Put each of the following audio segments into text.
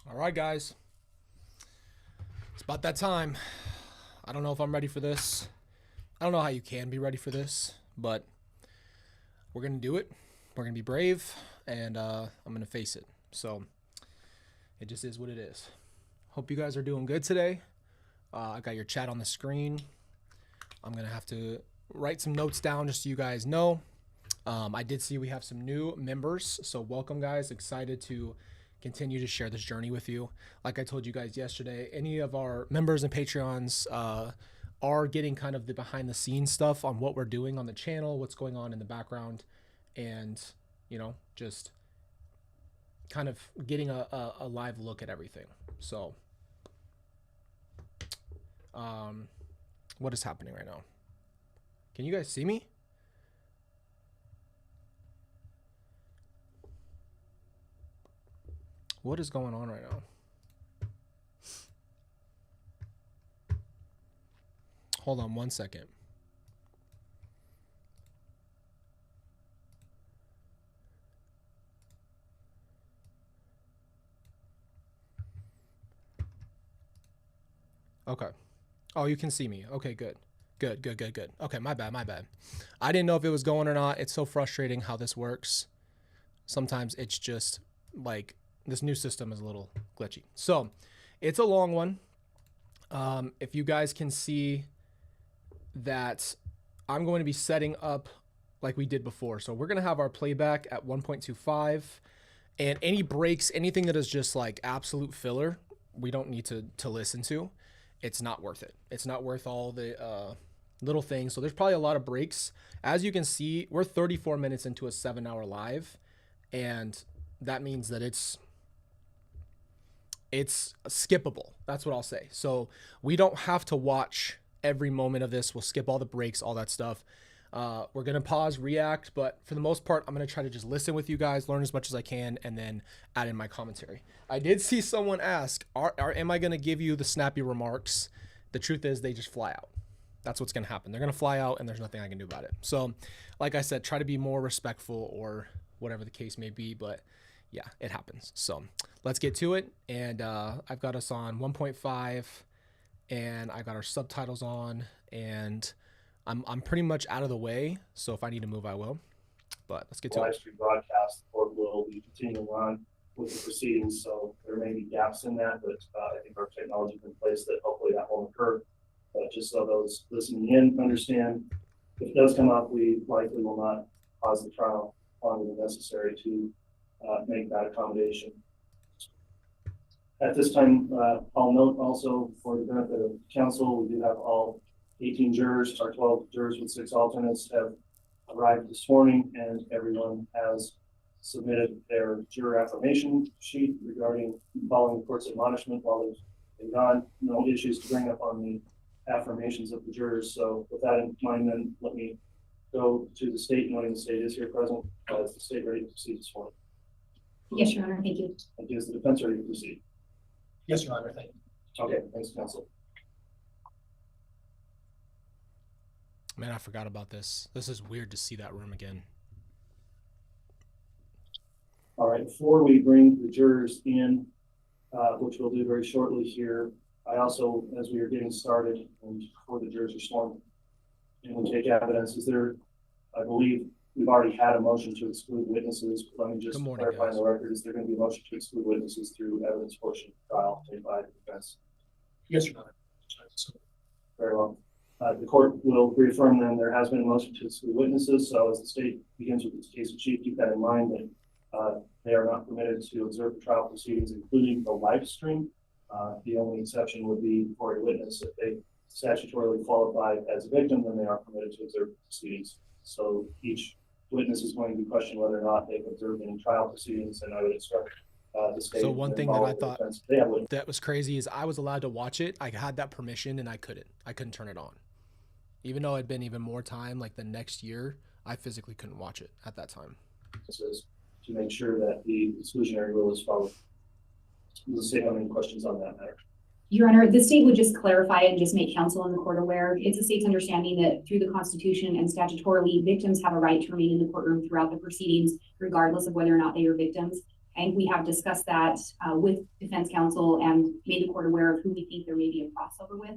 All right, guys. It's about that time. I don't know if I'm ready for this. I don't know how you can be ready for this, but we're going to do it. We're going to be brave, and I'm going to face it. So it just is what it is. Hope you guys are doing good today. I got your chat on the screen. I'm going to have to write some notes down just so you guys know. I did see we have some new members, so welcome, guys. Excited to continue to share this journey with you. Like I told you guys yesterday, any of our members and Patreons are getting kind of the behind the scenes stuff on what we're doing on the channel, what's going on in the background, and, you know, just kind of getting a live look at everything. So what is happening right now? Can you guys see me? What is going on right now? Hold on one second. Okay. Oh, you can see me. Okay, good. Good. Okay, my bad. I didn't know if it was going or not. It's so frustrating how this works. Sometimes it's just like this new system is a little glitchy. So it's a long one. If you guys can see that I'm going to be setting up like we did before. So we're going to have our playback at 1.25, and any breaks, anything that is just like absolute filler, we don't need to listen to. It's not worth it. It's not worth all the little things. So there's probably a lot of breaks. As you can see, we're 34 minutes into a 7-hour live, and that means that it's skippable. That's what I'll say. So we don't have to watch every moment of this. We'll skip all the breaks, all that stuff. We're going to pause, react, but for the most part, I'm going to try to just listen with you guys, learn as much as I can, and then add in my commentary. I did see someone ask, am I going to give you the snappy remarks? The truth is they just fly out. That's what's going to happen. They're going to fly out, and there's nothing I can do about it. So like I said, try to be more respectful or whatever the case may be, but yeah, it happens. So let's get to it. And I've got us on 1.5, and I got our subtitles on, and I'm pretty much out of the way. So if I need to move, I will. But let's get to it. Live stream broadcast, the court will be continuing on with the proceedings, so there may be gaps in that, but I think our technology is in place that hopefully that won't occur. But just so those listening in understand, if it does come up, we likely will not pause the trial longer than necessary to make that accommodation. At this time, I'll note also for the benefit of counsel, we do have all 18 jurors, our 12 jurors with 6 alternates have arrived this morning, and everyone has submitted their juror affirmation sheet regarding following the court's admonishment while they've gone. No issues to bring up on the affirmations of the jurors. So with that in mind, then let me go to the state, knowing the state is here present. Is the state ready to proceed this morning? Yes, Your Honor. Thank you. Thank you. Is the defense ready to proceed? Yes, Your Honor. Thank you. Okay, thanks, counsel. Man, I forgot about this. This is weird to see that room again. All right, before we bring the jurors in, which we'll do very shortly here, I also, as we are getting started and before the jurors are sworn and we take evidence, I believe we've already had a motion to exclude witnesses. Let me just clarify on the record, is there going to be a motion to exclude witnesses through evidence portion of the trial made by the defense? Yes, Your Honor. Very well. The court will reaffirm then there has been a motion to exclude witnesses. So as the state begins with its case in chief, keep that in mind that they are not permitted to observe the trial proceedings, including the live stream. The only exception would be for a witness. If they statutorily qualify as a victim, then they are permitted to observe the proceedings. So each witness is going to be questioned whether or not they've observed any trial proceedings, and I would instruct the state. So one thing that I thought that was crazy is I was allowed to watch it. I had that permission, and I couldn't turn it on. Even though it'd been even more time, like the next year, I physically couldn't watch it at that time. This is to make sure that the exclusionary rule is followed. Does the state have any questions on that matter? Your Honor, the state would just clarify and just make counsel and the court aware. It's the state's understanding that through the Constitution and statutorily, victims have a right to remain in the courtroom throughout the proceedings, regardless of whether or not they are victims. And we have discussed that with defense counsel and made the court aware of who we think there may be a crossover with,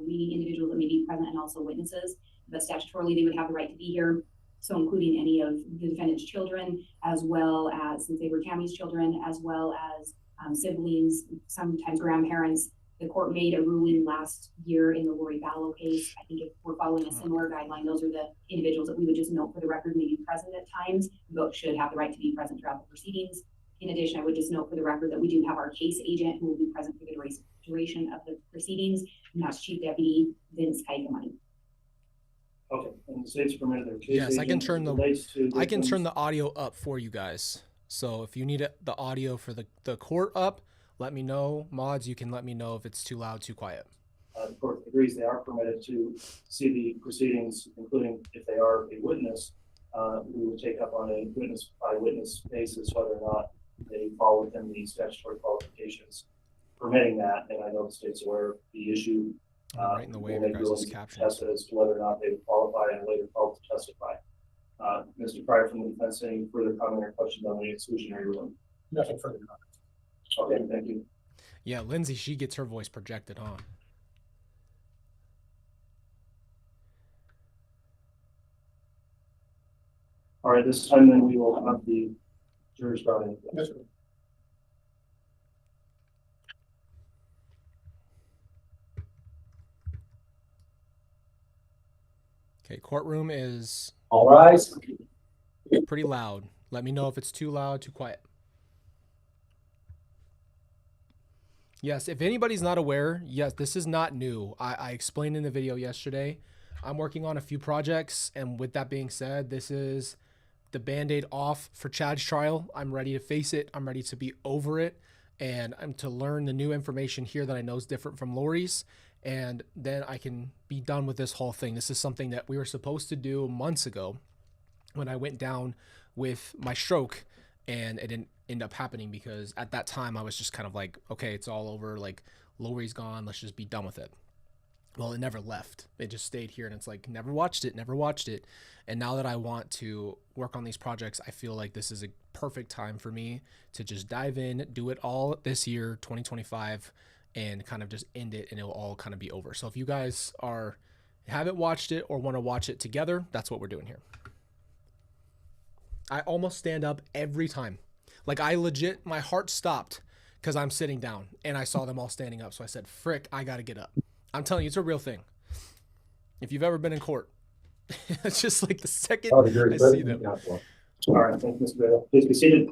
meaning individuals that may be present and also witnesses. But statutorily, they would have the right to be here. So including any of the defendant's children, as well as, since they were Tammy's children, as well as siblings, sometimes grandparents. The court made a ruling last year in the Lori Vallow case. I think if we're following a similar guideline, those are the individuals that we would just note for the record may be present at times, but should have the right to be present throughout the proceedings. In addition, I would just note for the record that we do have our case agent who will be present for the duration of the proceedings, and that's Chief Deputy Vince Kaikamani. Okay, and the state's permitted their case. Yes, I can turn the the audio up for you guys. So if you need the audio for the court up, let me know. Mods, you can let me know if it's too loud, too quiet. The court agrees they are permitted to see the proceedings, including if they are a witness. We would take up on a witness by witness basis whether or not they fall within the statutory qualifications permitting that. And I know the state's aware of the issue. Right in the way of your guys' captions. Tested as to whether or not they would qualify and later called to testify. Mr. Pryor from the defense, any further comment or questions on the exclusionary ruling? Nothing further. Okay, thank you. Yeah, Lindsay, she gets her voice projected, huh? All right, this time then we will have the jurors brought in. Yes, sir. Okay, courtroom is All rise. pretty loud. Let me know if it's too loud, too quiet. Yes, if anybody's not aware, yes, this is not new. I explained in the video yesterday. I'm working on a few projects, and with that being said, this is the Band-Aid off for Chad's trial. I'm ready to face it. I'm ready to be over it, and I'm to learn the new information here that I know is different from Lori's, and then I can be done with this whole thing. This is something that we were supposed to do months ago when I went down with my stroke, and it didn't end up happening because at that time I was just kind of like, okay, it's all over. Like, Lori's gone. Let's just be done with it. Well, it never left. It just stayed here, and it's like, never watched it. And now that I want to work on these projects, I feel like this is a perfect time for me to just dive in, do it all this year, 2025, and kind of just end it, and it will all kind of be over. So if you guys haven't watched it or want to watch it together, that's what we're doing here. I almost stand up every time. Like, I legit, my heart stopped because I'm sitting down and I saw them all standing up. So I said, frick, I got to get up. I'm telling you, it's a real thing. If you've ever been in court, it's just like the second I see them. All right, thank you, Mr. Bale. Please be seated.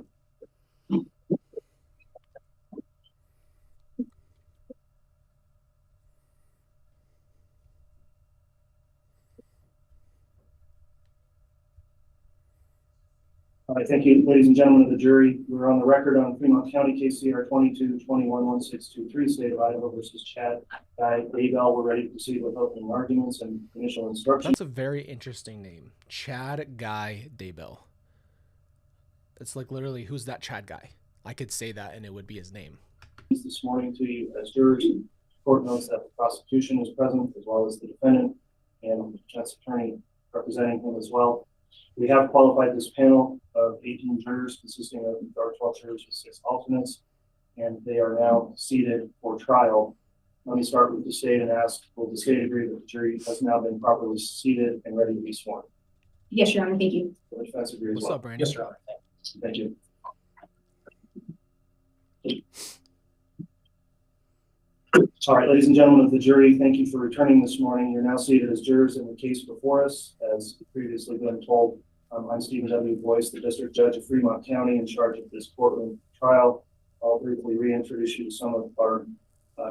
All right, thank you, ladies and gentlemen of the jury. We're on the record on Fremont County KCR 22-21-1623, State of Idaho versus Chad Guy Daybell. We're ready to proceed with opening arguments and initial instructions. That's a very interesting name, Chad Guy Daybell. It's like literally, who's that Chad guy? I could say that and it would be his name. This morning to you as jurors. The court notes that the prosecution is present as well as the defendant and the defense attorney representing him as well. We have qualified this panel of 18 jurors consisting of 12 jurors with 6 alternates, and they are now seated for trial. Let me start with the state and ask, will the state agree that the jury has now been properly seated and ready to be sworn? Yes, Your Honor, thank you. Will the defense agree as What's well? up, Brandon? Yes, Your Honor. Thank you. All right, ladies and gentlemen of the jury, thank you for returning this morning. You're now seated as jurors in the case before us. As previously been told, I'm Stephen W. Boyce, the District Judge of Fremont County in charge of this courtroom trial. I'll briefly reintroduce you to some of our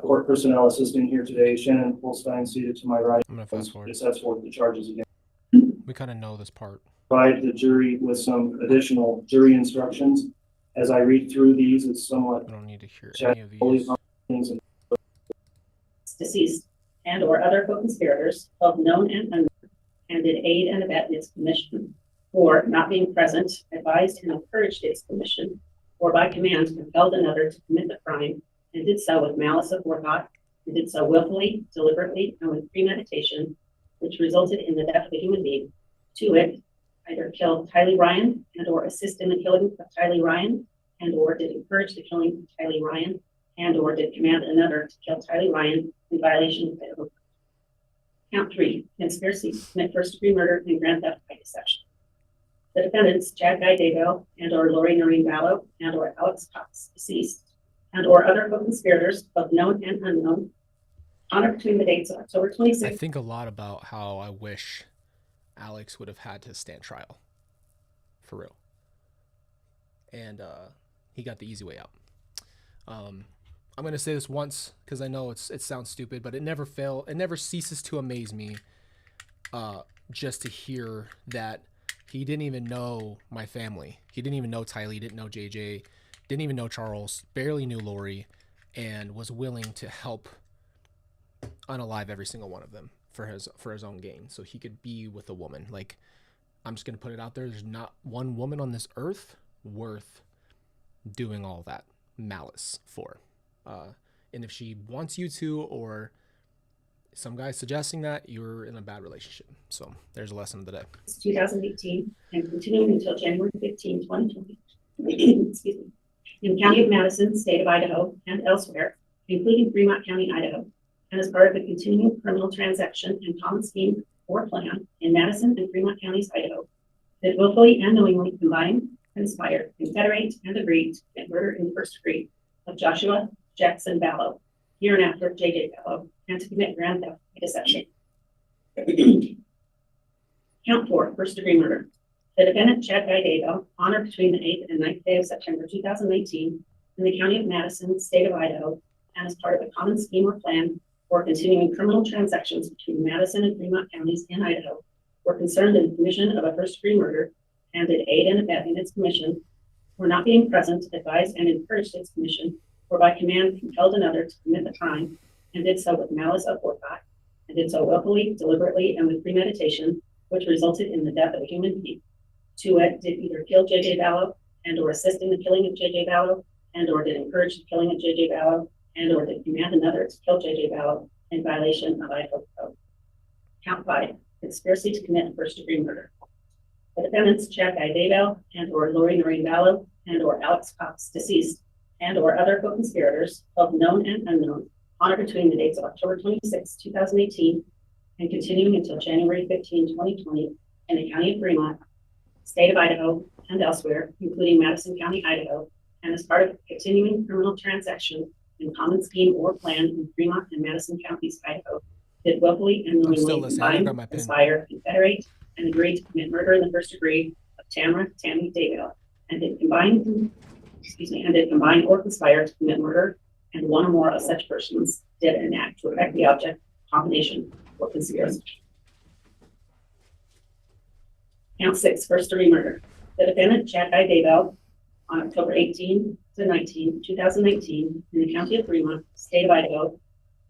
court personnel assisting here today. Shannon Holstein seated to my right. I'm going to fast forward. Sets forth the charges again. We kind of know this part. Provide the jury with some additional jury instructions. As I read through these, it's somewhat I don't need to hear any of these. things. Deceased and or other co-conspirators, both known and unknown, and did aid and abet its commission, or not being present, advised and encouraged its commission, or by command compelled another to commit the crime, and did so with malice aforethought, and did so willfully, deliberately, and with premeditation, which resulted in the death of a human being, to wit, either killed Higley Ryan and or assist in the killing of Higley Ryan and or did encourage the killing of Tylee Ryan and or did command another to kill Tylee Ryan in violation of Idaho. Count 3, conspiracy to commit first-degree murder and grand theft by deception. The defendants, Chad Guy Daybell and or Lori Noreen Vallow and or Alex Cox, deceased, and or other co-conspirators of known and unknown, on or between the dates of October 26th. I think a lot about how I wish Alex would have had to stand trial. For real. And he got the easy way out. I'm going to say this once because I know it sounds stupid, but it never ceases to amaze me just to hear that he didn't even know my family. He didn't even know Tylee, didn't know JJ, didn't even know Charles, barely knew Lori, and was willing to help unalive every single one of them for his own gain so he could be with a woman. Like, I'm just going to put it out there. There's not one woman on this earth worth doing all that malice for. And if she wants you to, or some guy suggesting that, you're in a bad relationship. So there's a lesson of the day. It's 2018 and continuing until January 15, 2020. Excuse me. In the County of Madison, State of Idaho, and elsewhere, including Fremont County, Idaho, and as part of the continuing criminal transaction and common scheme or plan in Madison and Fremont counties, Idaho, that willfully and knowingly combine, conspire, confederate, and agree to commit murder in the first degree of Joshua Jackson Vallow, hereinafter JJ Vallow, and to commit grand theft by deception. Count 4, first degree murder. The defendant, Chad Guy Daybell, on or between the 8th and 9th day of September 2019 in the County of Madison, State of Idaho, and as part of a common scheme or plan for continuing criminal transactions between Madison and Fremont counties in Idaho, were concerned in the commission of a first degree murder and did aid and abet in its commission, or not being present, advised and encouraged its commission, or by command compelled another to commit the crime, and did so with malice aforethought, and did so willfully, deliberately, and with premeditation, which resulted in the death of a human being. To it, did either kill JJ Vallow and or assist in the killing of JJ Vallow, and or did encourage the killing of JJ Vallow, and or did command another to kill JJ Vallow in violation of Idaho code. Count 5, conspiracy to commit first degree murder. The defendants, Chad Guy Daybell and or Lori Noreen Vallow and or Alex Cox, deceased, and or other co-conspirators of known and unknown, on or between the dates of October 26, 2018, and continuing until January 15, 2020, in the County of Fremont, State of Idaho, and elsewhere, including Madison County, Idaho, and as part of a continuing criminal transaction in common scheme or plan in Fremont and Madison counties, Idaho, did willfully and knowingly combine, conspire, confederate, and agree to commit murder in the first degree of Tammy Daybell, and did combine or conspire to commit murder, and one or more of such persons did enact to effect the object, combination, or conspiracy. Count 6, first degree murder. The defendant, Chad Guy Daybell, on October 18 to 19, 2019, in the County of Fremont, State of Idaho,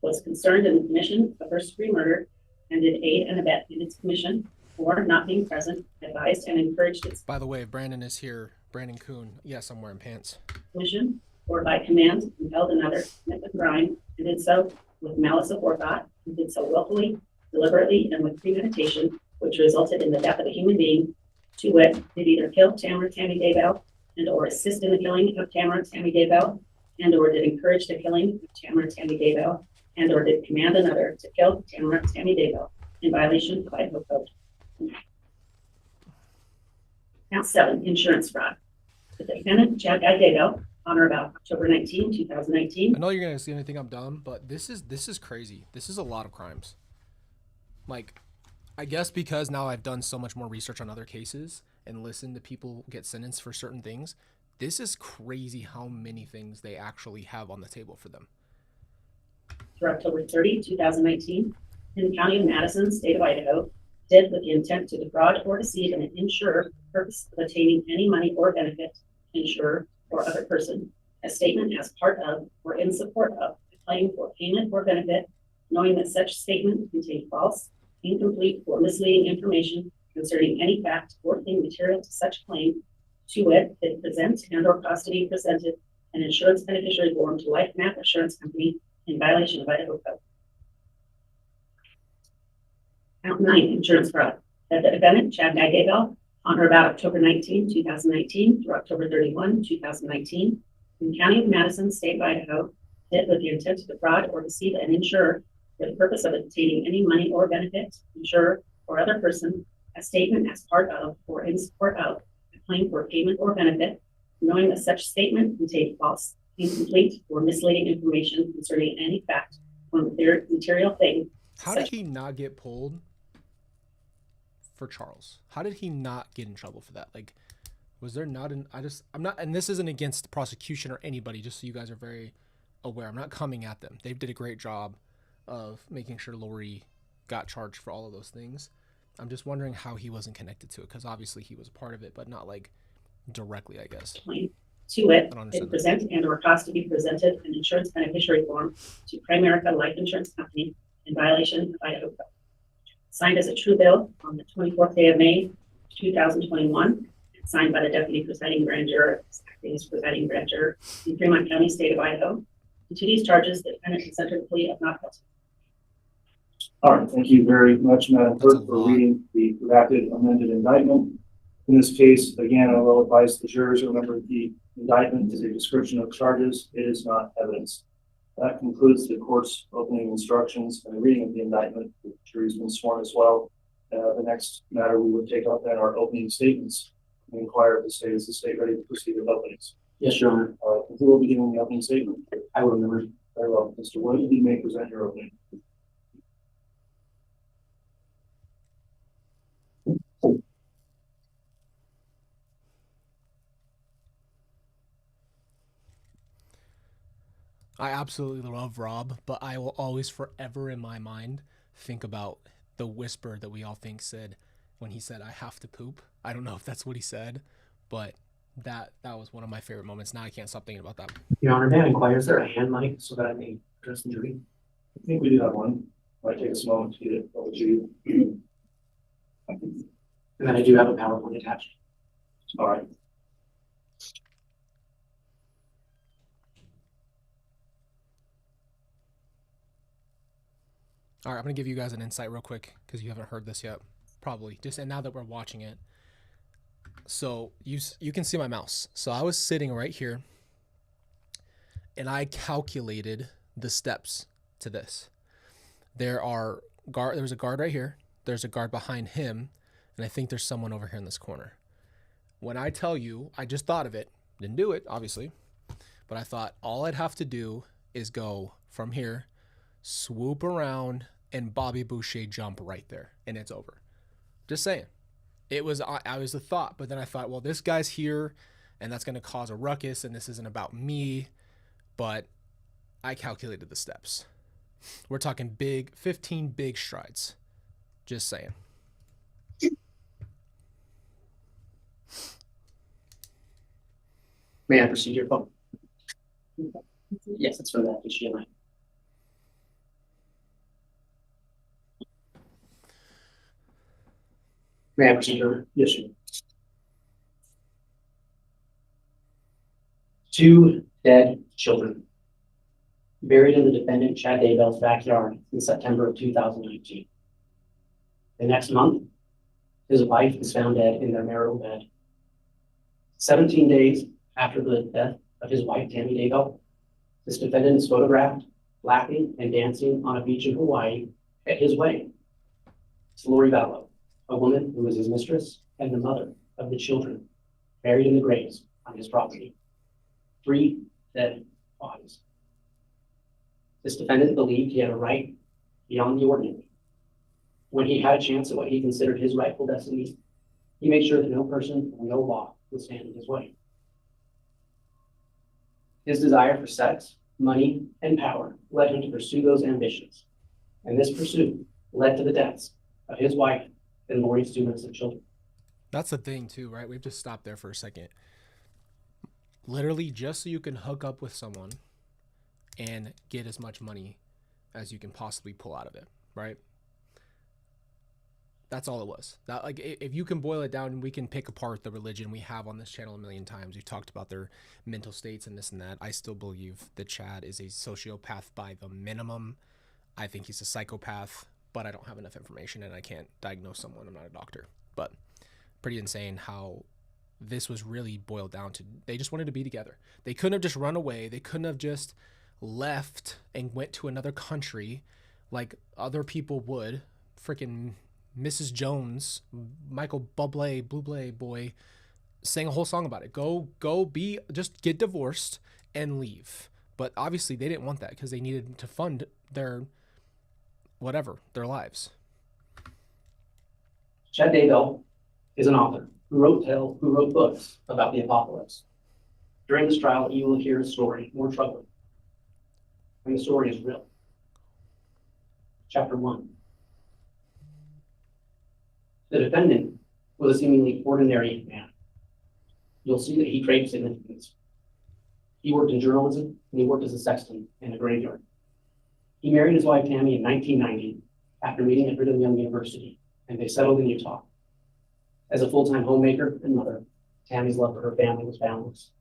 was concerned in the commission of first degree murder and did aid and abet in its commission, or not being present, advised and encouraged its. By the way, if Brandon is here, Brandon Kuhn, yes, I'm wearing pants. Commission, or by command, compelled another to commit the crime, and did so with malice aforethought, and did so willfully, deliberately, and with premeditation, which resulted in the death of a human being. To wit, did either kill Tammy Daybell and or assist in the killing of Tammy Daybell, and or did encourage the killing of Tammy Daybell, and or did command another to kill Tammy Daybell in violation of Idaho code. Count 7, insurance fraud. The defendant, Chad Guy Daybell, on or about October 19, 2019. I know you're gonna say anything I'm dumb, but this is crazy. This is a lot of crimes. Like, I guess because now I've done so much more research on other cases and listened to people get sentenced for certain things, this is crazy how many things they actually have on the table for them. Through October 30, 2019, in the County of Madison, State of Idaho, did with the intent to defraud or deceive an insurer for the purpose of attaining any money or benefit, insurer or other person, a statement as part of or in support of a claim for payment or benefit, knowing that such statement contained false, incomplete, or misleading information concerning any fact or thing material to such claim, to wit, that present and or cause to be presented an insurance beneficiary form to Life Map Assurance Company in violation of Idaho code. Count 9, insurance fraud. That the defendant, Chad Guy Daybell, On or about October 19, 2019 through October 31, 2019, in the County of Madison, State of Idaho, did with the intent to defraud or deceive an insurer for the purpose of obtaining any money or benefit, insurer or other person, a statement as part of or in support of a claim for payment or benefit, knowing that such statement contained false, incomplete, or misleading information concerning any fact or material thing. How did he not get pulled for Charles? How did he not get in trouble for that? Like, was there not an, I'm not, and this isn't against the prosecution or anybody, just so you guys are very aware. I'm not coming at them. They did a great job of making sure Lori got charged for all of those things. I'm just wondering how he wasn't connected to it, because obviously he was a part of it, but not like directly, I guess. To it, I don't it understand present and or cause to be presented an insurance beneficiary form to Primerica Life Insurance Company in violation of Idaho code. Signed as a true bill on the 24th day of May, 2021, signed by the deputy presiding grand juror, acting as presiding grand juror in Fremont County, state of Idaho. And to these charges, the defendant consented a plea of not guilty. All right, thank you very much, Madam That's a Clerk, for lot. reading the redacted amended indictment. In this case, again, I will advise the jurors, remember the indictment is a description of charges. It is not evidence. That concludes the court's opening instructions and the reading of the indictment. The jury's been sworn as well. The next matter we would take up then are opening statements. We inquire of the state, is the state ready to proceed with openings? Yes, Your Honor. Who will be giving the opening statement? I will remember. Very well. Mr. Wood, you may present your opening. I absolutely love Rob, but I will always forever in my mind think about the whisper that we all think said when he said, "I have to poop." I don't know if that's what he said, but that was one of my favorite moments. Now I can't stop thinking about that. Your Honor, may I inquire, is there a hand mic so that I may address the jury? I think we do have one. Might take us a moment to get it over to you. And then I do have a PowerPoint attached. All right. All right, I'm going to give you guys an insight real quick because you haven't heard this yet, probably. And now that we're watching it. So you can see my mouse. So I was sitting right here and I calculated the steps to this. There's a guard right here. There's a guard behind him. And I think there's someone over here in this corner. When I tell you, I just thought of it. Didn't do it, obviously. But I thought all I'd have to do is go from here, swoop around, and Bobby Boucher jump right there. And it's over. Just saying. It was, I was the thought. But then I thought, well, this guy's here. And that's going to cause a ruckus. And this isn't about me. But I calculated the steps. We're talking 15 big strides. Just saying. May I proceed your phone? Yes, it's for that HDMI. May I proceed, Your Honor? Yes, sir. 2 dead children buried in the defendant Chad Daybell's backyard in September of 2019. The next month, his wife is found dead in their marital bed. 17 days after the death of his wife, Tammy Daybell, this defendant is photographed laughing and dancing on a beach in Hawaii at his wedding. It's Lori Vallow, a woman who was his mistress and the mother of the children, buried in the graves on his property. 3 dead bodies. This defendant believed he had a right beyond the ordinary. When he had a chance at what he considered his rightful destiny, he made sure that no person or no law would stand in his way. His desire for sex, money, and power led him to pursue those ambitions. And this pursuit led to the deaths of his wife and Lori's 2 innocent children. That's the thing too, right? We've just stopped there for a second. Literally just so you can hook up with someone and get as much money as you can possibly pull out of it, right? That's all it was. That, like, if you can boil it down, we can pick apart the religion we have on this channel a million times. We've talked about their mental states and this and that. I still believe that Chad is a sociopath by the minimum. I think he's a psychopath, but I don't have enough information and I can't diagnose someone. I'm not a doctor. But pretty insane how this was really boiled down to. They just wanted to be together. They couldn't have just run away. They couldn't have just left and went to another country like other people would. Freaking Mrs. Jones, Michael Bublé boy, sang a whole song about it. Just get divorced and leave. But obviously they didn't want that because they needed to fund their lives. Chad Daybell is an author who wrote books about the apocalypse. During this trial, you will hear a story more troubling. And the story is real. Chapter 1. The defendant was a seemingly ordinary man. You'll see that he craved significance. He worked in journalism, and he worked as a sexton in a graveyard. He married his wife Tammy in 1990 after meeting at Brigham Young University, and they settled in Utah. As a full-time homemaker and mother, Tammy's love for her family was boundless.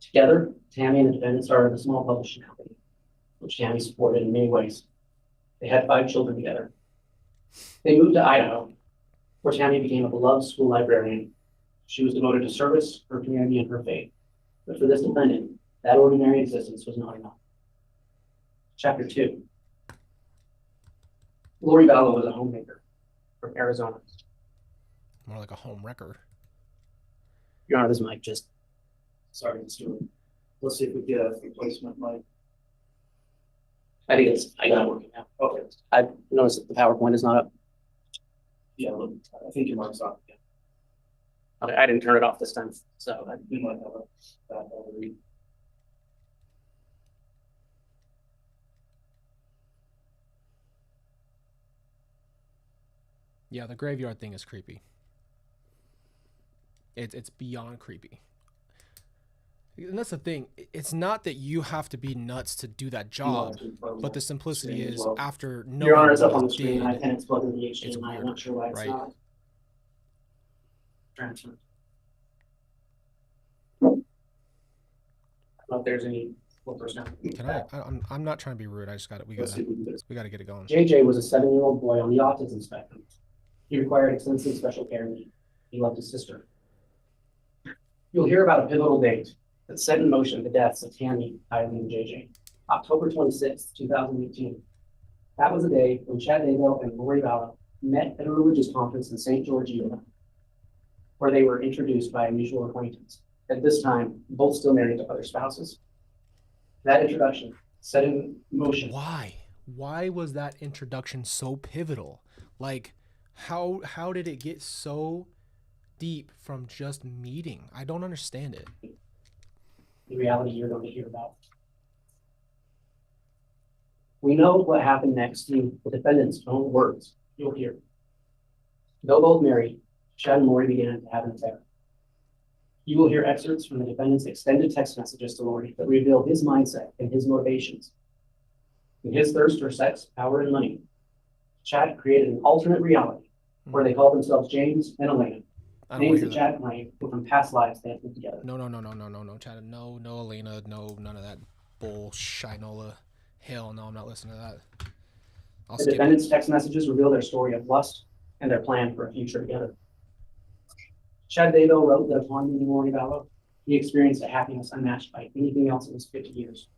Together, Tammy and the defendant started a small publishing company, which Tammy supported in many ways. They had 5 children together. They moved to Idaho, where Tammy became a beloved school librarian. She was devoted to service, her community, and her faith. But for this defendant, that ordinary existence was not enough. Chapter 2. Lori Vallow was a homemaker from Arizona. More like a home wrecker. Your Honor, this mic just... Sorry, Mr. Let's see if we get a replacement mic. I got it working now. Okay, I noticed that the PowerPoint is not up. yeah, look, I think your mic's off again. Okay, I didn't turn it off this time, so We might have a bad battery. Yeah, the graveyard thing is creepy. It's beyond creepy. And that's the thing. It's not that you have to be nuts to do that job, but the simplicity is after knowing Your Honor, it's up what on the it screen. I did, can plug in the it's HDMI. I'm weird, not sure why it's right? not. Transfer. I don't know if there's any flippers now. I'm not trying to be rude. We Let's see if we can get it. gotta get it going. JJ was a 7-year-old boy on the autism spectrum. He required extensive special care and he loved his sister. You'll hear about a pivotal date that set in motion the deaths of Tammy, Higley, and JJ. October 26, 2018. That was the day when Chad Daybell and Lori Vallow met at a religious conference in St. George, Utah, where they were introduced by a mutual acquaintance. At this time, both still married to other spouses. That introduction set in motion. Why was that introduction so pivotal? Like, how did it get so deep from just meeting? I don't understand it. The reality you're going to hear about. We know what happened next in the defendant's own words. You'll hear. Though both married, Chad and Lori began to have an affair. You will hear excerpts from the defendant's extended text messages to Lori that reveal his mindset and his motivations. In his thirst for sex, power, and money, Chad created an alternate reality where they call themselves James and Elena. I don't want Names to that hear that. Chad and Lori were from past lives they had lived together. No, Chad. No, Elena. No, none of that bullshinola. Hell no, I'm not listening to that. I'll The skip it. defendant's text messages reveal their story of lust and their plan for a future together. Chad Daybell wrote that upon meeting Lori Vallow, he experienced a happiness unmatched by anything else in his 50 years.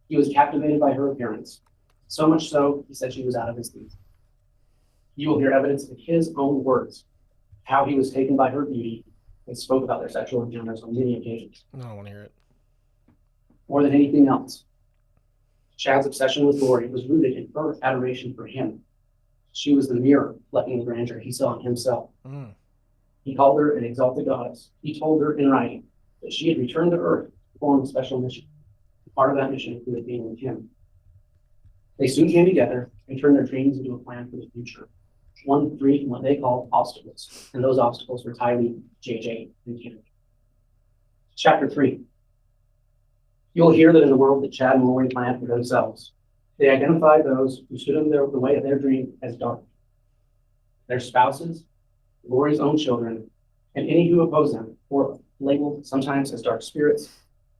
He was captivated by her appearance, so much so he said she was out of his league. You will hear evidence in his own words, how he was taken by her beauty and spoke about their sexual encounters on many occasions. No, I don't want to hear it. More than anything else, Chad's obsession with Lori was rooted in her adoration for him. She was the mirror reflecting the grandeur he saw in himself. He called her an exalted goddess. He told her in writing that she had returned to Earth to perform a special mission. Part of that mission included being with him. They soon came together and turned their dreams into a plan for the future. One free from what they called obstacles, and those obstacles were Tylee, JJ, and Tammy. Chapter 3. You'll hear that in the world that Chad and Lori planned for themselves, they identified those who stood in the way of their dream as dark. Their spouses, Lori's own children, and any who oppose them were labeled sometimes as dark spirits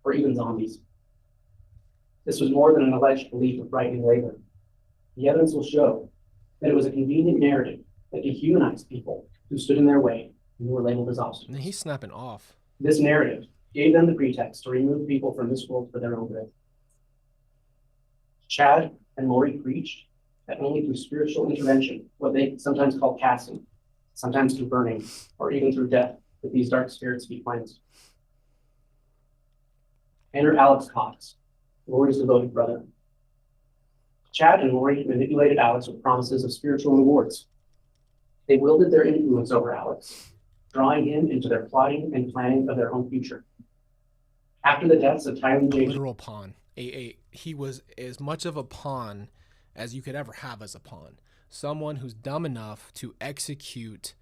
or even zombies. This was more than an alleged belief of frightening labor. The evidence will show that it was a convenient narrative that dehumanized people who stood in their way and who were labeled as And obstacles. he's snapping off. This narrative gave them the pretext to remove people from this world for their own good. Chad and Lori preached that only through spiritual intervention, what they sometimes call casting, sometimes through burning, or even through death, that these dark spirits be cleansed. Enter Alex Cox, Lori's devoted brother. Chad and Lori manipulated Alex with promises of spiritual rewards. They wielded their influence over Alex, drawing him into their plotting and planning of their own future. After the deaths of Tyler A J. literal pawn. He was as much of a pawn as you could ever have as a pawn. Someone who's dumb enough to execute,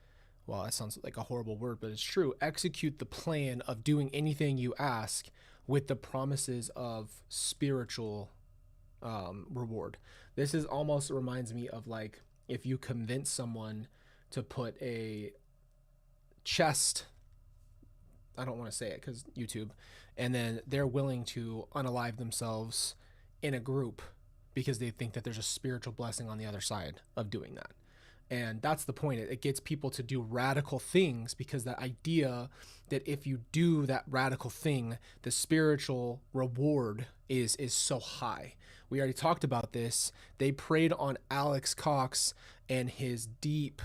well, that sounds like a horrible word, but it's true, execute the plan of doing anything you ask with the promises of spiritual reward. This is almost reminds me of like if you convince someone to put a chest, I don't want to say it because YouTube, and then they're willing to unalive themselves in a group because they think that there's a spiritual blessing on the other side of doing that. And that's the point. It gets people to do radical things because that idea that if you do that radical thing, the spiritual reward is so high. We already talked about this. They preyed on Alex Cox and his deep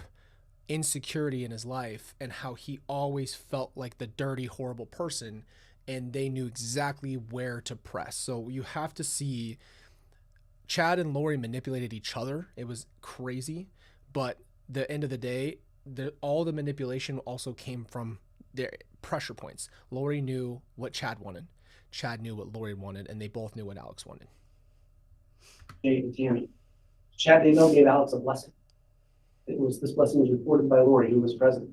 insecurity in his life and how he always felt like the dirty, horrible person, and they knew exactly where to press. So you have to see Chad and Lori manipulated each other. It was crazy. But the end of the day, all the manipulation also came from their pressure points. Lori knew what Chad wanted. Chad knew what Lori wanted, and they both knew what Alex wanted. And Tammy. Chad Daybell gave Alex a blessing. This blessing was reported by Lori, who was present.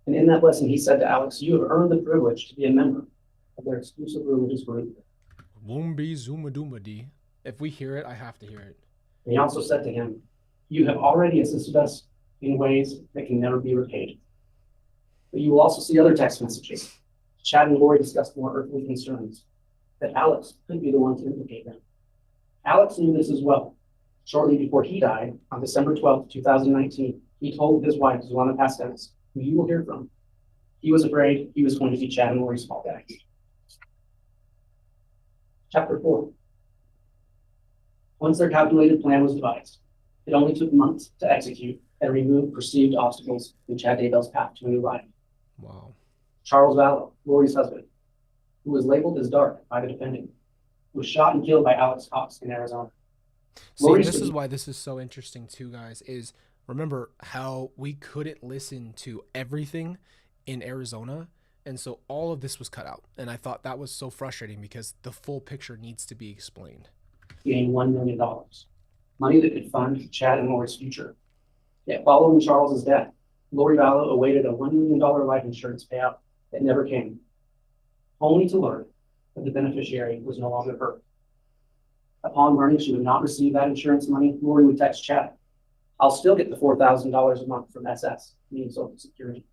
And in that blessing, he said to Alex, "You have earned the privilege to be a member of their exclusive religious group." Woombi Zoomadumadi. If we hear it, I have to hear it. And he also said to him, "You have already assisted us in ways that can never be repaid." But you will also see other text messages. Chad and Lori discussed more earthly concerns, that Alex could be the one to implicate them. Alex knew this as well. Shortly before he died, on December 12th, 2019, he told his wife, Zulana Pastenis, who you will hear from, he was afraid he was going to see Chad and Lori's fall back. Chapter 4. Once their calculated plan was devised, it only took months to execute and remove perceived obstacles in Chad Daybell's path to a new life. Wow. Charles Vallow, Lori's husband, who was labeled as dark by the defendant, was shot and killed by Alex Cox in Arizona. See, Lori's this is why this is so interesting too, guys, is remember how we couldn't listen to everything in Arizona. And so all of this was cut out. And I thought that was so frustrating because the full picture needs to be explained. gained $1 million, money that could fund Chad and Lori's future. Yet following Charles's death, Lori Vallow awaited a $1 million life insurance payout that never came, only to learn that the beneficiary was no longer her. Upon learning she would not receive that insurance money, Lori would text Chad, "I'll still get the $4,000 a month from SS, meaning Social Security."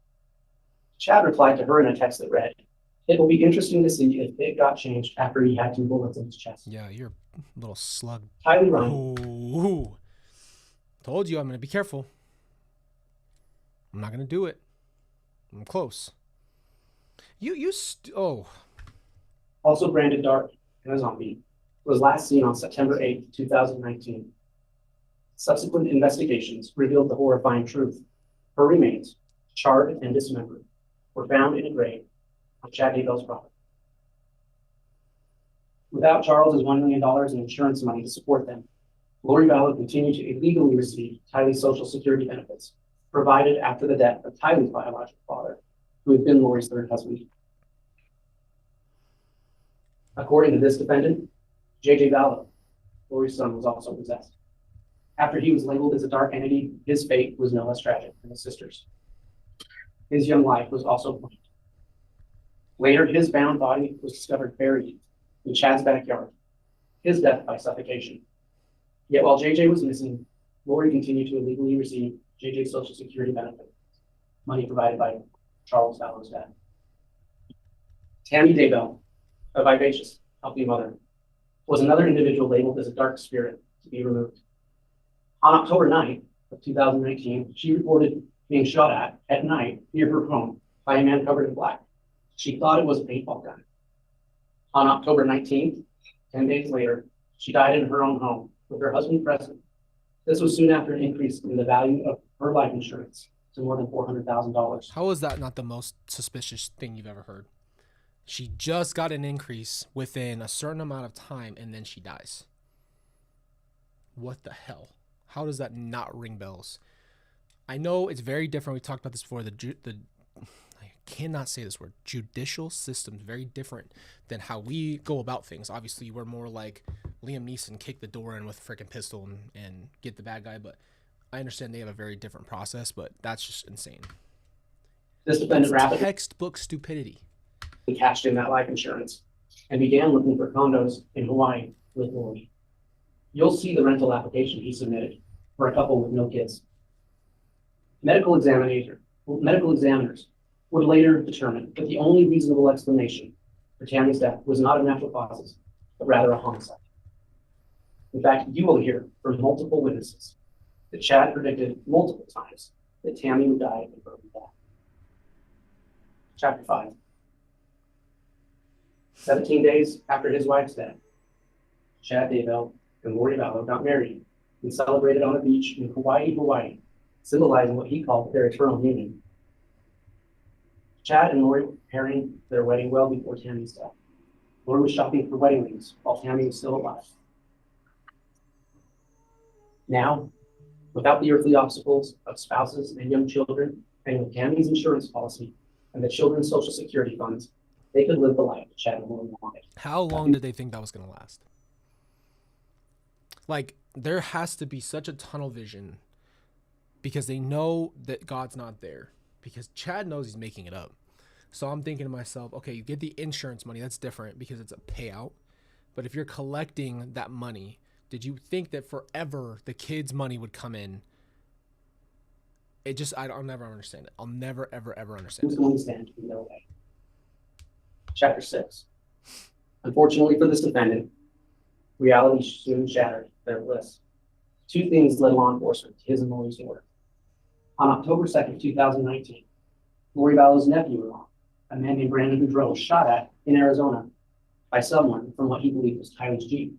Chad replied to her in a text that read, "It will be interesting to see if it got changed after he had 2 bullets in his chest." Yeah, you're a little slug. Higley Ryan. Oh, told you I'm going to be careful. I'm not going to do it. I'm close. Also branded dark and a zombie, was last seen on September 8th, 2019. Subsequent investigations revealed the horrifying truth. Her remains, charred and dismembered, were found in a grave on Chad Daybell's property. Without Charles's $1 million in insurance money to support them, Lori Vallow continued to illegally receive Tylee's Social Security benefits, provided after the death of Tylee's biological father, who had been Lori's third husband. According to this defendant, J.J. Vallow, Lori's son, was also possessed. After he was labeled as a dark entity, his fate was no less tragic than his sister's. His young life was also claimed. Later, his bound body was discovered buried in Chad's backyard, his death by suffocation. Yet while JJ was missing, Lori continued to illegally receive JJ's Social Security benefit, money provided by Charles Vallow's dad. Tammy Daybell, a vivacious, healthy mother, was another individual labeled as a dark spirit to be removed. On October 9th of 2019, she reported being shot at night near her home by a man covered in black. She thought it was a paintball gun. On October 19th, 10 days later, she died in her own home with her husband present. This was soon after an increase in the value of her life insurance to more than $400,000. How is that not the most suspicious thing you've ever heard? She just got an increase within a certain amount of time and then she dies. What the hell? How does that not ring bells? I know it's very different. We talked about this before. I cannot say this word. Judicial system is very different than how we go about things. Obviously, we're more like Liam Neeson, kick the door in with a freaking pistol and get the bad guy. But I understand they have a very different process, but that's just insane. This defendant rapidly Textbook stupidity. cashed in that life insurance and began looking for condos in Hawaii with Lori. You'll see the rental application he submitted for a couple with no kids. Medical examiners would later determine that the only reasonable explanation for Tammy's death was not of natural causes, but rather a homicide. In fact, you will hear from multiple witnesses that Chad predicted multiple times that Tammy would die of a broken back. Chapter 5. 17 days after his wife's death, Chad Daybell and Lori Vallow got married and celebrated on a beach in Hawaii, symbolizing what he called their eternal union. Chad and Lori were preparing their wedding well before Tammy's death. Lori was shopping for wedding rings while Tammy was still alive. Now, without the earthly obstacles of spouses and young children, and with Tammy's insurance policy and the children's social security funds, they could live the life that Chad and Lori wanted. How long did they think that was going to last? Like, there has to be such a tunnel vision because they know that God's not there. Because Chad knows he's making it up. So I'm thinking to myself, okay, you get the insurance money. That's different because it's a payout. But if you're collecting that money, did you think that forever the kids' money would come in? I'll never understand it. I'll never, ever, ever understand Who's it. going to stand in their way? Chapter 6. Unfortunately for this defendant, reality soon shattered their bliss. Two things led law enforcement to his and Lori's door. On October 2nd, 2019, Lori Vallow's nephew-in-law, a man named Brandon Boudreaux, was shot at in Arizona by someone from what he believed was Tyler's Jeep.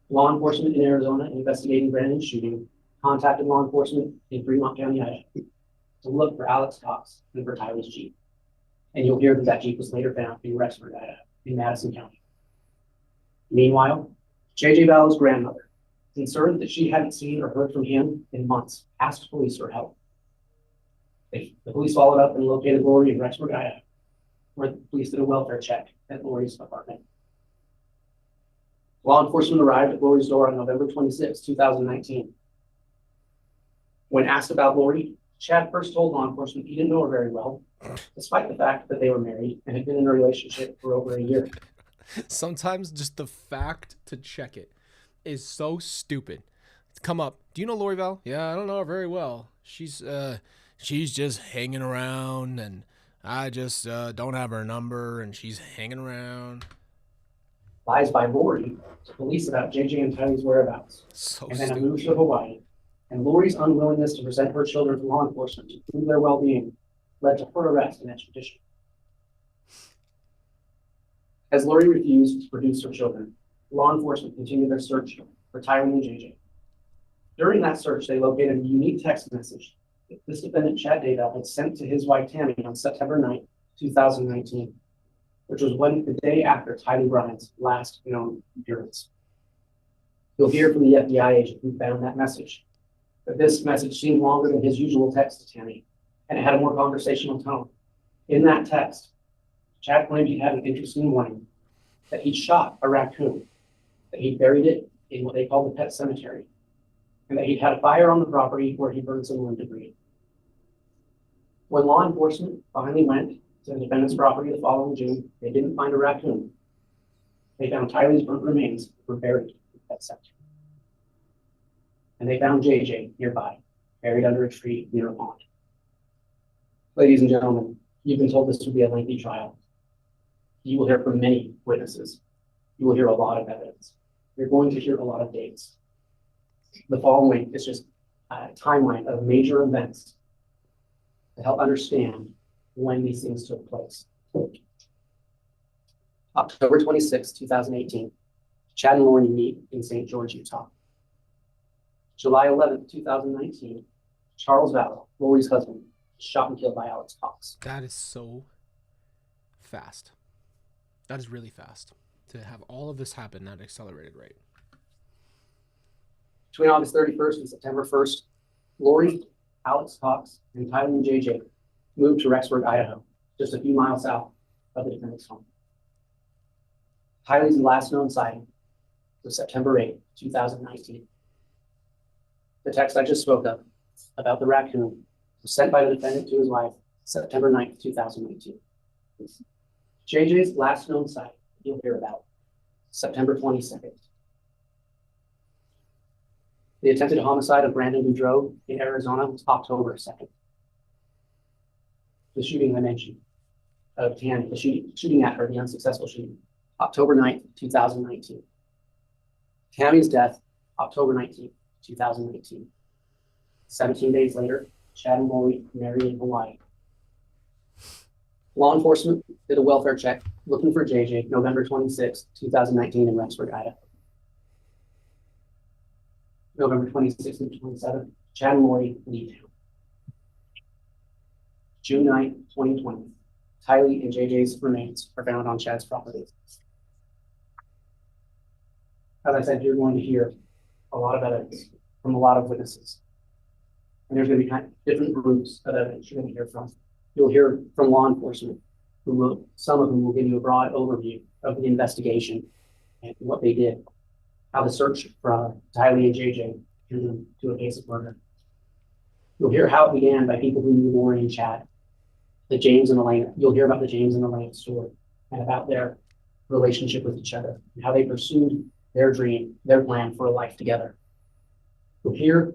Law enforcement in Arizona investigating Brandon's shooting contacted law enforcement in Fremont County, Idaho, to look for Alex Cox and for Tyler's Jeep. And you'll hear that that Jeep was later found in Rexford, Idaho, in Madison County. Meanwhile, J.J. Vallow's grandmother, concerned that she hadn't seen or heard from him in months, asked police for help. The police followed up and located Lori in Rexford, Idaho, where the police did a welfare check at Lori's apartment. Law enforcement arrived at Lori's door on November 26, 2019. When asked about Lori, Chad first told law enforcement he didn't know her very well, despite the fact that they were married and had been in a relationship for over a year. Sometimes just the fact to check it is so stupid. Come up. Do you know Lori Val? Yeah, I don't know her very well. She's just hanging around, and I just don't have her number, and she's hanging around. Lies by Lori to police about JJ and Tyler's whereabouts, So and then a stupid. move to Hawaii. And Lori's unwillingness to present her children to law enforcement to prove their well-being led to her arrest and extradition. As Lori refused to produce her children, law enforcement continued their search for Tyler and JJ. During that search, they located a unique text message that this defendant, Chad Daybell, had sent to his wife, Tammy, on September 9th, 2019, which was the day after Tyler Bryant's last known appearance. You'll hear from the FBI agent who found that message, but this message seemed longer than his usual text to Tammy, and it had a more conversational tone. In that text, Chad claimed he had an interesting warning that he'd shot a raccoon, that he'd buried it in what they call the pet cemetery, and that he'd had a fire on the property where he burned some wood debris. When law enforcement finally went to the defendant's property the following June, they didn't find a raccoon. They found Tyler's burnt remains were buried in the pet cemetery. And they found JJ nearby, buried under a tree near a pond. Ladies and gentlemen, you've been told this would be a lengthy trial. You will hear from many witnesses. You will hear a lot of evidence. You're going to hear a lot of dates. The following is just a timeline of major events to help understand when these things took place. October 26, 2018, Chad and Lori meet in St. George, Utah. July 11, 2019, Charles Vallow, Lori's husband, shot and killed by Alex Cox. That is so fast. That is really fast to have all of this happen at an accelerated rate. Between August 31st and September 1st, Lori, Alex Cox, and Tyler and JJ moved to Rexburg, Idaho, just a few miles south of the defendant's home. Tyler's last known sighting was September 8, 2019. The text I just spoke of about the raccoon was sent by the defendant to his wife September 9, 2019. JJ's last known sighting you'll hear about September 22nd. The attempted homicide of Brandon Boudreaux in Arizona was October 2nd. The shooting I mentioned of Tammy, the shooting at her, the unsuccessful shooting, October 9th, 2019. Tammy's death, October 19th, 2019. 17 days later, Chad and Lori married in Hawaii. Law enforcement did a welfare check looking for JJ November 26, 2019 in Rexburg, Idaho. November 26th and 27th, Chad and Lori leave town. June 9, 2020, Tylee and JJ's remains are found on Chad's property. As I said, you're going to hear a lot of evidence from a lot of witnesses. And there's going to be kind of different groups of evidence you're going to hear from. You'll hear from law enforcement, some of whom will give you a broad overview of the investigation and what they did, how the search for Tylee and JJ turned to a case of murder. You'll hear how it began by people who knew Lori and Chad, the James and Elena. You'll hear about the James and Elena story and about their relationship with each other and how they pursued their dream, their plan for a life together. You'll hear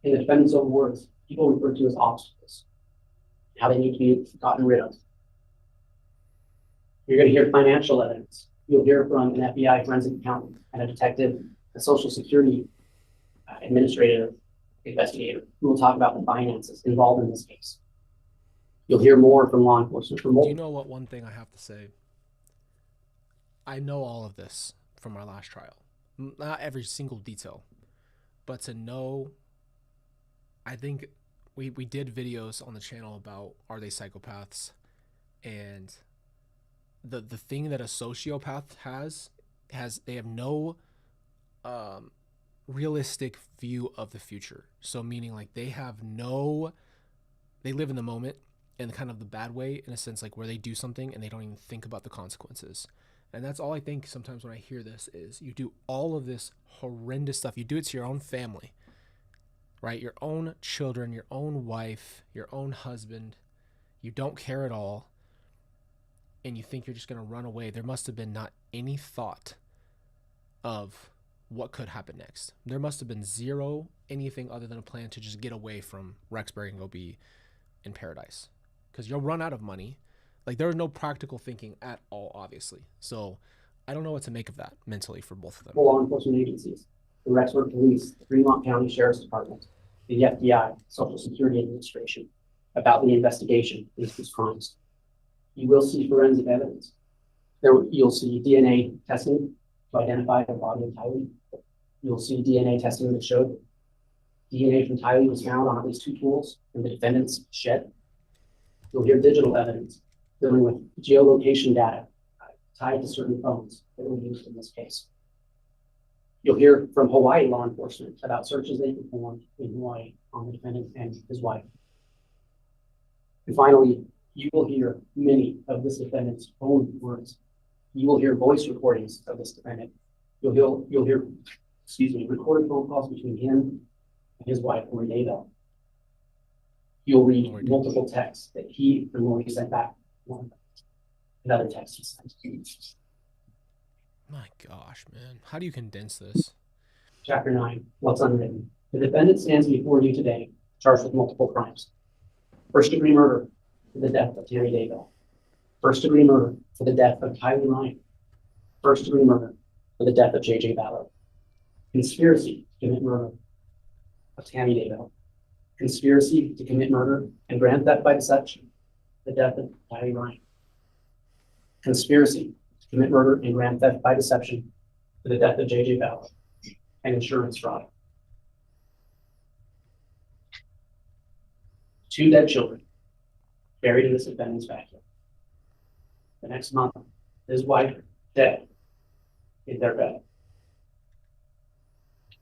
in the defendant's own words, people referred to as obstacles, how they need to be gotten rid of. You're going to hear financial evidence. You'll hear from an FBI forensic accountant and a detective, a Social Security administrative investigator who will talk about the finances involved in this case. You'll hear more from law enforcement. Do you know what one thing I have to say? I know all of this from our last trial. Not every single detail, but to know, I think we did videos on the channel about are they psychopaths, and the thing that a sociopath has they have no realistic view of the future. So meaning like they live in the moment in kind of the bad way, in a sense, like where they do something and they don't even think about the consequences. And that's all I think sometimes when I hear this is you do all of this horrendous stuff. You do it to your own family, right? Your own children, your own wife, your own husband. You don't care at all. And you think you're just going to run away. There must have been not any thought of what could happen next. There must have been zero anything other than a plan to just get away from Rexburg and go be in paradise. Because you'll run out of money. Like, there was no practical thinking at all, obviously. So I don't know what to make of that mentally for both of them. Law enforcement agencies, the Rexburg Police, the Fremont County Sheriff's Department, the FBI, Social Security Administration, about the investigation into these crimes. You will see forensic evidence. You'll see DNA testing to identify the body of Tylee. You'll see DNA testing that showed DNA from Tylee was found on at least 2 tools in the defendant's shed. You'll hear digital evidence dealing with geolocation data tied to certain phones that were used in this case. You'll hear from Hawaii law enforcement about searches they performed in Hawaii on the defendant and his wife. And finally, you will hear many of this defendant's own words. You will hear voice recordings of this defendant. You'll hear, recorded phone calls between him and his wife, Lori Daybell. You'll read multiple texts that he and Lori sent back. Another text he sent. My gosh, man. How do you condense this? Chapter 9, what's unwritten. The defendant stands before you today, charged with multiple crimes. First-degree murder for the death of Terry Daybell. First-degree murder for the death of Tylee Ryan. First-degree murder for the death of J.J. Vallow. Conspiracy to commit murder of Tammy Daybell. conspiracy to commit murder and grand theft by deception, the death of Colby Ryan. Conspiracy to commit murder and grand theft by deception, for the death of Daybell, and insurance fraud. 2 dead children buried in this defendant's backyard. The next month, his wife dead in their bed.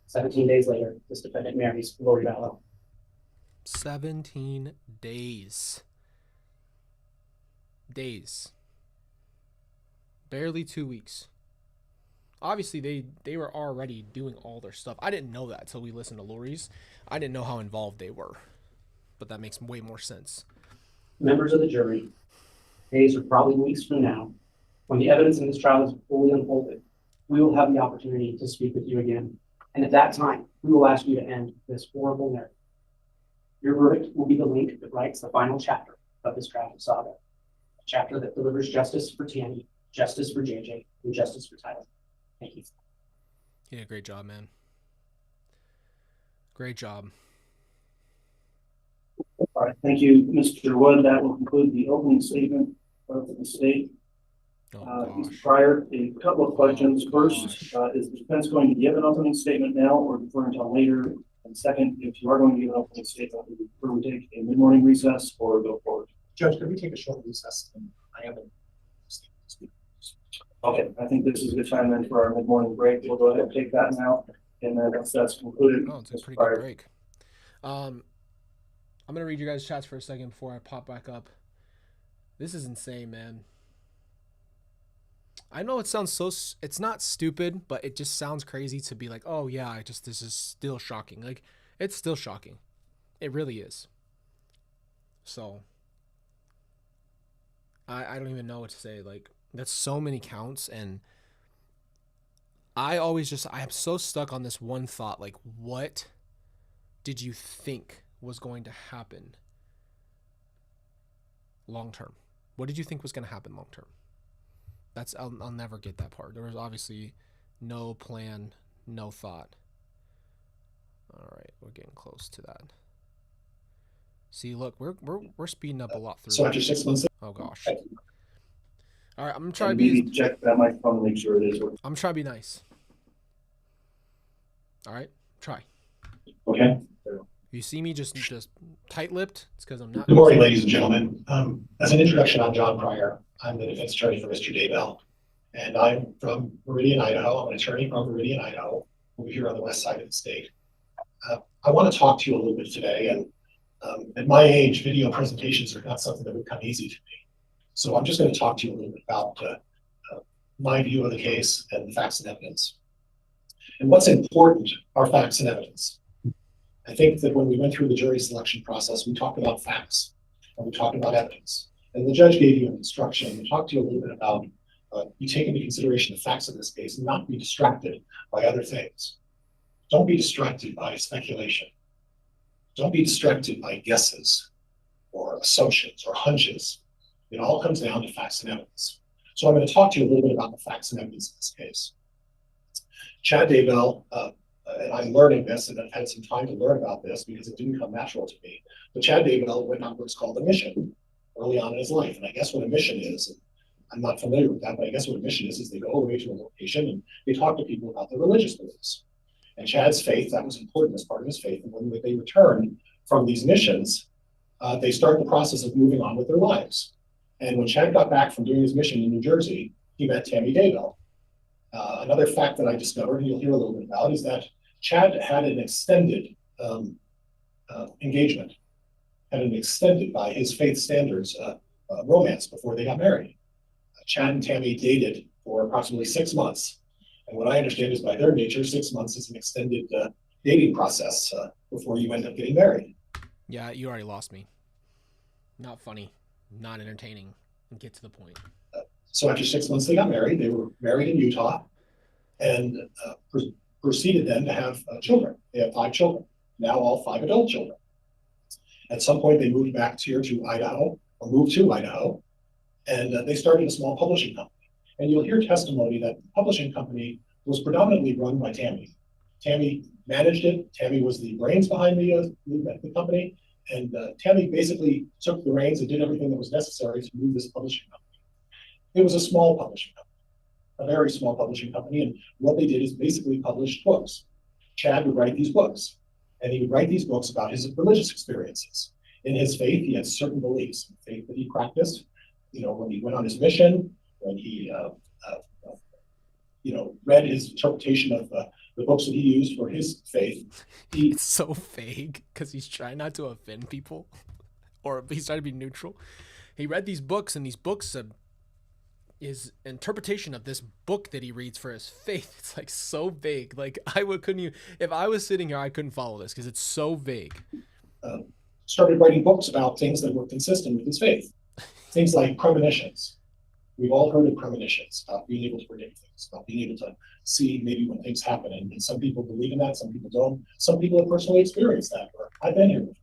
17 days later, this defendant marries Lori Vallow. 17 days. Barely 2 weeks. Obviously, they were already doing all their stuff. I didn't know that until we listened to Lori's. I didn't know how involved they were. But that makes way more sense. Members of the jury, days or probably weeks from now, when the evidence in this trial is fully unfolded, we will have the opportunity to speak with you again. And at that time, we will ask you to end this horrible narrative. Your verdict will be the link that writes the final chapter of this tragic saga. A chapter that delivers justice for Tammy, justice for JJ, and justice for Tyler. Thank you. You did a great job, man. Great job. All right, thank you, Mr. Wood. That will conclude the opening statement of the state. Oh, Mr. gosh. Pryor, a couple of questions. Oh, First, is the defense going to give an opening statement now or defer until later? And second, if you are going to give an opening statement, would you prefer we take a mid-morning recess or go forward? Judge, could we take a short recess? I haven't. Okay, I think this is a good time then for our mid-morning break. We'll go ahead and take that now. And then once that's concluded, Oh, it's a Mr. pretty Pryor. good break. I'm going to read you guys' chats for a second before I pop back up. This is insane, man. I know it sounds it's not stupid, but it just sounds crazy to be like, oh yeah, this is still shocking. Like, it's still shocking. It really is. So, I don't even know what to say. Like, that's so many counts, and I am so stuck on this one thought. Like, what did you think was going to happen long term? What did you think was going to happen long term? I'll never get that part. There was obviously no plan, no thought. All right, we're getting close to that. See, look, we're speeding up a lot through. So after 6 months. Oh gosh. All right, I'm gonna try to be. Maybe check that microphone to make sure it is working. I'm trying to be nice. All right, try. Okay. You see me just tight-lipped? It's because I'm not. Good morning, ladies and gentlemen. As an introduction, I'm John Pryor. I'm the defense attorney for Mr. Daybell, and I'm from Meridian, Idaho. I'm an attorney from Meridian, Idaho. We're here on the west side of the state. I want to talk to you a little bit today, and at my age, video presentations are not something that would come easy to me. So I'm just going to talk to you a little bit about my view of the case and the facts and evidence. And what's important are facts and evidence. I think that when we went through the jury selection process, we talked about facts and we talked about evidence. And the judge gave you an instruction and talked to you a little bit about you take into consideration the facts of this case and not be distracted by other things. Don't be distracted by speculation. Don't be distracted by guesses or assumptions or hunches. It all comes down to facts and evidence. So I'm going to talk to you a little bit about the facts and evidence in this case. Chad Daybell, and I'm learning this, and I've had some time to learn about this because it didn't come natural to me. But Chad Daybell went on what's called a mission early on in his life. And I guess what a mission is, and I'm not familiar with that, but I guess what a mission is they go away to a location and they talk to people about their religious beliefs. And Chad's faith, that was important as part of his faith. And when they return from these missions, they start the process of moving on with their lives. And when Chad got back from doing his mission in New Jersey, he met Tammy Daybell. Another fact that I discovered, and you'll hear a little bit about, is that Chad had an extended engagement, had an extended by his faith standards romance before they got married. Chad and Tammy dated for approximately 6 months. And what I understand is by their nature, 6 months is an extended dating process before you end up getting married. Yeah, you already lost me. Not funny, not entertaining, and get to the point. So after 6 months, they got married. They were married in Utah and proceeded then to have children. They have 5 children, now all 5 adult children. At some point, they moved back here to Idaho, or moved to Idaho, and they started a small publishing company. And you'll hear testimony that the publishing company was predominantly run by Tammy. Tammy managed it. Tammy was the brains behind the company. And Tammy basically took the reins and did everything that was necessary to move this publishing company. It was a small publishing company, a very small publishing company. And what they did is basically published books. Chad would write these books, and he would write these books about his religious experiences. In his faith, he had certain beliefs, faith that he practiced. When he went on his mission, when he, read his interpretation of the books that he used for his faith. It's so vague because he's trying not to offend people, or he's trying to be neutral. He read these books, and these books, his interpretation of this book that he reads for his faith, it's like so vague. Like if I was sitting here, I couldn't follow this because it's so vague. Started writing books about things that were consistent with his faith. Things like premonitions. We've all heard of premonitions, about being able to predict things, about being able to see maybe when things happen. And some people believe in that, some people don't. Some people have personally experienced that, or I've been here before.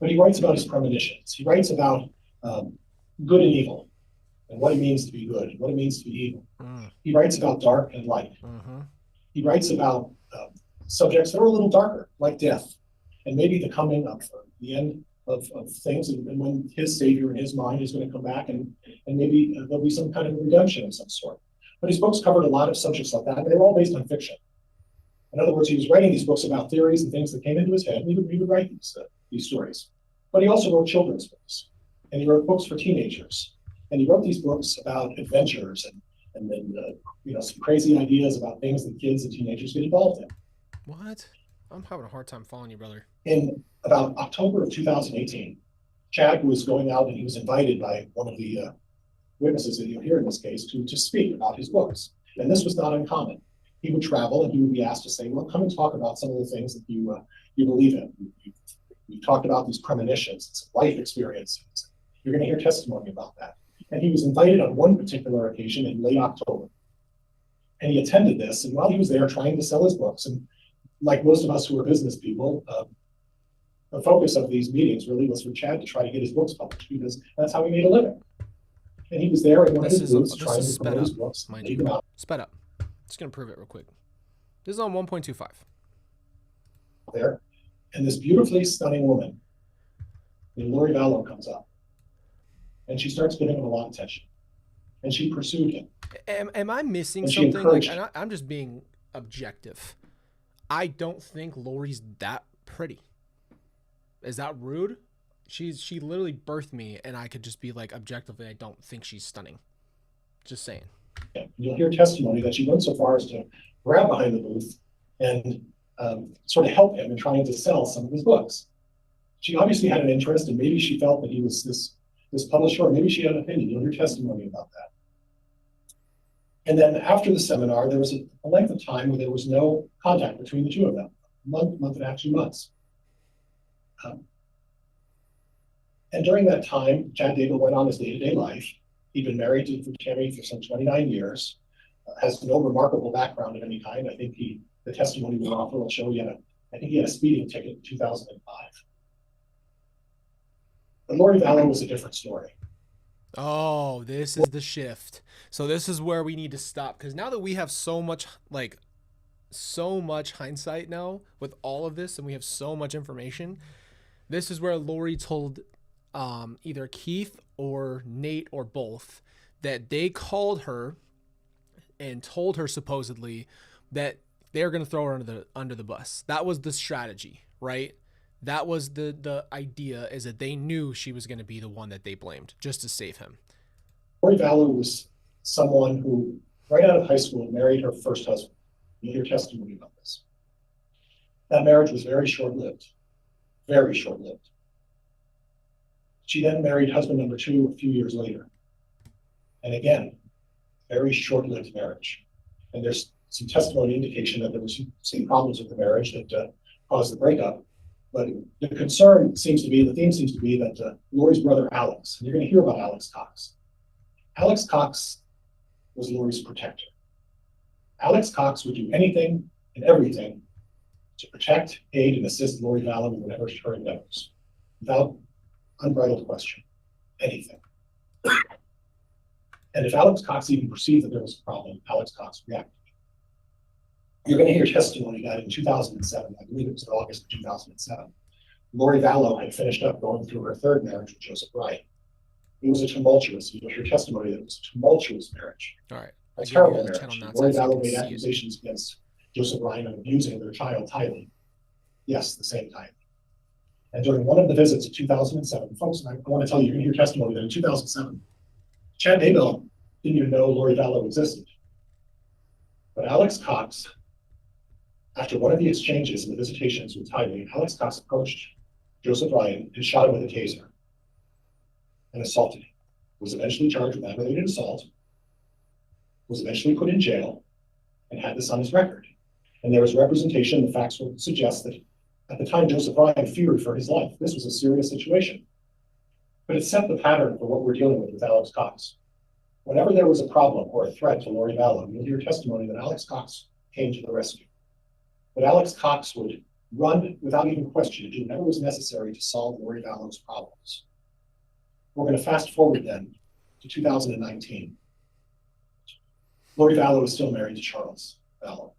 But he writes about his premonitions. He writes about good and evil, and what it means to be good, and what it means to be evil. He writes about dark and light. He writes about subjects that are a little darker, like death, and maybe the coming of the end of things, and when his savior in his mind is going to come back, and maybe there'll be some kind of redemption of some sort. But his books covered a lot of subjects like that, and they were all based on fiction. In other words, he was writing these books about theories and things that came into his head, and he would write these stories. But he also wrote children's books, and he wrote books for teenagers, and he wrote these books about adventures and then some crazy ideas about things that kids and teenagers get involved in. What? I'm having a hard time following you, brother. In about October of 2018, Chad was going out, and he was invited by one of the witnesses that you'll hear in this case to speak about his books. And this was not uncommon. He would travel, and he would be asked to say, well, come and talk about some of the things that you believe in. You talked about these premonitions, life experiences. You're going to hear testimony about that. And he was invited on one particular occasion in late October. And he attended this, and while he was there trying to sell his books, and like most of us who are business people, the focus of these meetings really was for Chad to try to get his books published, because that's how he made a living. And he was there in one of his booths trying to promote his books. Sped up. Just going to prove it real quick. This is on 1.25. There. And this beautifully stunning woman named Lori Vallow comes up. And she starts giving him a lot of attention. And she pursued him. Am I missing and something? Like, I'm just being objective. I don't think Lori's that pretty. Is that rude? She literally birthed me, and I could just be like, objectively, I don't think she's stunning. Just saying. Yeah. You'll hear testimony that she went so far as to grab behind the booth and sort of help him in trying to sell some of his books. She obviously had an interest, and maybe she felt that he was this publisher, or maybe she had an opinion. You'll hear testimony about that. And then after the seminar, there was a length of time where there was no contact between the two of them, month and a half, 2 months. And during that time, Chad Daybell went on his day-to-day life. He'd been married to Tammy for some 29 years, has no remarkable background of any kind. I think the testimony we'll offer will show he had a speeding ticket in 2005. But Lori Vallow was a different story. Oh, this is the shift. So this is where we need to stop, because now that we have so much hindsight now with all of this, and we have so much information, this is where Lori told either Keith or Nate or both that they called her and told her supposedly that they're going to throw her under the bus. That was the strategy, right? That was the idea, is that they knew she was going to be the one that they blamed just to save him. Lori Vallow was someone who, right out of high school, married her first husband. You hear testimony about this. That marriage was very short-lived, very short-lived. She then married husband number 2 a few years later. And again, very short-lived marriage. And there's some testimony indication that there was some problems with the marriage that caused the breakup. But the theme seems to be that Lori's brother Alex, and you're going to hear about Alex Cox. Alex Cox was Lori's protector. Alex Cox would do anything and everything to protect, aid, and assist Lori Vallow in whatever her endeavors, without unbridled question, anything. And if Alex Cox even perceived that there was a problem, Alex Cox reacted. You're going to hear testimony that in 2007, I believe it was in August of 2007, Lori Vallow had finished up going through her third marriage with Joseph Ryan. It was a tumultuous, you'll hear testimony that it was a tumultuous marriage. All right. A I'll give terrible you the marriage. chat on that Lori side so you Vallow can made see it. accusations against Joseph Ryan of abusing their child, Higley. Yes, the same time. And during one of the visits of 2007, folks, I want to tell you, you're going to hear testimony that in 2007, Chad Daybell didn't even know Lori Vallow existed. But Alex Cox, after one of the exchanges in the visitations with Higley, Alex Cox approached Joseph Ryan and shot him with a taser and assaulted him. Was eventually charged with aggravated assault, was eventually put in jail, and had this on his record. And there was representation, the facts would suggest that at the time Joseph Ryan feared for his life. This was a serious situation. But it set the pattern for what we're dealing with Alex Cox. Whenever there was a problem or a threat to Lori Vallow, you'll hear testimony that Alex Cox came to the rescue. But Alex Cox would run without even question, do whatever was necessary to solve Lori Vallow's problems. We're going to fast forward then to 2019. Lori Vallow is still married to Charles Vallow.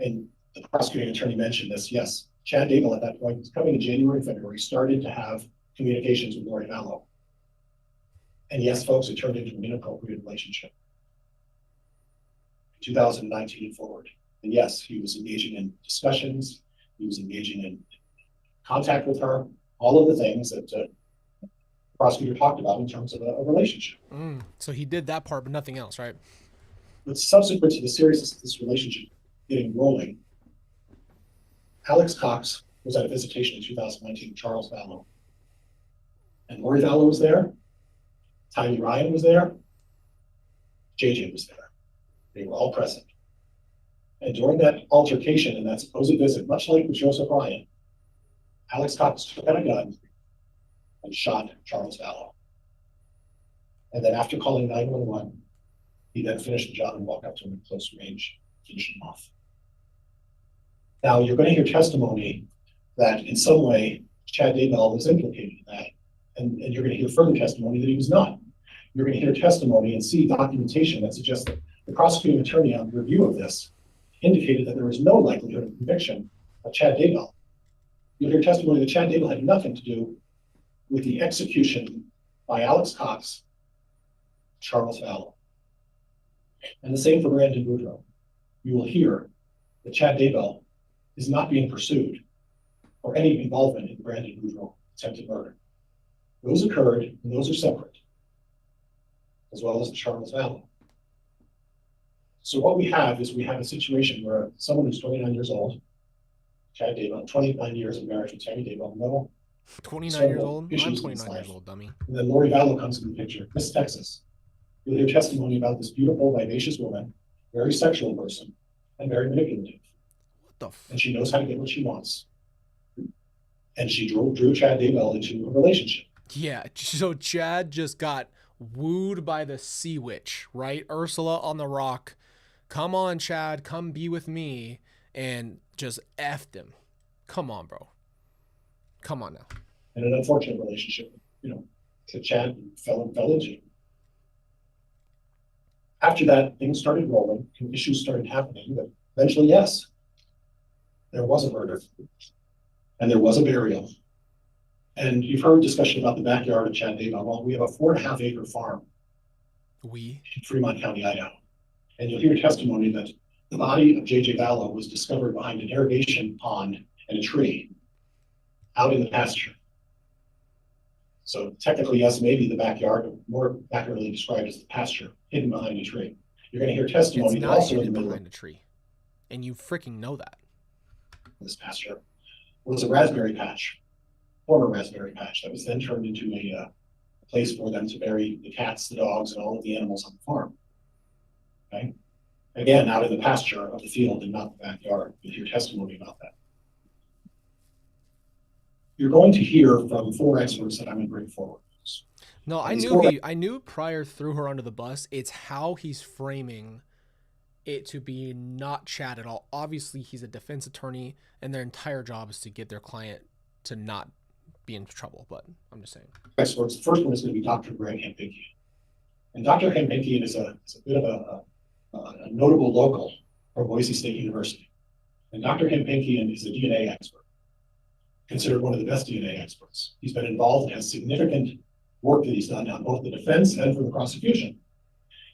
And the prosecuting attorney mentioned this. Yes, Chad Daybell at that point, coming in January, February, started to have communications with Lori Vallow. And yes, folks, it turned into an inappropriate relationship. 2019 forward. And yes, he was engaging in discussions. He was engaging in contact with her, all of the things that the prosecutor talked about in terms of a relationship. So he did that part, but nothing else, right? But subsequent to the seriousness of this relationship getting rolling, Alex Cox was at a visitation in 2019 with Charles Vallow. And Lori Vallow was there. Tiny Ryan was there. JJ was there. They were all present. And during that altercation and that supposed visit, much like with Joseph Ryan, Alex Cox took out a gun and shot Charles Vallow. And then after calling 911, he then finished the job and walked up to him at close range, finished him off. Now, you're going to hear testimony that in some way, Chad Daybell was implicated in that. And you're going to hear further testimony that he was not. You're going to hear testimony and see documentation that suggests that the prosecuting attorney on review of this indicated that there was no likelihood of conviction of Chad Daybell. You'll hear testimony that Chad Daybell had nothing to do with the execution by Alex Cox, Charles Vallow. And the same for Brandon Boudreaux. You will hear that Chad Daybell is not being pursued for any involvement in the Brandon Boudreaux attempted murder. Those occurred, and those are separate, as well as the Charles Vallow. So what we have is we have a situation where someone who's 29 years old, Chad Daybell, 29 years of marriage with Tammy Daybell, no 29 years old? I'm issues in 29 his years life. old, dummy. And then Lori Vallow comes into the picture, Miss Texas. You'll hear testimony about this beautiful, vivacious woman, very sexual person, and very manipulative. What the f? And she knows how to get what she wants. And she drew Chad Daybell into a relationship. Yeah, so Chad just got wooed by the sea witch, right? Ursula on the rock. Come on, Chad, come be with me. And just effed him. Come on, bro. Come on now. And an unfortunate relationship, that Chad fell into. After that, things started rolling, and issues started happening, but eventually, yes, there was a murder, and there was a burial. And you've heard discussion about the backyard of Chad Daybell. Well, we have a 4.5 acre farm in Fremont County, Idaho. And you'll hear testimony that the body of J.J. Vallow was discovered behind an irrigation pond and a tree out in the pasture. So technically, yes, maybe the backyard, but more accurately described as the pasture, hidden behind a tree. You're going to hear testimony It's that not also in the hidden middle behind a tree. And you freaking know that. of this pasture was a raspberry patch, former raspberry patch, that was then turned into a place for them to bury the cats, the dogs, and all of the animals on the farm. Okay? Again, out in the pasture of the field and not the backyard. You'll hear testimony about that. You're going to hear from 4 experts that I'm going to bring forward. No, I knew Pryor threw her under the bus. It's how he's framing it to be not Chad at all. Obviously, he's a defense attorney, and their entire job is to get their client to not be in trouble. But I'm just saying. Experts. The first one is going to be Dr. Greg Hempikian. And Dr. Hempikian is a bit of a notable local from Boise State University. And Dr. Hempenkian is a DNA expert, considered one of the best DNA experts. He's been involved and has significant work that he's done on both the defense and for the prosecution.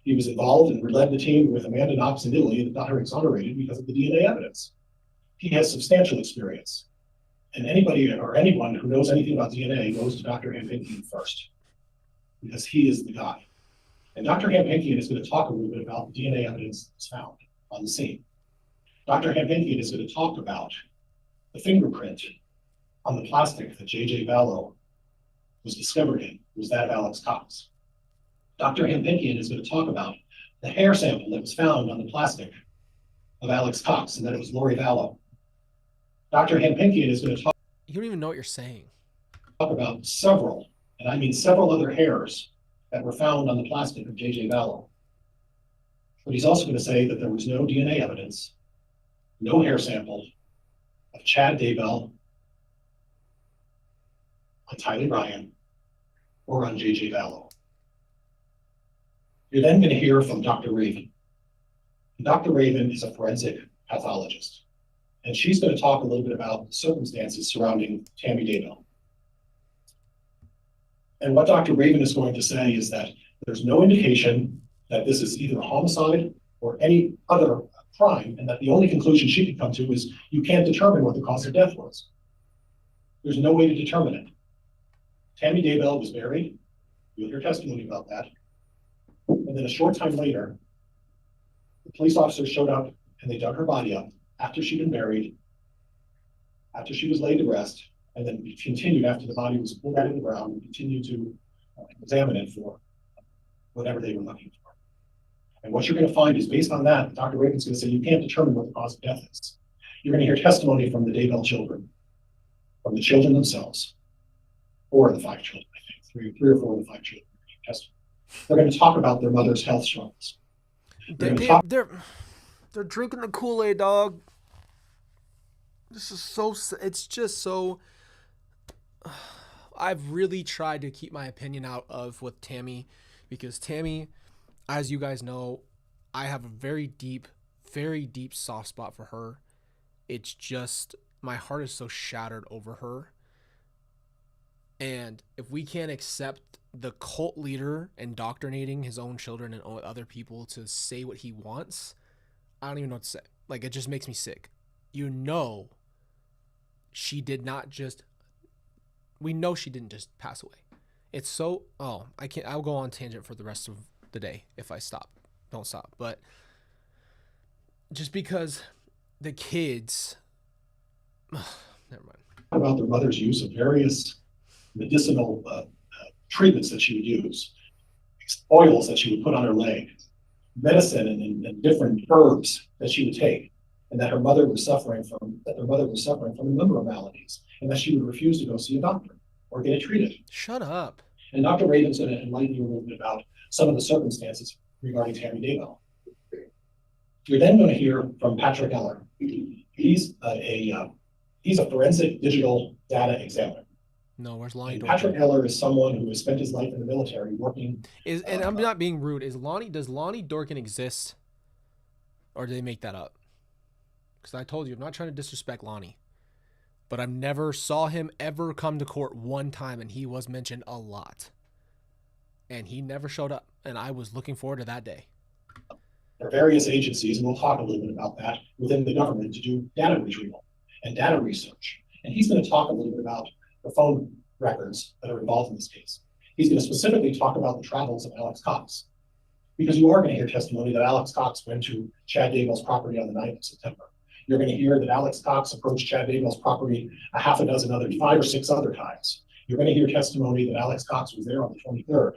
He was involved and led the team with Amanda Knox in Italy that got her exonerated because of the DNA evidence. He has substantial experience. And anybody or anyone who knows anything about DNA goes to Dr. Hempenkian first, because he is the guy. And Dr. Hempenkian is going to talk a little bit about the DNA evidence that's found on the scene. Dr. Hempenkian is going to talk about the fingerprint on the plastic that J.J. Vallow was discovered in, was that of Alex Cox. Dr. Hempenkian is going to talk about the hair sample that was found on the plastic of Alex Cox, and that it was Lori Vallow. Dr. Hempenkian is going to talk You don't even know what you're saying. about several, and I mean several other hairs that were found on the plastic of J.J. Vallow. But he's also going to say that there was no DNA evidence, no hair sample of Chad Daybell, on Tylee Ryan, or on J.J. Vallow. You're then going to hear from Dr. Raven. Dr. Raven is a forensic pathologist, and she's going to talk a little bit about the circumstances surrounding Tammy Daybell. And what Dr. Raven is going to say is that there's no indication that this is either a homicide or any other crime, and that the only conclusion she could come to is you can't determine what the cause of death was. There's no way to determine it. Tammy Daybell was buried. You'll hear testimony about that. And then a short time later, the police officers showed up and they dug her body up after she'd been buried, after she was laid to rest, and then continued after the body was pulled out of the ground and continued to examine it for whatever they were looking for. And what you're going to find is, based on that, Dr. Raven's going to say you can't determine what the cause of death is. You're going to hear testimony from the Daybell children, from the children themselves. 4 of the 5 children, I think, three or four of the 5 children. They're going to talk about their mother's health struggles. They're drinking the Kool-Aid, dog. This is so. It's just so. I've really tried to keep my opinion out of with Tammy, because Tammy, as you guys know, I have a very deep soft spot for her. It's just, my heart is so shattered over her. And if we can't accept the cult leader indoctrinating his own children and other people to say what he wants, I don't even know what to say. Like, it just makes me sick. You know, she did not just, we know she didn't just pass away. It's so, I'll go on tangent for the rest of the day if I stop. Don't stop. But just because the kids, never mind. About their mother's use of various medicinal treatments that she would use, oils that she would put on her leg, medicine and different herbs that she would take, and that her mother was suffering from, a number of maladies, and that she would refuse to go see a doctor or get it treated. Shut up. And Dr. Raven's going to enlighten you a little bit about some of the circumstances regarding Tammy Daybell. You're then going to hear from Patrick Eller. He's a forensic digital data examiner. No, where's Lonnie Dorkin? Patrick Eller is someone who has spent his life in the military working. And I'm not being rude. Does Lonnie Dorkin exist? Or did they make that up? Because I told you, I'm not trying to disrespect Lonnie. But I never saw him ever come to court one time, and he was mentioned a lot. And he never showed up. And I was looking forward to that day. There are various agencies, and we'll talk a little bit about that, within the government to do data retrieval and data research. And he's going to talk a little bit about the phone records that are involved in this case. He's going to specifically talk about the travels of Alex Cox, because you are going to hear testimony that Alex Cox went to Chad Daybell's property on the 9th of September. You're going to hear that Alex Cox approached Chad Daybell's property 5 or 6 other times. You're going to hear testimony that Alex Cox was there on the 23rd.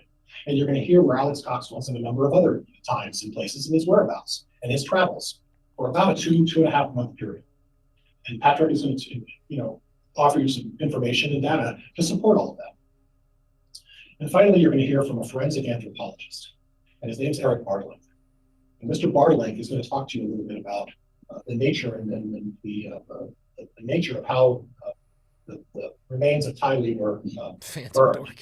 And you're going to hear where Alex Cox was in a number of other times and places in his whereabouts and his travels for about a 2.5 month period. And Patrick is going to, offer you some information and data to support all of that. And finally, you're going to hear from a forensic anthropologist, and his name's Eric Bartlink. And Mr. Bartlink is going to talk to you a little bit about the nature and the nature of how the remains of Tylee were burned.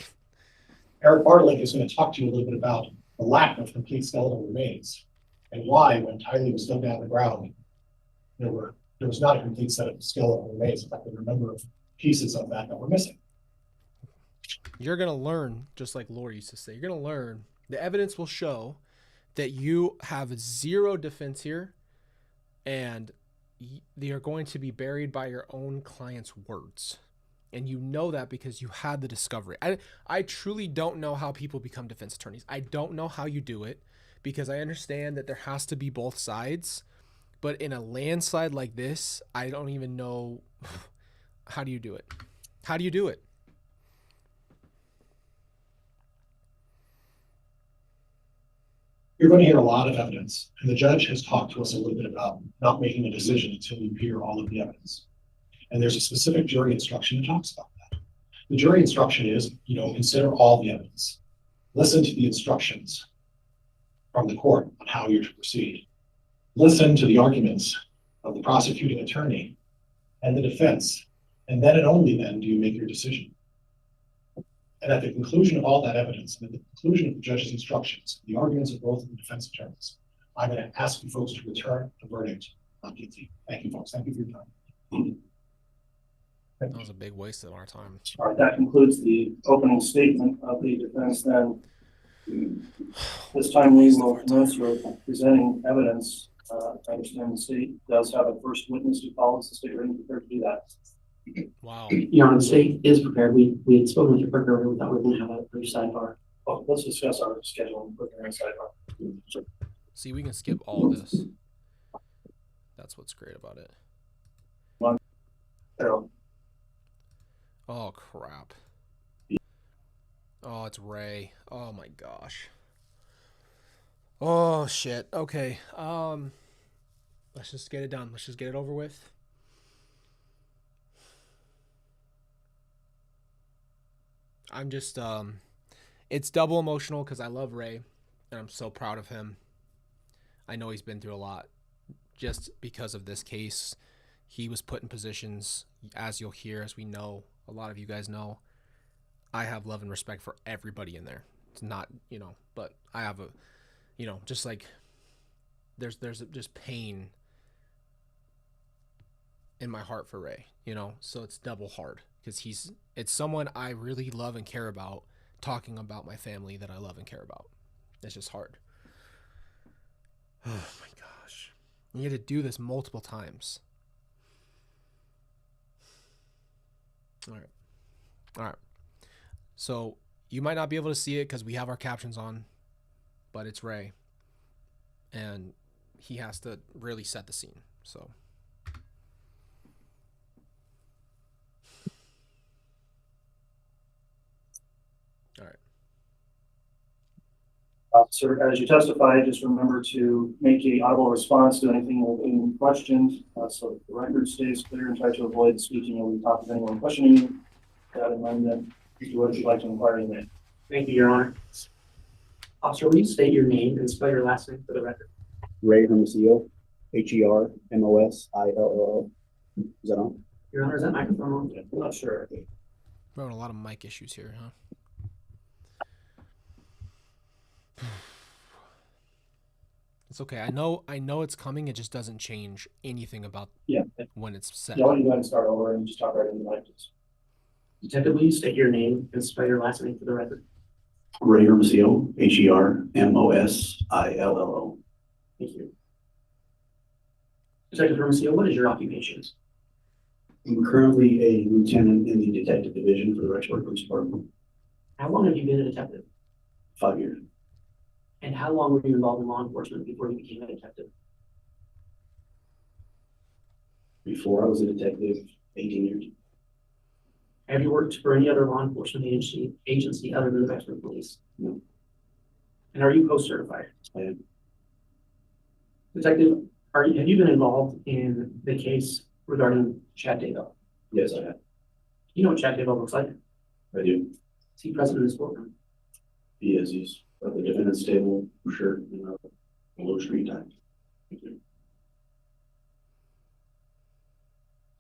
Eric Bartlink is going to talk to you a little bit about the lack of complete skeletal remains And why, when Higley was still down the ground, there was not a complete set of skeletal remains. In fact, there were a number of pieces of that were missing. You're going to learn, just like Laura used to say, you're going to learn. The evidence will show that you have zero defense here, and they are going to be buried by your own client's words. And you know that because you had the discovery. I truly don't know how people become defense attorneys. I don't know how you do it, because I understand that there has to be both sides. But in a landslide like this, I don't even know. How do you do it? How do you do it? You're going to hear a lot of evidence, and the judge has talked to us a little bit about not making a decision until you hear all of the evidence. And there's a specific jury instruction that talks about that. The jury instruction is, consider all the evidence. Listen to the instructions from the court on how you're to proceed. Listen to the arguments of the prosecuting attorney and the defense, and then and only then do you make your decision. And at the conclusion of all that evidence, and at the conclusion of the judge's instructions, the arguments of both of the defense attorneys, I'm going to ask you folks to return a verdict not guilty. Thank you, folks. Thank you for your time. That was a big waste of our time. All right, that concludes the opening statement of the defense. Then this time we will commence with presenting evidence. I understand the state does have a first witness who follows the state ready prepared to do that. Wow. Your Honor, the state is prepared. We had spoken with your clerk earlier. We thought we were going to have a brief sidebar. Well, let's discuss our schedule and put it inside. See, we can skip all this. That's what's great about it. Harold. Oh, crap. Oh, it's Ray. Oh, my gosh. Oh, shit. Okay. Let's just get it done. Let's just get it over with. I'm just, it's double emotional because I love Ray and I'm so proud of him. I know he's been through a lot just because of this case. He was put in positions, as you'll hear, as we know, a lot of you guys know, I have love and respect for everybody in there. It's not, but I have a, just like there's just pain in my heart for Ray, so it's double hard because it's someone I really love and care about, talking about my family that I love and care about. It's just hard. Oh my gosh. You had to do this multiple times. All right. So you might not be able to see it because we have our captions on, but it's Ray. And he has to really set the scene. So. All right. Sir, as you testify, just remember to make an audible response to anything or any questions, so that the record stays clear and try to avoid speaking over the top of anyone questioning you. That in mind, then, what would you like to inquire in that? Thank you, Your Honor. Officer, will you state your name and spell your last name for the record? Ray Hermosillo, Hermosillo. Is that on? Your Honor, is that microphone on? I'm not sure. We're having a lot of mic issues here, huh? It's okay. I know it's coming. It just doesn't change anything about when it's set. Yeah, why don't you go ahead and start over and just talk right into the mic. Detective, will you state your name and spell your last name for the record? Ray Hermosillo, Hermosillo. Thank you. Detective Hermosillo, what is your occupation? I'm currently a lieutenant in the detective division for the Rexburg Police Department. How long have you been a detective? 5 years. And how long were you involved in law enforcement before you became a detective? Before I was a detective, 18 years. Have you worked for any other law enforcement agency other than the Rexburg Police? No. And are you post-certified? I am. Detective, have you been involved in the case regarding Chad Daybell? Yes, I have. You know what Chad Daybell looks like? I do. Is he present in this courtroom? He is. He's at the defendant's table, for sure, and a low street time. Thank you.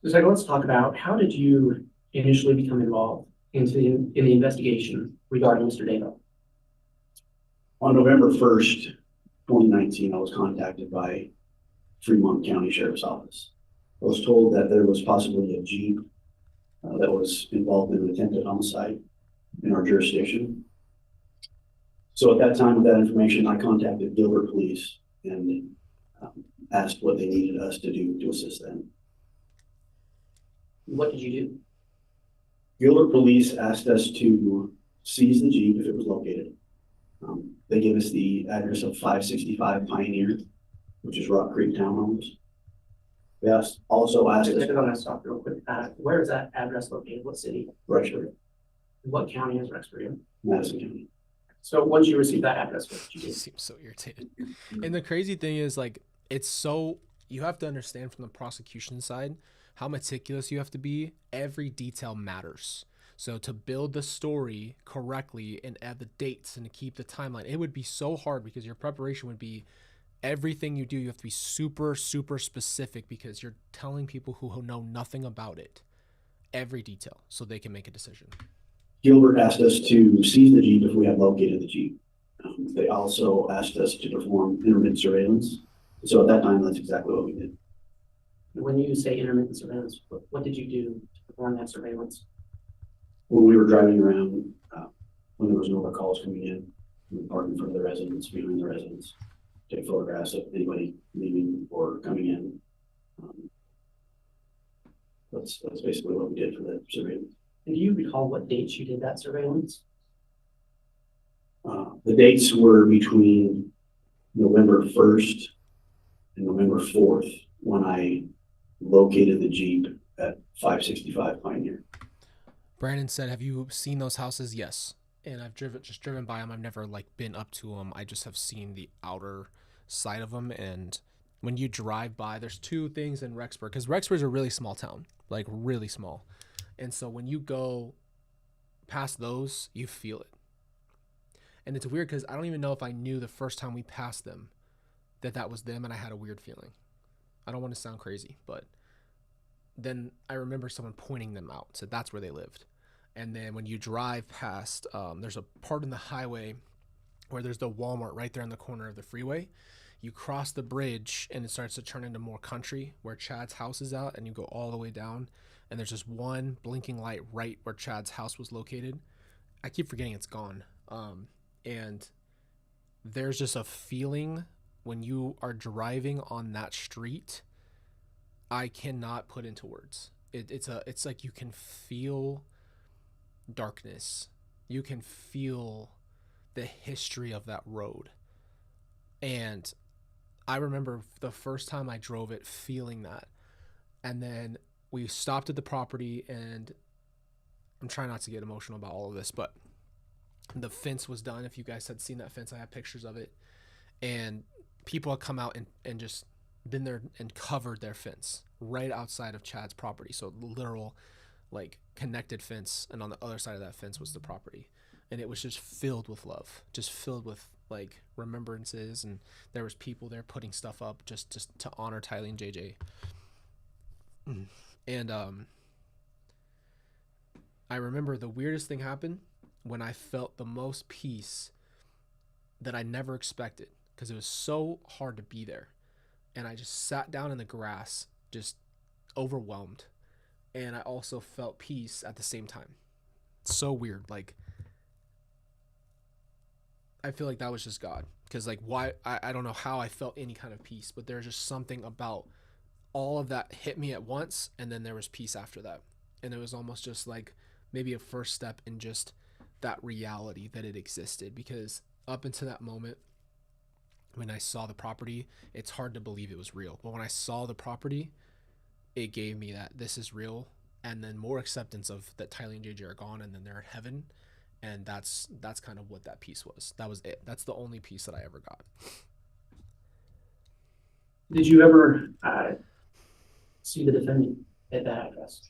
So let's talk about, how did you initially become involved in the investigation regarding Mr. Daybell? On November 1st, 2019, I was contacted by Fremont County Sheriff's Office. I was told that there was possibly a Jeep that was involved in an attempted homicide in our jurisdiction. So at that time, with that information, I contacted Gilbert Police and asked what they needed us to do to assist them. What did you do? Gilbert Police asked us to seize the Jeep if it was located. They gave us the address of 565 Pioneer, which is Rock Creek Townhomes. They also asked us. I'm gonna stop real quick. Where is that address located? What city? Rexford, What county is Rexford in? Madison County. So once you receive that address, what did you do? Seems so irritated. And the crazy thing is, like, it's so, you have to understand from the prosecution side how meticulous you have to be. Every detail matters. So to build the story correctly and add the dates and to keep the timeline, it would be so hard because your preparation would be everything you do. You have to be super, super specific because you're telling people who know nothing about it every detail so they can make a decision. Gilbert asked us to seize the Jeep if we had located the Jeep. They also asked us to perform intermittent surveillance. So at that time, that's exactly what we did. When you say intermittent surveillance, what did you do to perform that surveillance? When we were driving around, when there was no other calls coming in, we would park in front of the residence, behind the residence, take photographs of anybody leaving or coming in. That's basically what we did for the surveillance. And do you recall what dates you did that surveillance? The dates were between November 1st and November 4th when I located the Jeep at 565 Pioneer. Brandon said, have you seen those houses? Yes. And I've driven by them. I've never like been up to them. I just have seen the outer side of them. And when you drive by, there's two things in Rexburg, because Rexburg is a really small town, like really small. And so when you go past those, you feel it. And it's weird because I don't even know if I knew the first time we passed them that was them, and I had a weird feeling. I don't want to sound crazy, but then I remember someone pointing them out, so that's where they lived. And then when you drive past, there's a part in the highway where there's the Walmart right there on the corner of the freeway. You cross the bridge and it starts to turn into more country where Chad's house is out, and you go all the way down, and there's just one blinking light right where Chad's house was located. I keep forgetting it's gone. And there's just a feeling when you are driving on that street, I cannot put into words. It's like you can feel darkness. You can feel the history of that road. And I remember the first time I drove it feeling that. And then we stopped at the property, and I'm trying not to get emotional about all of this, but the fence was done. If you guys had seen that fence, I have pictures of it. And people had come out and just been there and covered their fence right outside of Chad's property. So literal like connected fence, and on the other side of that fence was the property. And it was just filled with love, just filled with like remembrances, and there was people there putting stuff up just to honor Tylee and JJ. And I remember the weirdest thing happened when I felt the most peace that I never expected, because it was so hard to be there. And I just sat down in the grass, just overwhelmed. And I also felt peace at the same time. So weird. Like, I feel like that was just God. Because, like, why? I don't know how I felt any kind of peace, but there's just something about all of that hit me at once, and then there was peace after that. And it was almost just like maybe a first step in just that reality that it existed. Because up until that moment, when I saw the property, it's hard to believe it was real. But when I saw the property, it gave me that this is real, and then more acceptance of that Tylee and JJ are gone, and then they're in heaven. And that's kind of what that piece was. That was it. That's the only piece that I ever got. Did you ever see the defendant at that address?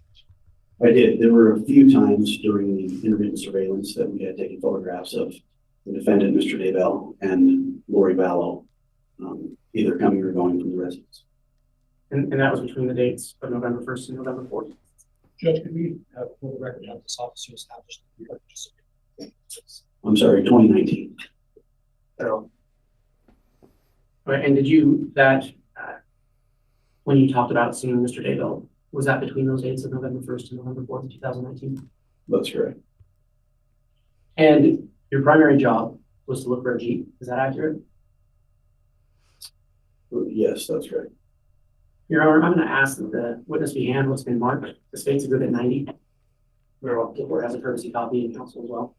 I did. There were a few times during the intermittent surveillance that we had taken photographs of the defendant, Mr. Daybell, and Lori Vallow, either coming or going from the residence. And that was between the dates of November 1st and November 4th. Judge, could we have for the record have this officer established? I'm sorry, 2019. So Right, and when you talked about seeing Mr. Daybell, was that between those dates of November 1st and November 4th, 2019? That's correct. And your primary job was to look for a Jeep, is that accurate? Yes, that's right. Your Honor, I'm going to ask that the witness be handed what's been marked, the State's Exhibit 90. Very well, the court has a courtesy copy in counsel as well.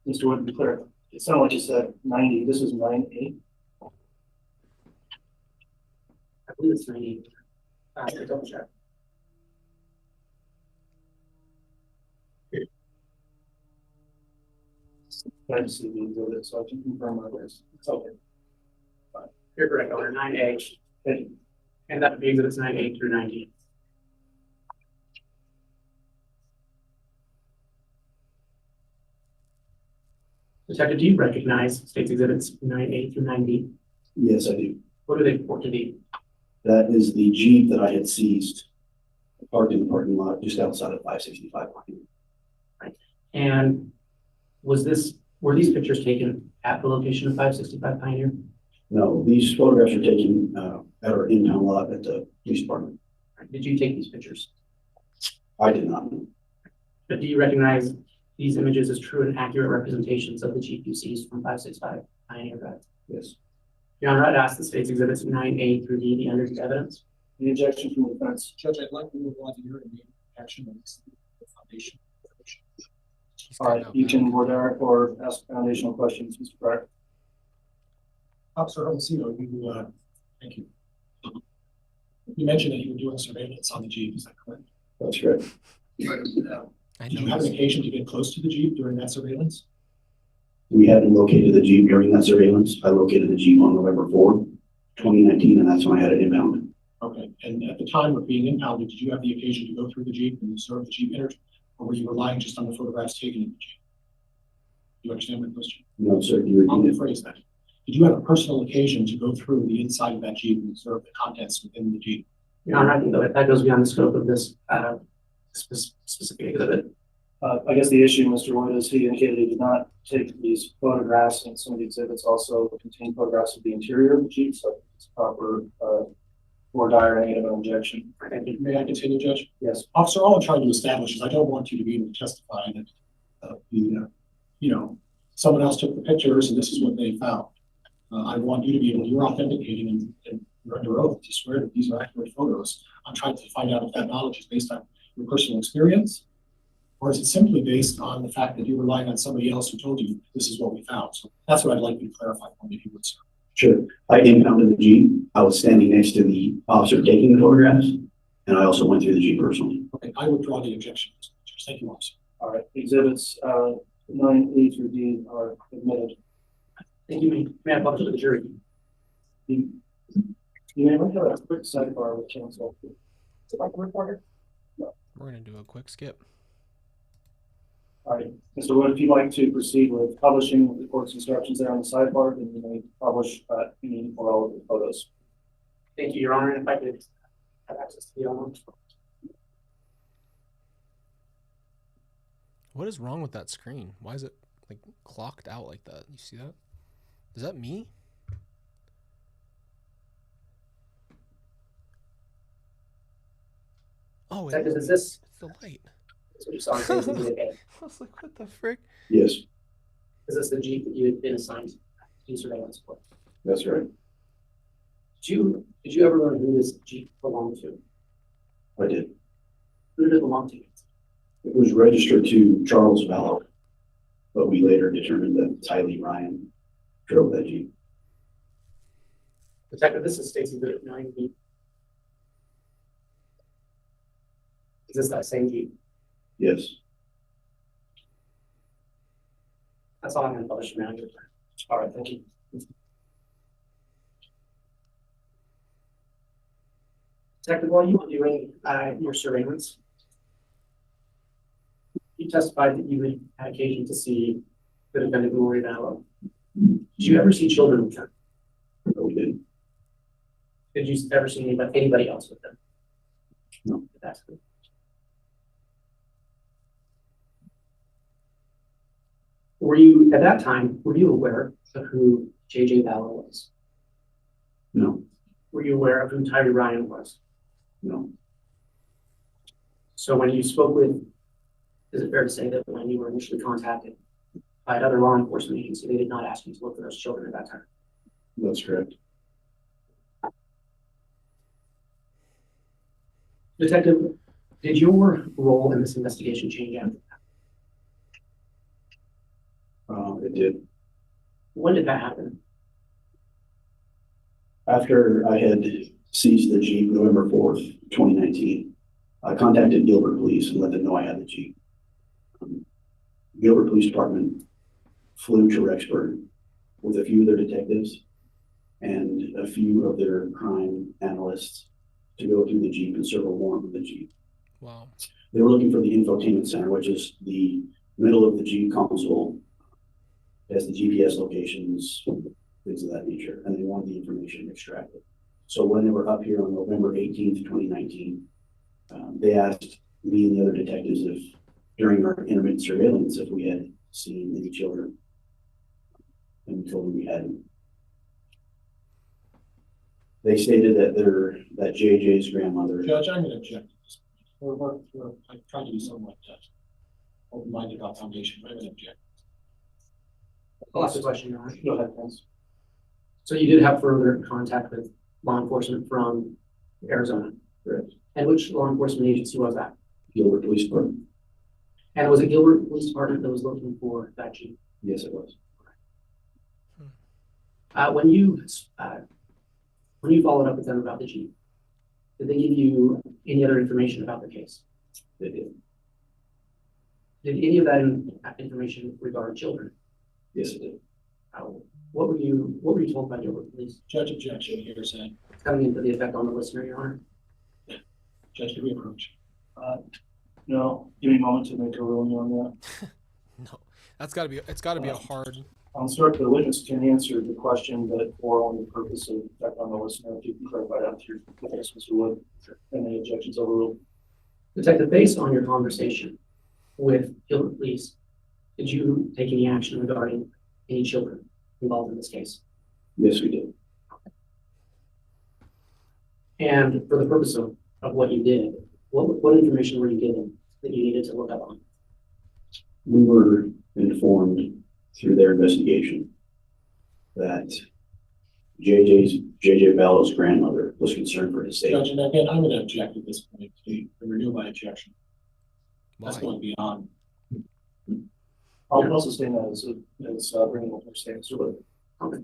Mr. Wood, to be clear, it sounded like you said 90. This is 98. I believe it's 98. I have to double check. I just see the exhibit, so I can confirm my list. It's okay. You're correct, Your Honor, 9A. Thank you. And that would be exhibits 98 through 90. Detective, do you recognize State's Exhibits 9A through 90? Yes, I do. What do they purport to be? That is the Jeep that I had seized, parked in the parking lot just outside of 565. And were these pictures taken at the location of 565 Pioneer? No, these photographs are taken at our in-town lot at the police department. Did you take these pictures? I did not. But do you recognize these images as true and accurate representations of the Jeep you seized from 565 Pioneer Drive? Yes. Your Honor, I'd ask the State's Exhibits 9A through D be entered into evidence. The objection from the defense. Judge, I'd like to move on to your immediate action on the foundation. All right, you can go there or ask foundational questions, Mr. Pryor. Officer Hermosillo, thank you. You mentioned that you were doing surveillance on the Jeep, is that correct? That's correct. Did you have an occasion to get close to the Jeep during that surveillance? We hadn't located the Jeep during that surveillance. I located the Jeep on November 4th, 2019, and that's when I had it inbound. Okay, and at the time of being impounded, did you have the occasion to go through the Jeep and observe the Jeep enter, or were you relying just on the photographs taken of the Jeep? Do you understand my question? No, sir. You I'll repeat it. rephrase that. Did you have a personal occasion to go through the inside of that Jeep and observe the contents within the Jeep? Your Honor, I think that goes beyond the scope of this specific exhibit. I guess the issue, Mr. Wood, is he indicated he did not take these photographs, and some of the exhibits also contain photographs of the interior of the Jeep, so it's proper for dire negative objection. May I continue, Judge? Yes. Officer, all I'm trying to establish is I don't want you to be able to testify that someone else took the pictures and this is what they found. I want you to be able, you're authenticating and you're under oath to swear that these are accurate photos. I'm trying to find out if that knowledge is based on your personal experience, or is it simply based on the fact that you're relying on somebody else who told you this is what we found? So that's what I'd like you to clarify for me, if you would, sir. Sure. I impounded the Jeep. I was standing next to the officer taking the photographs, and I also went through the Jeep personally. Okay, I withdraw the objection. Thank you, officer. All right, exhibits 9A through D are admitted. Thank you. May I apologize to the jury? You may have a quick sidebar with counsel. Is it like a reporter? No. We're going to do a quick skip. All right, Mr. Wood, if you'd like to proceed with publishing the court's instructions there on the sidebar, then you may publish any or all of the photos. Thank you, Your Honor. If I could have access to the element. What is wrong with that screen? Why is it like clocked out like that? You see that? Is that me? Oh, Is this it's the light. That's what you saw in State's Exhibit A? I was like, what the frick? Yes, Is this the Jeep that you had been assigned to do surveillance for? that's right. Did you ever learn who this Jeep belonged to? I did. Who did it belong to? It was registered to Charles Vallow, but we later determined that Colby Ryan drove that Jeep. Detective, this is State's Exhibit 9B. Is this that same Jeep? Yes. That's all I'm going to publish now. All right, thank you. Detective, while you were doing your surveillance, you testified that you had occasion to see the defendant, Gloria Vallow. Did you ever see children with her? No, we didn't. Did you ever see anybody else with them? No. That's good. Were you, at that time, were you aware of who J Bell was? No, Were you aware of who Tyree Ryan was? no, So when you spoke with, is it fair to say that when you were initially contacted by another law enforcement agency, they did not ask you to look for those children at that time? that's correct. Detective, did your role in this investigation change after that? It did. When did that happen? After I had seized the Jeep November 4th, 2019, I contacted Gilbert Police and let them know I had the Jeep. Gilbert Police Department flew to Rexburg with a few of their detectives and a few of their crime analysts to go through the Jeep and serve a warrant with the Jeep. Wow. They were looking for the infotainment center, which is the middle of the Jeep console, has the GPS locations, things of that nature, and they wanted the information extracted. So when they were up here on November 18th, 2019, they asked me and the other detectives if during our intermittent surveillance, if we had seen any children. And we told them we hadn't. They stated that JJ's grandmother. Judge, I'm gonna object to this. I tried to be somewhat open-minded about foundation, but I'm gonna object. I'll ask the question, Your Honor. Go ahead, Vince. So you did have further contact with law enforcement from Arizona? Correct. And which law enforcement agency was that? Gilbert Police Department. And was it Gilbert Police Department that was looking for that Jeep? Yes, it was. When you followed up with them about the Jeep, did they give you any other information about the case? They did. Did any of that information regard children? Yes, it did. What were you told by Gilbert Police? Judge, objection, hearsay. Coming into the effect on the listener, Your Honor. Judge, can we approach? No, give me a moment to make a ruling on that. No, it's got to be a hard. I'll start. The witness can answer the question, but for only the purpose of effect on the listener, if you can clarify that to your witness, Mr. Wood, and the objections overruled. Detective, based on your conversation with Gilbert Police, did you take any action regarding any children involved in this case? Yes, we did. And for the purpose of what you did, what information were you given that you needed to look up on? We were informed through their investigation that JJ Bell's grandmother was concerned for his Judge, safety. and again, I'm gonna object at this point to renew my objection. That's Why? going beyond. I'll also sustain that as bringing up your statement. So, Okay.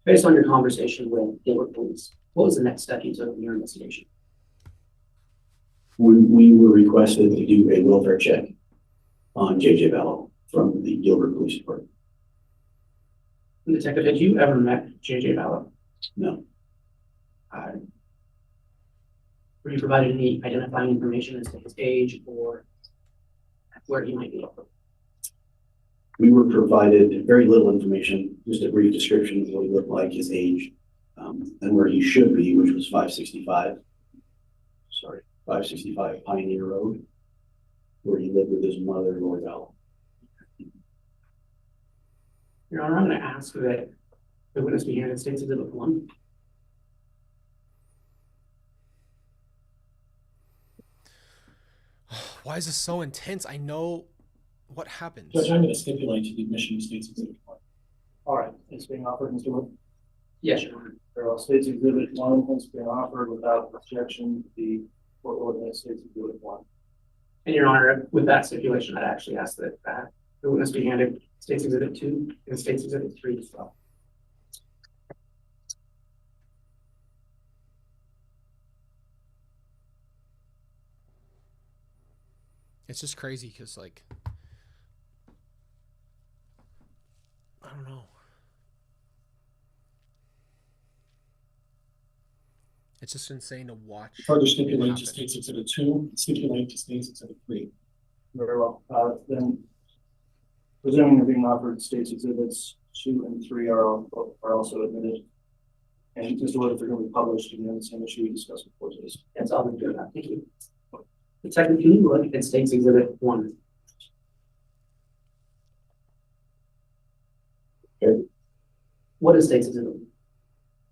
Based on your conversation with Gilbert Police, what was the next step you took in your investigation? We were requested to do a welfare check on JJ Bell from the Gilbert Police Department. Detective, had you ever met JJ Bell? No, Were you provided any identifying information as to his age or where he might be? we were provided very little information, just a brief description of what he looked like, his age, and where he should be, which was 565 Pioneer Road, where he lived with his mother, Lori Bell. Your Honor, I'm going to ask that the witness be handed State's Exhibit 1. Why is this so intense? I know what happens. Judge, I'm gonna stipulate to the admission of State's Exhibit 1. all right, it's being offered, Mr. Wood. Yes, Your Honor. State's Exhibit 1 has been offered without objection. The court will admit State's Exhibit 1. And Your Honor, with that stipulation, I'd actually ask that the witness be handed State's Exhibit 2 and State's Exhibit 3 as well. It's just crazy because, like, I don't know. It's just insane to watch. Further stipulate to happen. State's Exhibit 2, stipulate to State's Exhibit 3. Very well. Then, presuming they're being offered, State's Exhibits 2 and 3 are also admitted. And just what if they're going to be published, again, the same issue we discussed before today. That's all I'm doing. Thank you. Detective, can you look at State's Exhibit 1? Okay. What is State's Exhibit 1?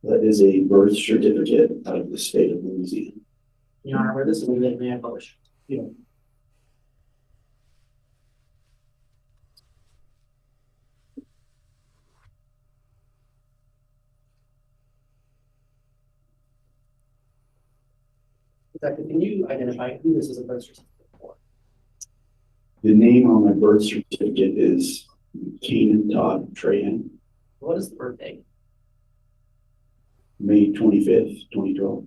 That is a birth certificate out of the state of Louisiana. Your Honor, where this is, may I publish? Yeah. Detective, can you identify who this is a birth certificate for? The name on my birth certificate is Keenan Todd Trahan, What is the birth date? May 25th, 2012.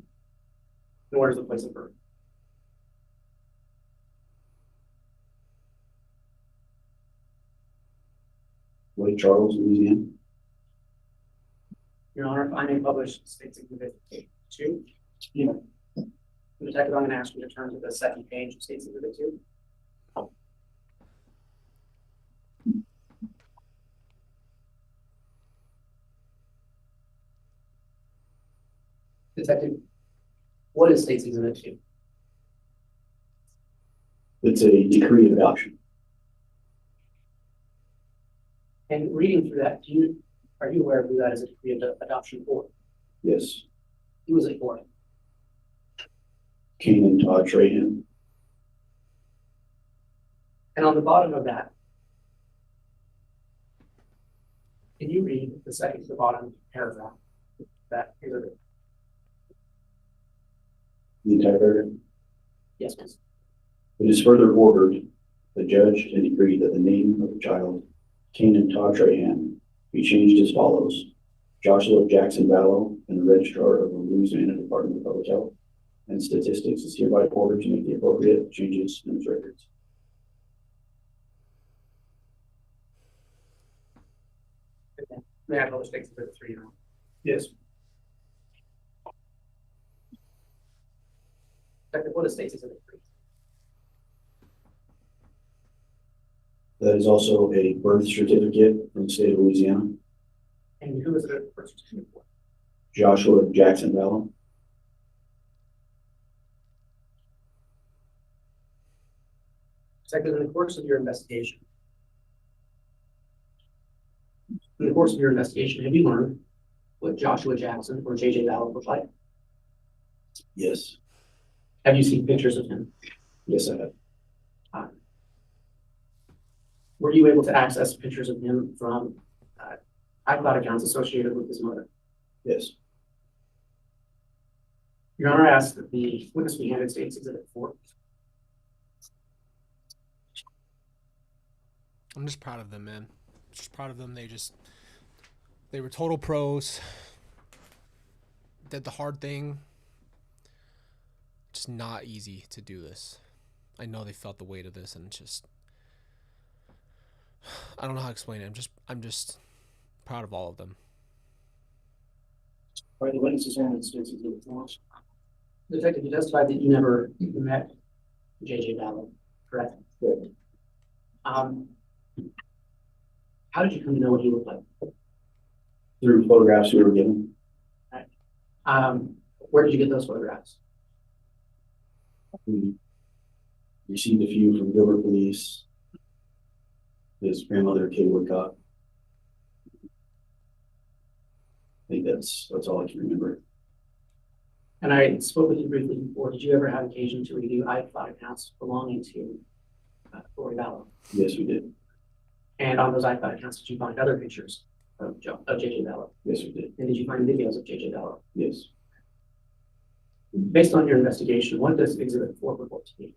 And where is the place of birth? Lake Charles, Louisiana. Your Honor, if I may publish State's Exhibit 2. Yeah. Detective, I'm going to ask you to turn to the second page of State's Exhibit 2. Detective, what is State's Exhibit 2? It's a decree of adoption. And reading through that, are you aware of who that is a decree of adoption for? Yes. Who is it for? Keenan Todd Trahan. And on the bottom of that, can you read the second to the bottom paragraph? That exhibit? The entire paragraph. Yes, please. It is further ordered, the judge and decree that the name of the child, Keenan Todd Trahan, be changed as follows. Joshua Jackson Vallow, and the registrar of the Louisiana Department of Public Health and Statistics is hereby ordered to make the appropriate changes in its records. May I publish State's Exhibit 3 now? Yes. Detective, what is State's Exhibit 3? That is also a birth certificate from the state of Louisiana. And who is it a birth certificate for? Joshua Jackson Vallow. Detective, in the course of your investigation, have you learned what Joshua Jackson or JJ Vallow looked like? Yes. Have you seen pictures of him? Yes, I have. Were you able to access pictures of him from iCloud accounts associated with his mother? Yes. Your Honor, I asked that the witness be handed State's Exhibit 4. I'm just proud of them, man. Just proud of them. They were total pros. Did the hard thing. Just not easy to do this. I know they felt the weight of this, and just I don't know how to explain it. I'm just proud of all of them. All right, the witnesses and State's Exhibit 4. Detective, you testified that you never met JJ Vallow, correct? Correct. How did you come to know what he looked like? Through photographs we were given. Where did you get those photographs? We received a few from Gilbert Police, his grandmother, Kay Woodcock. I think that's all I can remember. And I spoke with you briefly before. Did you ever have occasion to review iCloud accounts belonging to Colby Vallow? Yes, we did. And on those iCloud accounts, did you find other pictures of JJ Vallow? Yes, we did. And did you find videos of JJ Vallow? Yes. Based on your investigation, what does Exhibit 4 report to be?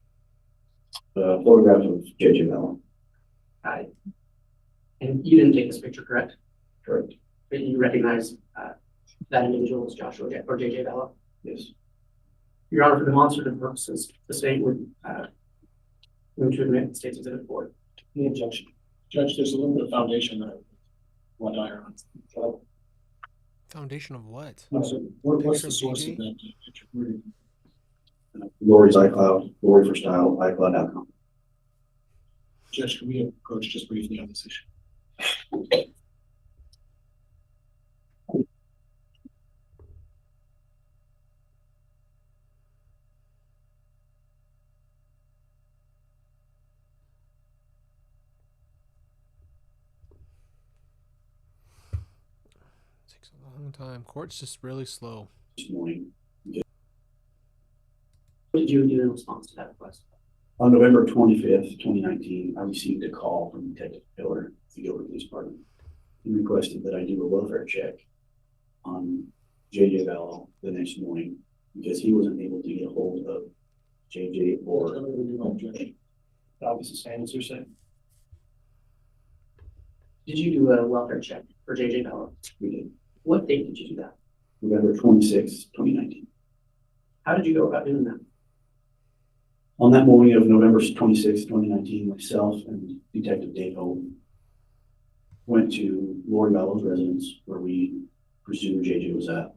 Photograph of J.J. Vallow. And you didn't take this picture, correct? Correct. But you recognize that individual as Joshua or JJ Vallow? Yes. Your Honor, for demonstrative purposes, the state would move to admit State's Exhibit 4. The objection. Judge, there's a little bit of foundation that I want iron on. Foundation of what? What's Picture the of source JJ? of that picture? Lori's iCloud, Lori for Style, iCloud.com. Judge, can we approach just briefly on this issue? Takes a long time. Court's just really slow. this morning. What did you do in response to that request? On November 25th, 2019, I received a call from Detective Miller, the Gilbert Police Department. He requested that I do a welfare check on JJ Vallow the next morning because he wasn't able to get a hold of JJ or Obviously, the same as you're saying. Did you do a welfare check for JJ Vallow? we did. What date did you do that? November 26th, 2019. How did you go about doing that? On that morning of November 26th, 2019, myself and Detective Daybell went to Lori Vallow's residence where we presumed JJ was at.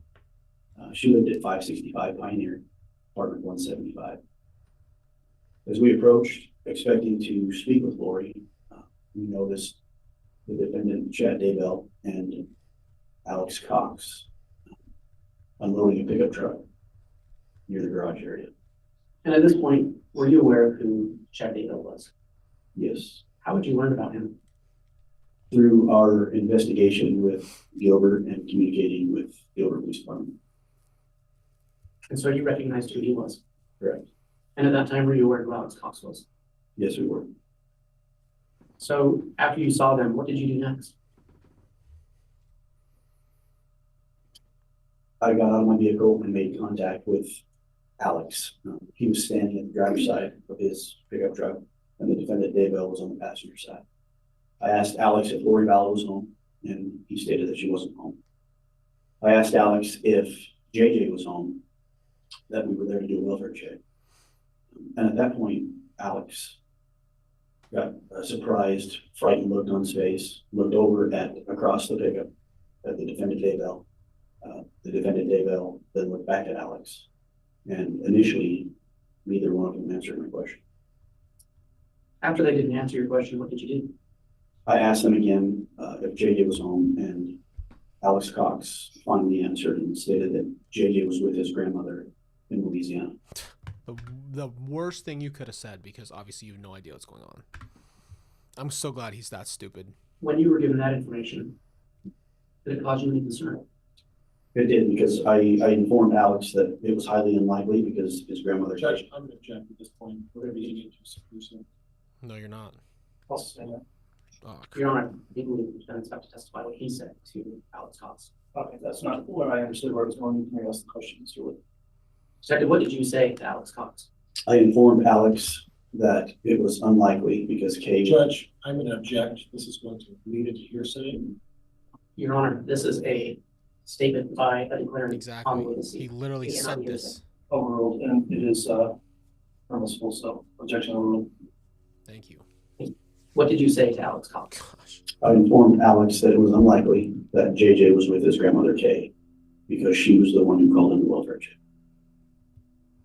She lived at 565 Pioneer, apartment 175. As we approached, expecting to speak with Lori, we noticed the defendant, Chad Daybell, and Alex Cox unloading a pickup truck near the garage area. And at this point, were you aware of who Chad Daybell was? Yes. How would you learn about him? Through our investigation with Gilbert and communicating with Gilbert Police Department. And so you recognized who he was? Correct. And at that time, were you aware of who Alex Cox was? Yes, we were. So after you saw them, what did you do next? I got out of my vehicle and made contact with Alex. He was standing at the driver's side of his pickup truck, and the defendant Daybell was on the passenger side. I asked Alex if Lori Vallow was home, and he stated that she wasn't home. I asked Alex if JJ was home, that we were there to do a welfare check. And at that point, Alex got a surprised, frightened look on his face, looked over at across the pickup at the defendant Daybell. The defendant Daybell then looked back at Alex, and initially, neither one of them answered my question. After they didn't answer your question, what did you do? I asked them again if JJ was home, and Alex Cox finally answered and stated that JJ was with his grandmother in Louisiana. The worst thing you could have said, because obviously you have no idea what's going on. I'm so glad he's that stupid. When you were given that information, did it cause you any concern? It did, because I informed Alex that it was highly unlikely because his grandmother. Judge, I'm going to object at this point. We're going to be getting into seclusion. No, you're not. I'll say that. Oh, Your Honor, Higley, the defendant's about to testify what he said to Alex Cox. Okay, that's not what I understood where it was going. You can ask the question, Mr. Wood. Detective, what did you say to Alex Cox? I informed Alex that it was unlikely because Kay. Judge, I'm going to object. This is going to lead into hearsay. Your Honor, this is a statement by a declarant on exactly. witness. He literally He said cannot hear this. Overruled, and it is permissible, so objection overruled. Thank you. What did you say to Alex Cox? Gosh. I informed Alex that it was unlikely that JJ was with his grandmother Kay because she was the one who called in the welfare check.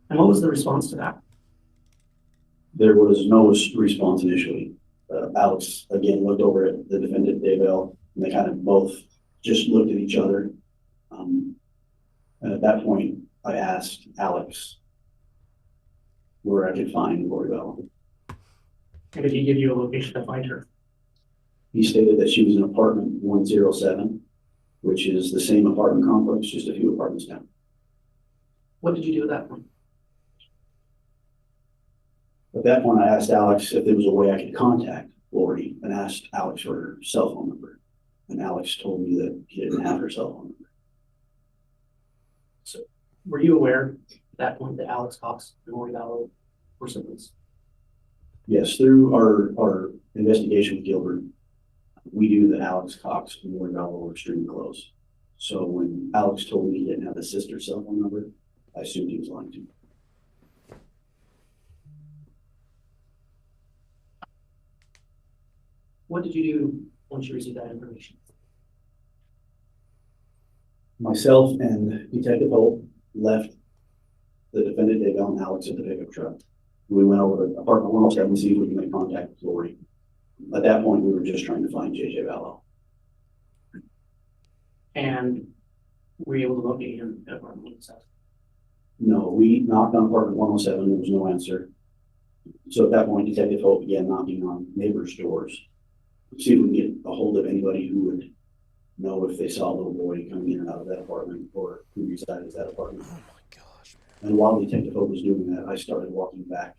And what was the response to that? There was no response initially. Alex again looked over at the defendant Daybell, and they kind of both just looked at each other. And at that point, I asked Alex where I could find Lori Vallow. And did he give you a location to find her? He stated that she was in apartment 107, which is the same apartment complex, just a few apartments down. What did you do at that point? At that point, I asked Alex if there was a way I could contact Lori and asked Alex for her cell phone number. And Alex told me that he didn't have her cell phone number. So were you aware at that point that Alex Cox and Lori Vallow were siblings? Yes, through our investigation with Gilbert, we knew that Alex Cox and Lori Vallow were extremely close. So when Alex told me he didn't have the sister's cell phone number, I assumed he was lying to me. What did you do once you received that information? Myself and Detective Holt left the defendant Daybell and Alex at the pickup truck. We went over to apartment 107 to see if we can make contact with Lori. At that point, we were just trying to find JJ Vallow. And were you able to locate him at apartment 107? No, we knocked on apartment 107. There was no answer. So at that point, Detective Holt began knocking on neighbors' doors to see if we can get a hold of anybody who would know if they saw a little boy coming in and out of that apartment or who resided in that apartment. Oh my gosh, man. And while Detective Hope was doing that, I started walking back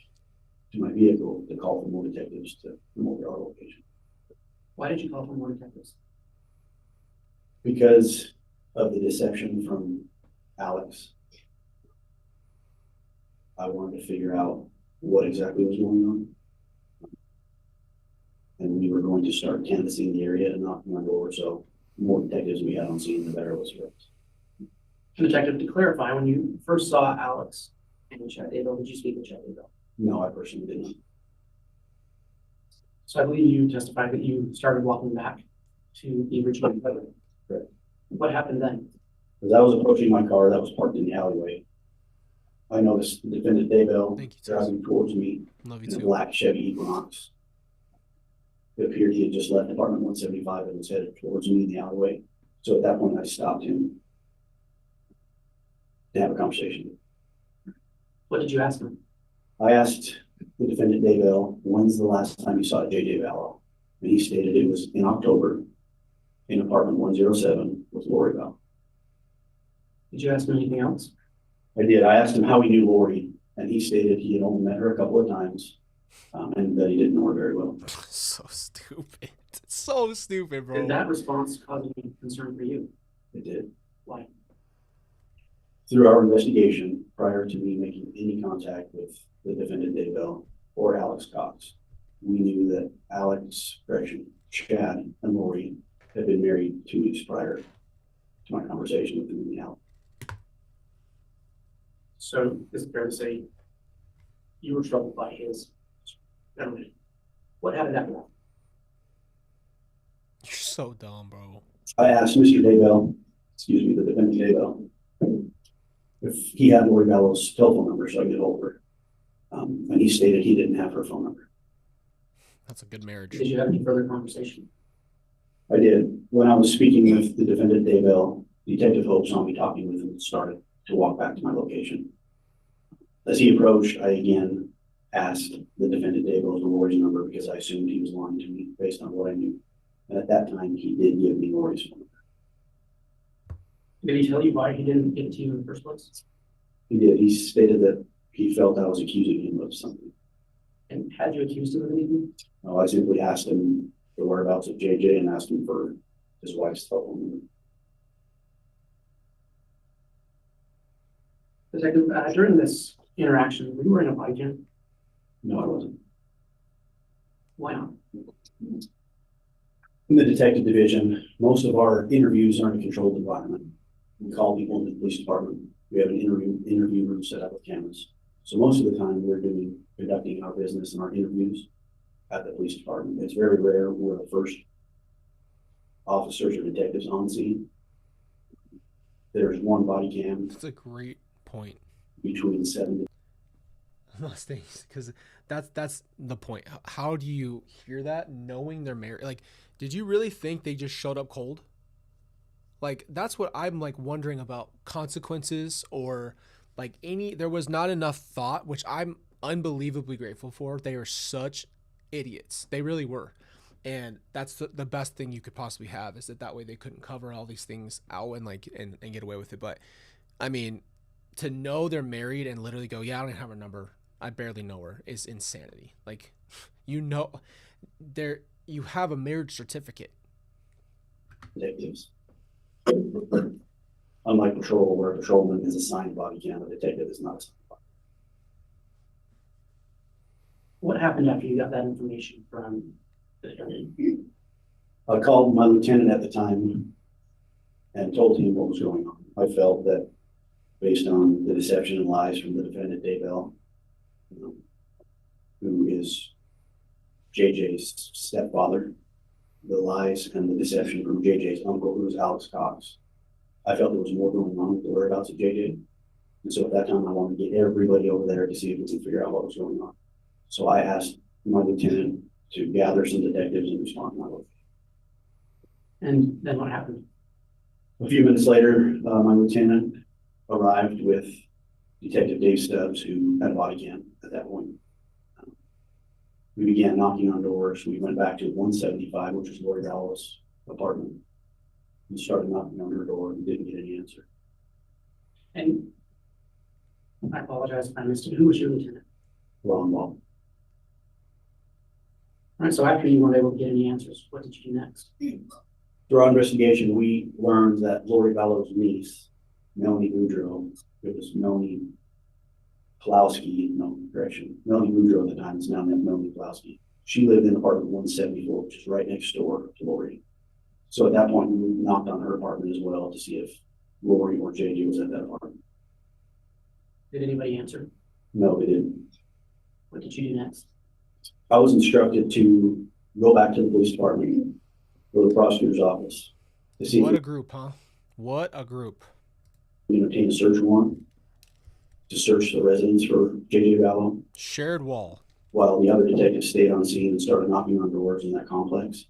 to my vehicle to call for more detectives to come over to our location. Why did you call for more detectives? Because of the deception from Alex, I wanted to figure out what exactly was going on. And we were going to start canvassing the area and knocking on doors, so the more detectives we had on scene, the better it was for us. Detective, to clarify, when you first saw Alex and Chad Daybell, did you speak with Chad Daybell? No, I personally didn't. So I believe you testified that you started walking back to the original appointment. Correct. What happened then? As I was approaching my car that was parked in the alleyway, I noticed the defendant Daybell Thank you, Tess. driving towards me Love you in a too. black Chevy Equinox. It appeared he had just left apartment 175 and was headed towards me in the alleyway. So at that point, I stopped him to have a conversation. What did you ask him? I asked the defendant Daybell, when's the last time you saw JJ Vallow? And he stated it was in October in apartment 107 with Lori Bell. Did you ask him anything else? I did. I asked him how he knew Lori, and he stated he had only met her a couple of times, and that he didn't know her very well. So stupid. So stupid, bro. Did that response cause any concern for you? It did. Why? Through our investigation, prior to me making any contact with the defendant Daybell or Alex Cox, we knew that Alex, Chad, and Lori had been married 2 weeks prior to my conversation with them in the alley. So is it fair to say you were troubled by his memory? What happened after that? You're so dumb, bro. I asked Mr. Daybell, the defendant Daybell, if he had Lori Bellow's telephone number so I could get hold of her. And he stated he didn't have her phone number. That's a good marriage. Did you have any further conversation? I did. When I was speaking with the defendant Daybell, Detective Hope saw me talking with him and started to walk back to my location. As he approached, I again asked the defendant Daybell for Lori's number because I assumed he was lying to me based on what I knew. And at that time, he did give me Lori's phone number. Did he tell you why he didn't give it to you in the first place? He did. He stated that he felt I was accusing him of something. And had you accused him of anything? No, I simply asked him the whereabouts of JJ and asked him for his wife's telephone number. Detective, during this interaction, were you wearing a body cam? No, I wasn't. Why not? In the detective division, most of our interviews are in a controlled environment. We call people into the police department. We have an interview room set up with cameras. So most of the time we're conducting our business and our interviews at the police department. It's very rare we're the first officers or detectives on scene. There's one body cam That's a great point. between 7 Mustangs, because that's the point. How do you hear that knowing they're married? Like, did you really think they just showed up cold? Like, that's what I'm like wondering about consequences or like there was not enough thought, which I'm unbelievably grateful for. They are such idiots. They really were. And that's the best thing you could possibly have, is that way they couldn't cover all these things out and like and get away with it. But I mean, to know they're married and literally go, yeah, I don't have her number, I barely know her, is insanity. Like, you have a marriage certificate. detectives. Unlike patrol, where a patrolman is assigned body cam, a detective is not assigned body What happened after you got that information from the defendant? cam. I called my lieutenant at the time and told him what was going on. I felt that based on the deception and lies from the defendant Daybell, who is JJ's stepfather, the lies and the deception from JJ's uncle, who is Alex Cox, I felt there was more going on with the whereabouts of JJ. And so at that time, I wanted to get everybody over there to see if we could figure out what was going on. So I asked my lieutenant to gather some detectives and respond to my location. And then what happened? A few minutes later, my lieutenant arrived with Detective Dave Stubbs, who had a body cam at that point. We began knocking on doors. We went back to 175, which was Lori Bellow's apartment. and started knocking on her door and didn't get any answer. And I apologize if I missed it. Who was your lieutenant? Ron Wall. All right, so after you weren't able to get any answers, what did you do next? Through our investigation, we learned that Lori Ballow's niece, Melanie Boudreaux, it was Melanie Pulowski, no, correction, Melanie Boudreaux at the time, it's now Melanie Pulowski. She lived in apartment 174, which is right next door to Lori. So at that point, we knocked on her apartment as well to see if Lori or JJ was at that apartment. Did anybody answer? No, they didn't. What did you do next? I was instructed to go back to the police department, go to the prosecutor's office to see What if a group, huh? What a group. we can obtain a search warrant to search the residence for JJ Ballow, Shared wall. while the other detectives stayed on scene and started knocking on doors in that complex.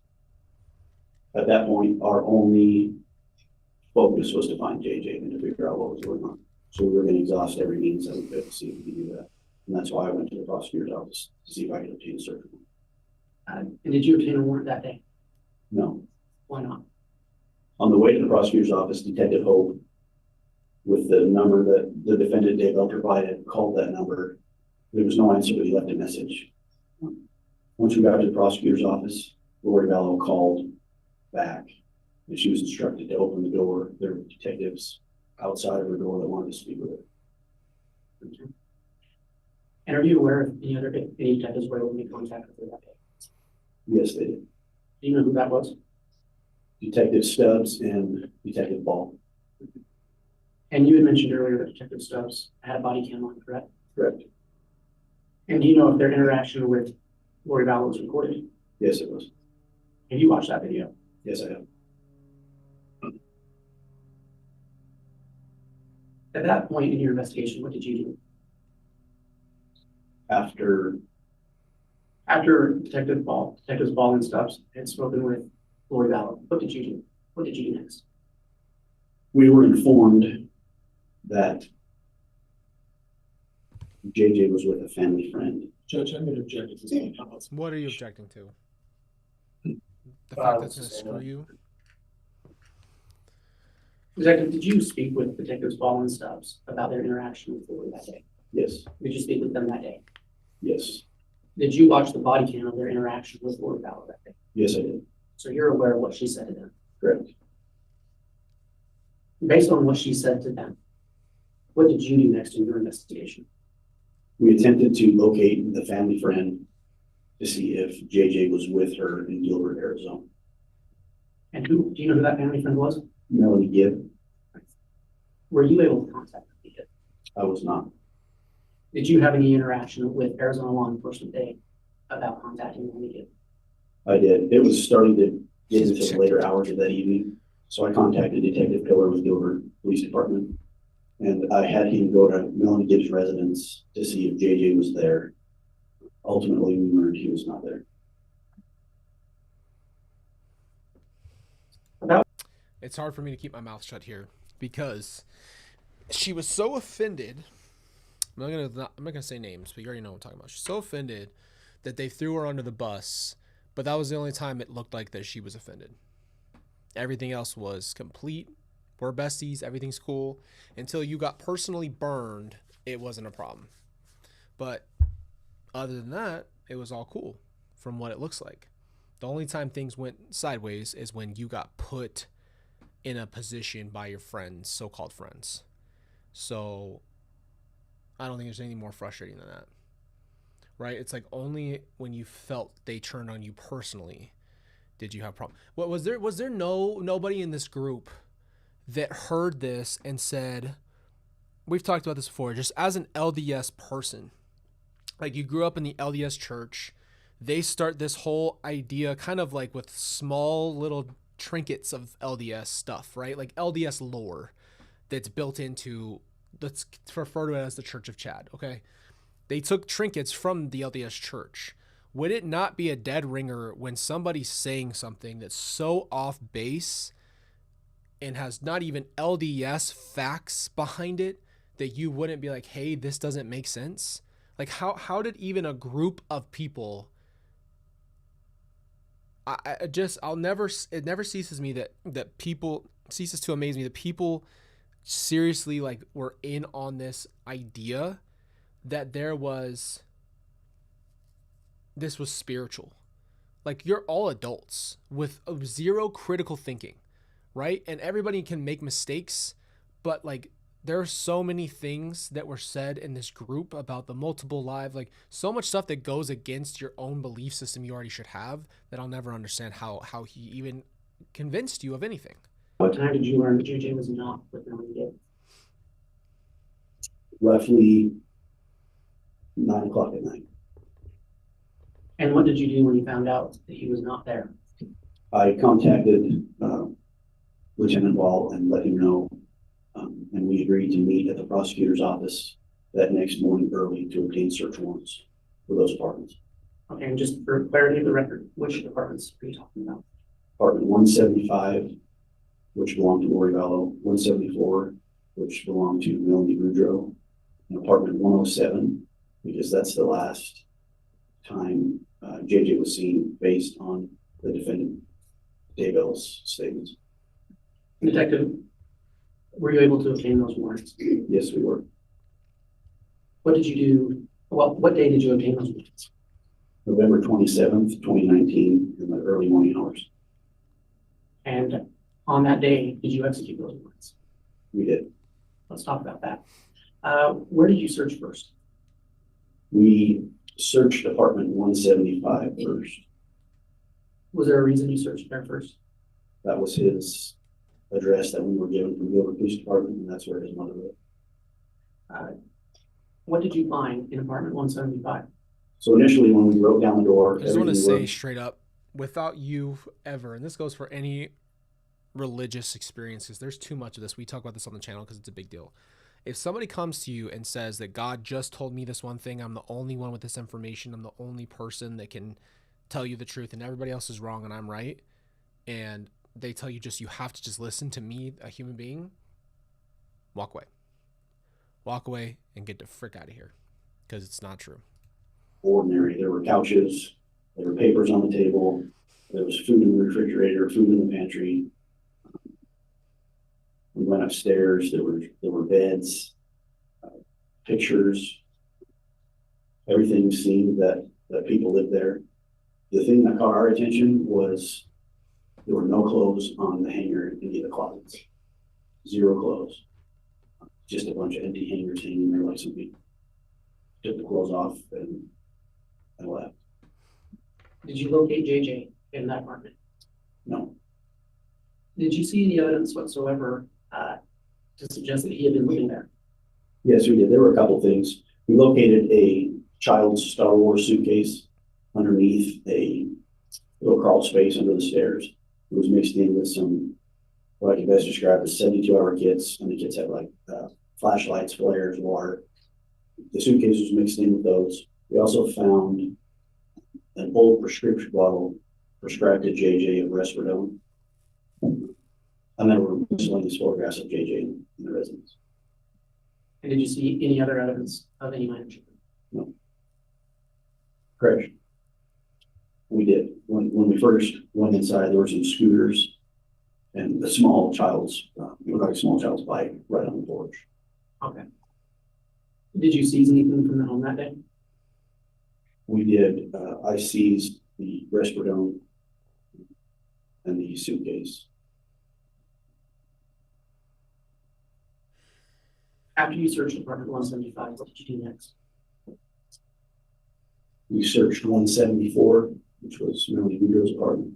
At that point, our only focus was to find JJ and to figure out what was going on. So we were going to exhaust every means that we could to see if we could do that. And that's why I went to the prosecutor's office to see if I could obtain a search warrant. And did you obtain a warrant that day? No. Why not? On the way to the prosecutor's office, Detective Hope, with the number that the defendant Daybell provided, called that number. There was no answer, but he left a message. Once we got to the prosecutor's office, Lori Ballow called back, and she was instructed to open the door. There were detectives outside of her door that wanted to speak with her. Okay. And are you aware of any detectives were able to make contact with her that day? Yes, they did. Do you know who that was? Detective Stubbs and Detective Ball. And you had mentioned earlier that Detective Stubbs had a body cam on, correct? Correct. And do you know if their interaction with Lori Ballow was recorded? Yes, it was. Have you watched that video? Yes, I have. At that point in your investigation, what did you do? After Detectives Ball and Stubbs had spoken with Lori Ballow, what did you do? What did you do next? we were informed that JJ was with a family friend. Judge, I'm going to object to this comments. What are you objecting to? The fact that's going to screw you? Detective, did you speak with Detectives Ball and Stubbs about their interaction with Lori that day? Yes, Did you speak with them that day? yes, Did you watch the body cam of their interaction with Lori Ballow that day? yes, I did. So you're aware of what she said to them. Correct. Based on what she said to them, what did you do next in your investigation? We attempted to locate the family friend to see if JJ was with her in Gilbert, Arizona. And do you know who that family friend was? Melanie Gibb, Were you able to contact them? I was not. Did you have any interaction with Arizona law enforcement day about contacting Melanie Gibb? I did. It was starting to get She's into the checked later out. hours of that evening. So I contacted Detective Pillar with Gilbert Police Department. And I had him go to Melanie Gibb's residence to see if JJ was there. Ultimately, we learned he was not there. It's hard for me to keep my mouth shut here because she was so offended. I'm not gonna say names, but you already know what I'm talking about. She's so offended that they threw her under the bus, but that was the only time it looked like that she was offended. Everything else was complete. We're besties. Everything's cool. Until you got personally burned, it wasn't a problem. But other than that, it was all cool from what it looks like. The only time things went sideways is when you got put in a position by your friends, so-called friends. So I don't think there's anything more frustrating than that, right? It's like only when you felt they turned on you personally did you have a problem. What was there nobody in this group that heard this and said, we've talked about this before, just as an LDS person, like you grew up in the LDS church, they start this whole idea kind of like with small little trinkets of LDS stuff, right? Like LDS lore that's built into, let's refer to it as the Church of Chad, okay? They took trinkets from the LDS church. Would it not be a dead ringer when somebody's saying something that's so off base and has not even LDS facts behind it that you wouldn't be like, hey, this doesn't make sense? Like how did even a group of people it never ceases me that people ceases to amaze me that people seriously like were in on this idea that this was spiritual. Like, you're all adults with zero critical thinking, right? And everybody can make mistakes, but like, there are so many things that were said in this group about the multiple lives, like so much stuff that goes against your own belief system you already should have, that I'll never understand how he even convinced you of anything. What time did you learn that JJ was not with them when you did? Roughly 9 o'clock at night. And what did you do when you found out that he was not there? I contacted Lieutenant Ball and let him know, and we agreed to meet at the prosecutor's office that next morning early to obtain search warrants for those apartments. Okay, and just for clarity of the record, which apartments are you talking about? Apartment 175, which belonged to Lori Vallow, 174, which belonged to Melanie Boudreaux, and apartment 107, because that's the last time JJ was seen based on the defendant Daybell's statements. Detective, were you able to obtain those warrants? Yes, we were. What did you do? Well, what day did you obtain those warrants? November 27th, 2019, in the early morning hours. And on that day, did you execute those warrants? We did. Let's talk about that. Where did you search first? We searched apartment 175 first. Was there a reason you searched there first? That was his address that we were given from the Gilbert Police Department, and that's where his mother lived. What did you find in apartment 175? So initially, when we wrote down the door, I just want to everything say straight up, without you ever, and this goes for any religious experiences, there's too much of this. We talk about this on the channel because it's a big deal. If somebody comes to you and says that God just told me this one thing, I'm the only one with this information, I'm the only person that can tell you the truth, and everybody else is wrong and I'm right, and they tell you you have to just listen to me, a human being, walk away. Walk away and get the frick out of here, because it's not true. ordinary. There were couches, there were papers on the table, there was food in the refrigerator, food in the pantry. We went upstairs, there were beds, pictures. Everything seemed that people lived there. The thing that caught our attention was there were no clothes on the hanger in any of the closets. Zero clothes. Just a bunch of empty hangers hanging there like somebody took the clothes off and left. Did you locate JJ in that apartment? No. Did you see any evidence whatsoever to suggest that he had been living there? Yes, we did. There were a couple things. We located a child's Star Wars suitcase underneath a little crawl space under the stairs. It was mixed in with some, what I can best describe as 72-hour kits, and the kits had like flashlights, flares, water. The suitcase was mixed in with those. We also found an old prescription bottle prescribed to JJ of Resperdone. And there were miscellaneous photographs of JJ in the residence. And did you see any other evidence of any minor children? No. Correct. We did. When we first went inside, there were some scooters and a small child's, looked like a small child's bike right on the porch. Okay. Did you seize anything from the home that day? We did. I seized the Resperdone and the suitcase. After you searched apartment 175, what did you do next? We searched 174, which was Melanie Boudreaux's apartment.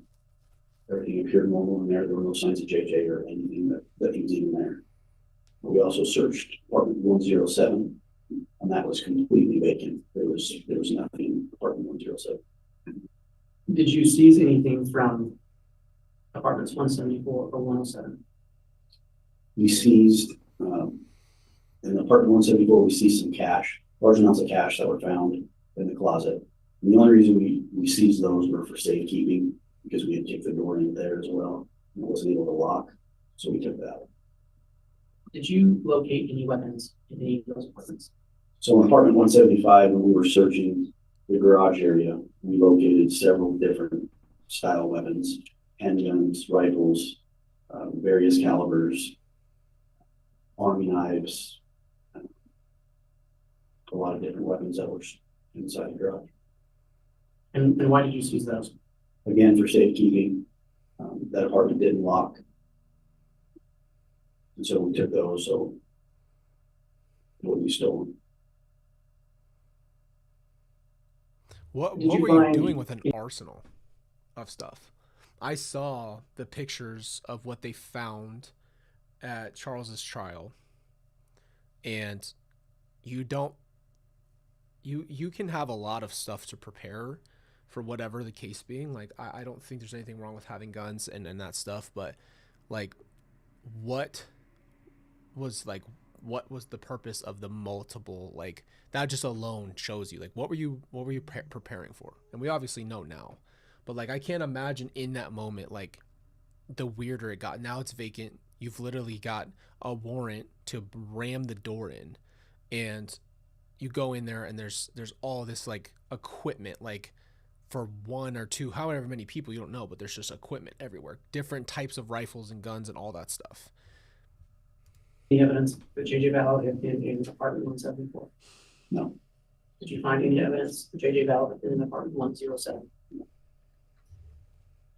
Everything appeared normal in there. There were no signs of JJ or anything that he was even there. We also searched apartment 107, and that was completely vacant. There was nothing in apartment 107. Did you seize anything from apartments 174 or 107? We seized, in apartment 174, we seized some cash, large amounts of cash that were found in the closet. And the only reason we seized those were for safekeeping, because we had to take the door in there as well. And it wasn't able to lock, so we took that. Did you locate any weapons in any of those apartments? So in apartment 175, when we were searching the garage area, we located several different style weapons, handguns, rifles, various calibers, army knives, a lot of different weapons that were inside the garage. And why did you seize those? Again, for safekeeping, that apartment didn't lock. And so we took those so it wouldn't be stolen. What Did you were you find- doing with an arsenal of stuff? I saw the pictures of what they found at Charles's trial, and you can have a lot of stuff to prepare for whatever the case being. Like, I don't think there's anything wrong with having guns and that stuff, but like, what was the purpose of the multiple, like, that just alone shows you, like, what were you preparing for? And we obviously know now, but like, I can't imagine in that moment, like, the weirder it got. Now it's vacant. You've literally got a warrant to ram the door in, and you go in there and there's all this like equipment, like for one or two, however many people, you don't know, but there's just equipment everywhere, different types of rifles and guns and all that stuff. Any evidence that J.J. Bell had been in apartment 174? No. Did you find any evidence that J.J. Bell had been in apartment 107? No.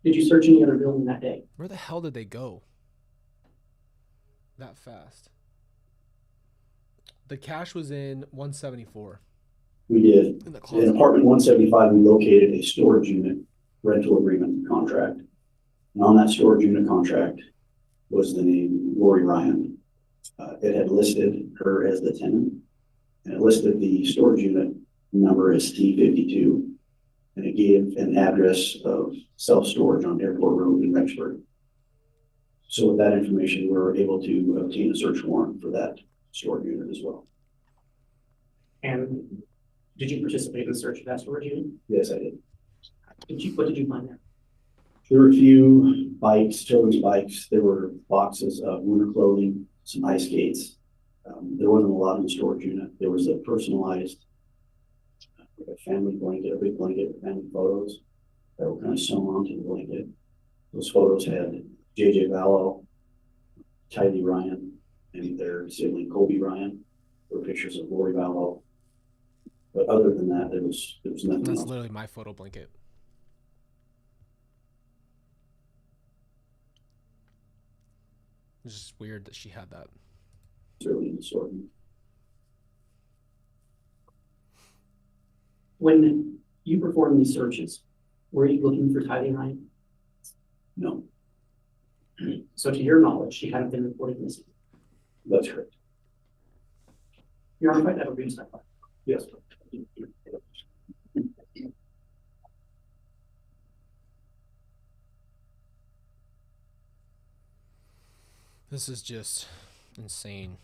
Did you search any other building that day? Where the hell did they go that fast? The cash was in 174. We did. In the In closet. apartment 175, we located a storage unit rental agreement contract. And on that storage unit contract was the name Lori Ryan. It had listed her as the tenant, and it listed the storage unit number as T52, and it gave an address of self-storage on Airport Road in Rexburg. So with that information, we were able to obtain a search warrant for that storage unit as well. And did you participate in the search of that storage unit? Yes, I did. What did you find there? There were a few bikes, children's bikes. There were boxes of winter clothing, some ice skates. There wasn't a lot in the storage unit. There was a personalized a family blanket, a big blanket with family photos that were kind of sewn onto the blanket. Those photos had J.J. Vallow, Tylee Ryan, and their sibling Colby Ryan. There were pictures of Lori Vallow. But other than that, there was nothing That's else. literally my photo blanket. It's just weird that she had that. Certainly in the storage unit. When you performed these searches, were you looking for Tylee Ryan? No, So to your knowledge, she hadn't been reported missing. that's correct. You're on right to have a green side. Yes. This is just insane.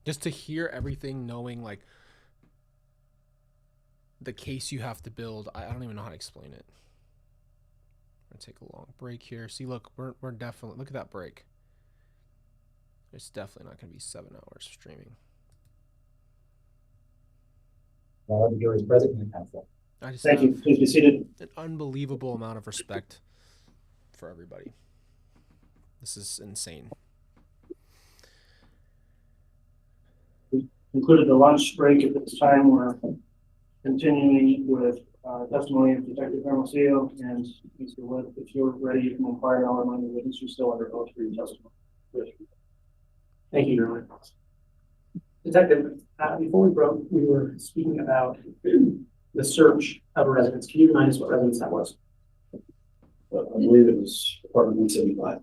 Just to hear everything, knowing like the case you have to build. I don't even know how to explain it. I'm gonna take a long break here. See, look, we're definitely, look at that break. It's definitely not gonna be 7 hours of streaming. Well, the jury's present in the council. I just Thank you. have Please be seated. an unbelievable amount of respect for everybody. This is insane. Concluded the lunch break at this time. We're continuing with testimony of Detective Hermosillo and Mr. Wood. If you're ready, you can inquire now among the witnesses. You're still under oath for your testimony. Thank you, Your Honor. Detective, before we broke, we were speaking about the search of a residence. Can you remind us what residence that was? But I believe it was apartment 175.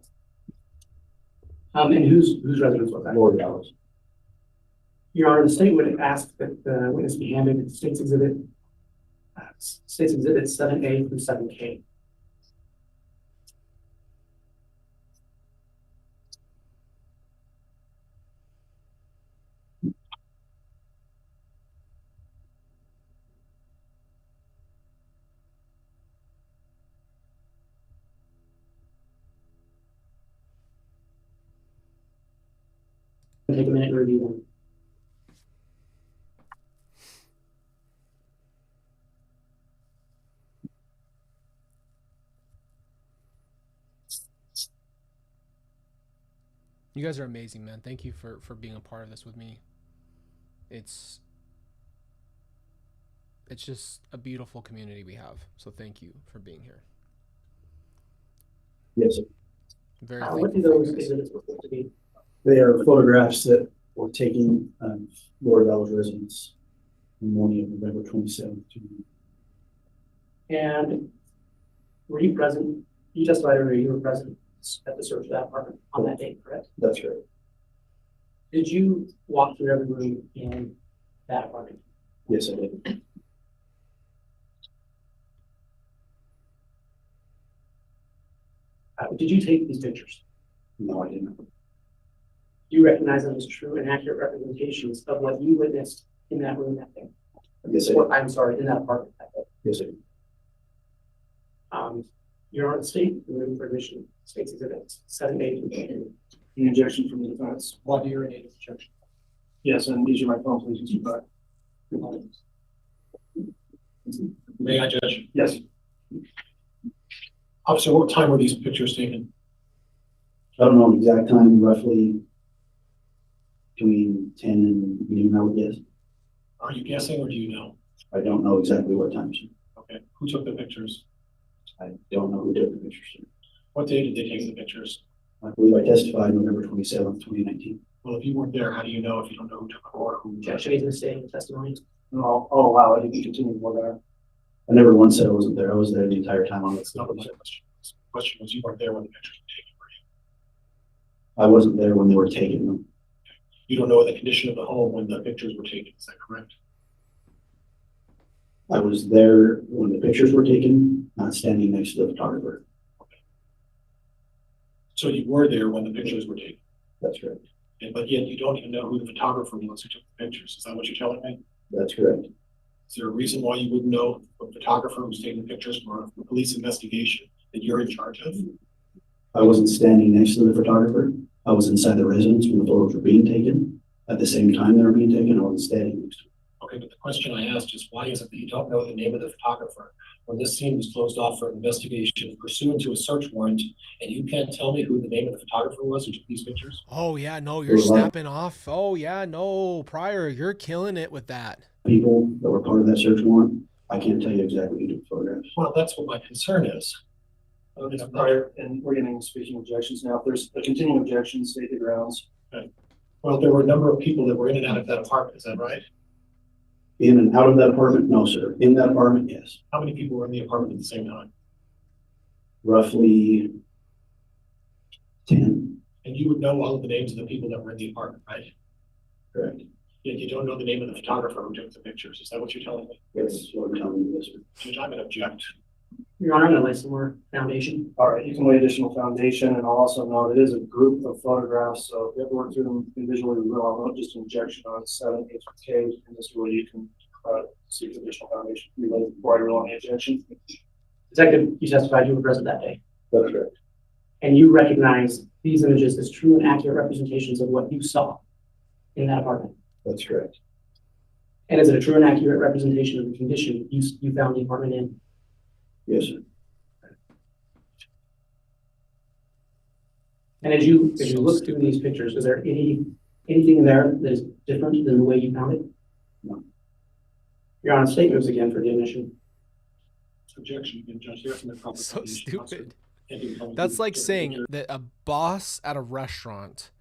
And whose residence was that? Lori Vallow. Your Honor, the state would ask that the witness be handed State's Exhibit 7A through 7K. Take a minute to review them. You guys are amazing, man. Thank you for being a part of this with me. It's just a beautiful community we have. So thank you for being here. Yes, sir. Very What thankful do for those you guys. exhibits look to be? They are photographs that were taken of Lord Bell's residence in the morning of November 27th. And were you present? You testified earlier you were present at the search of that apartment on that date, correct? That's right. Did you walk through every room in that apartment? Yes, I did. Did you take these pictures? No, I didn't. Do you recognize them as true and accurate representations of what you witnessed in that room that day? Yes, I Or, did. I'm sorry, in that apartment that day? Yes, I did. You're on state, the room for admission, state's exhibits, 7A. The objection from the defense. What do you remain as objection? Yes, and these are my phone, please, Mr. Clark. May I, Judge? Yes, Officer, what time were these pictures taken? I don't know the exact time, roughly between 10 and noon, I would guess. Are you guessing or do you know? I don't know exactly what time, sir. Okay, who took the pictures? I don't know who took the pictures, sir. What day did they take the pictures? I believe I testified November 27th, 2019. Well, if you weren't there, how do you know if you don't know who took them or who? Objection made to the statement testimony. and I'll allow it. You can continue to look at it. I never once said I wasn't there. I was there the entire time on That's this. not what my question was. The question was, you weren't there when the pictures were taken, were you? I wasn't there when they were taken. No. You don't know the condition of the home when the pictures were taken, is that correct? I was there when the pictures were taken, not standing next to the photographer. So you were there when the pictures were taken, That's correct. but yet you don't even know who the photographer was who took the pictures. Is that what you're telling me? That's correct. Is there a reason why you wouldn't know the photographer who's taking pictures for a police investigation that you're in charge of? I wasn't standing next to the photographer. I was inside the residence when the photos were being taken. At the same time they were being taken, I wasn't standing next to him. Okay, but the question I asked is, why is it that you don't know the name of the photographer when this scene was closed off for an investigation pursuant to a search warrant, and you can't tell me who the name of the photographer was who took these pictures? Oh yeah, no, you're snapping off. Oh yeah, no, Pryor, you're killing it with that. People that were part of that search warrant, I can't tell you exactly who took photographs. Well, that's what my concern is. Mr. Pryor, and we're getting speaking objections now. If there's a continuing objection, state the grounds. Well, there were a number of people that were in and out of that apartment, is that right? In and out of that apartment? No, sir. In that apartment, yes. How many people were in the apartment at the same time? Roughly 10. And you would know all of the names of the people that were in the apartment, right? Correct. Yet you don't know the name of the photographer who took the pictures. Is that what you're telling me? That's what I'm telling you, yes, sir. Judge, I'm going to object. Your Honor, I'm going to lay some more foundation. All right, you can lay additional foundation, and I'll also note it is a group of photographs, so if you have to work through them individually, we will. I'll note just an objection on 7H-K, and this way you can seek additional foundation related before I rule on the objection. Detective, you testified you were present that day, That's correct. and you recognize these images as true and accurate representations of what you saw in that apartment. That's correct. And is it a true and accurate representation of the condition you found the apartment in? Yes, sir. And as you look through these pictures, is there anything in there that is different than the way you found it? No. Your Honor, statements again for the admission. Objection, again, Judge. There's an improper So foundation. stupid. Can't even tell me That's who like took the saying picture. that a boss at a restaurant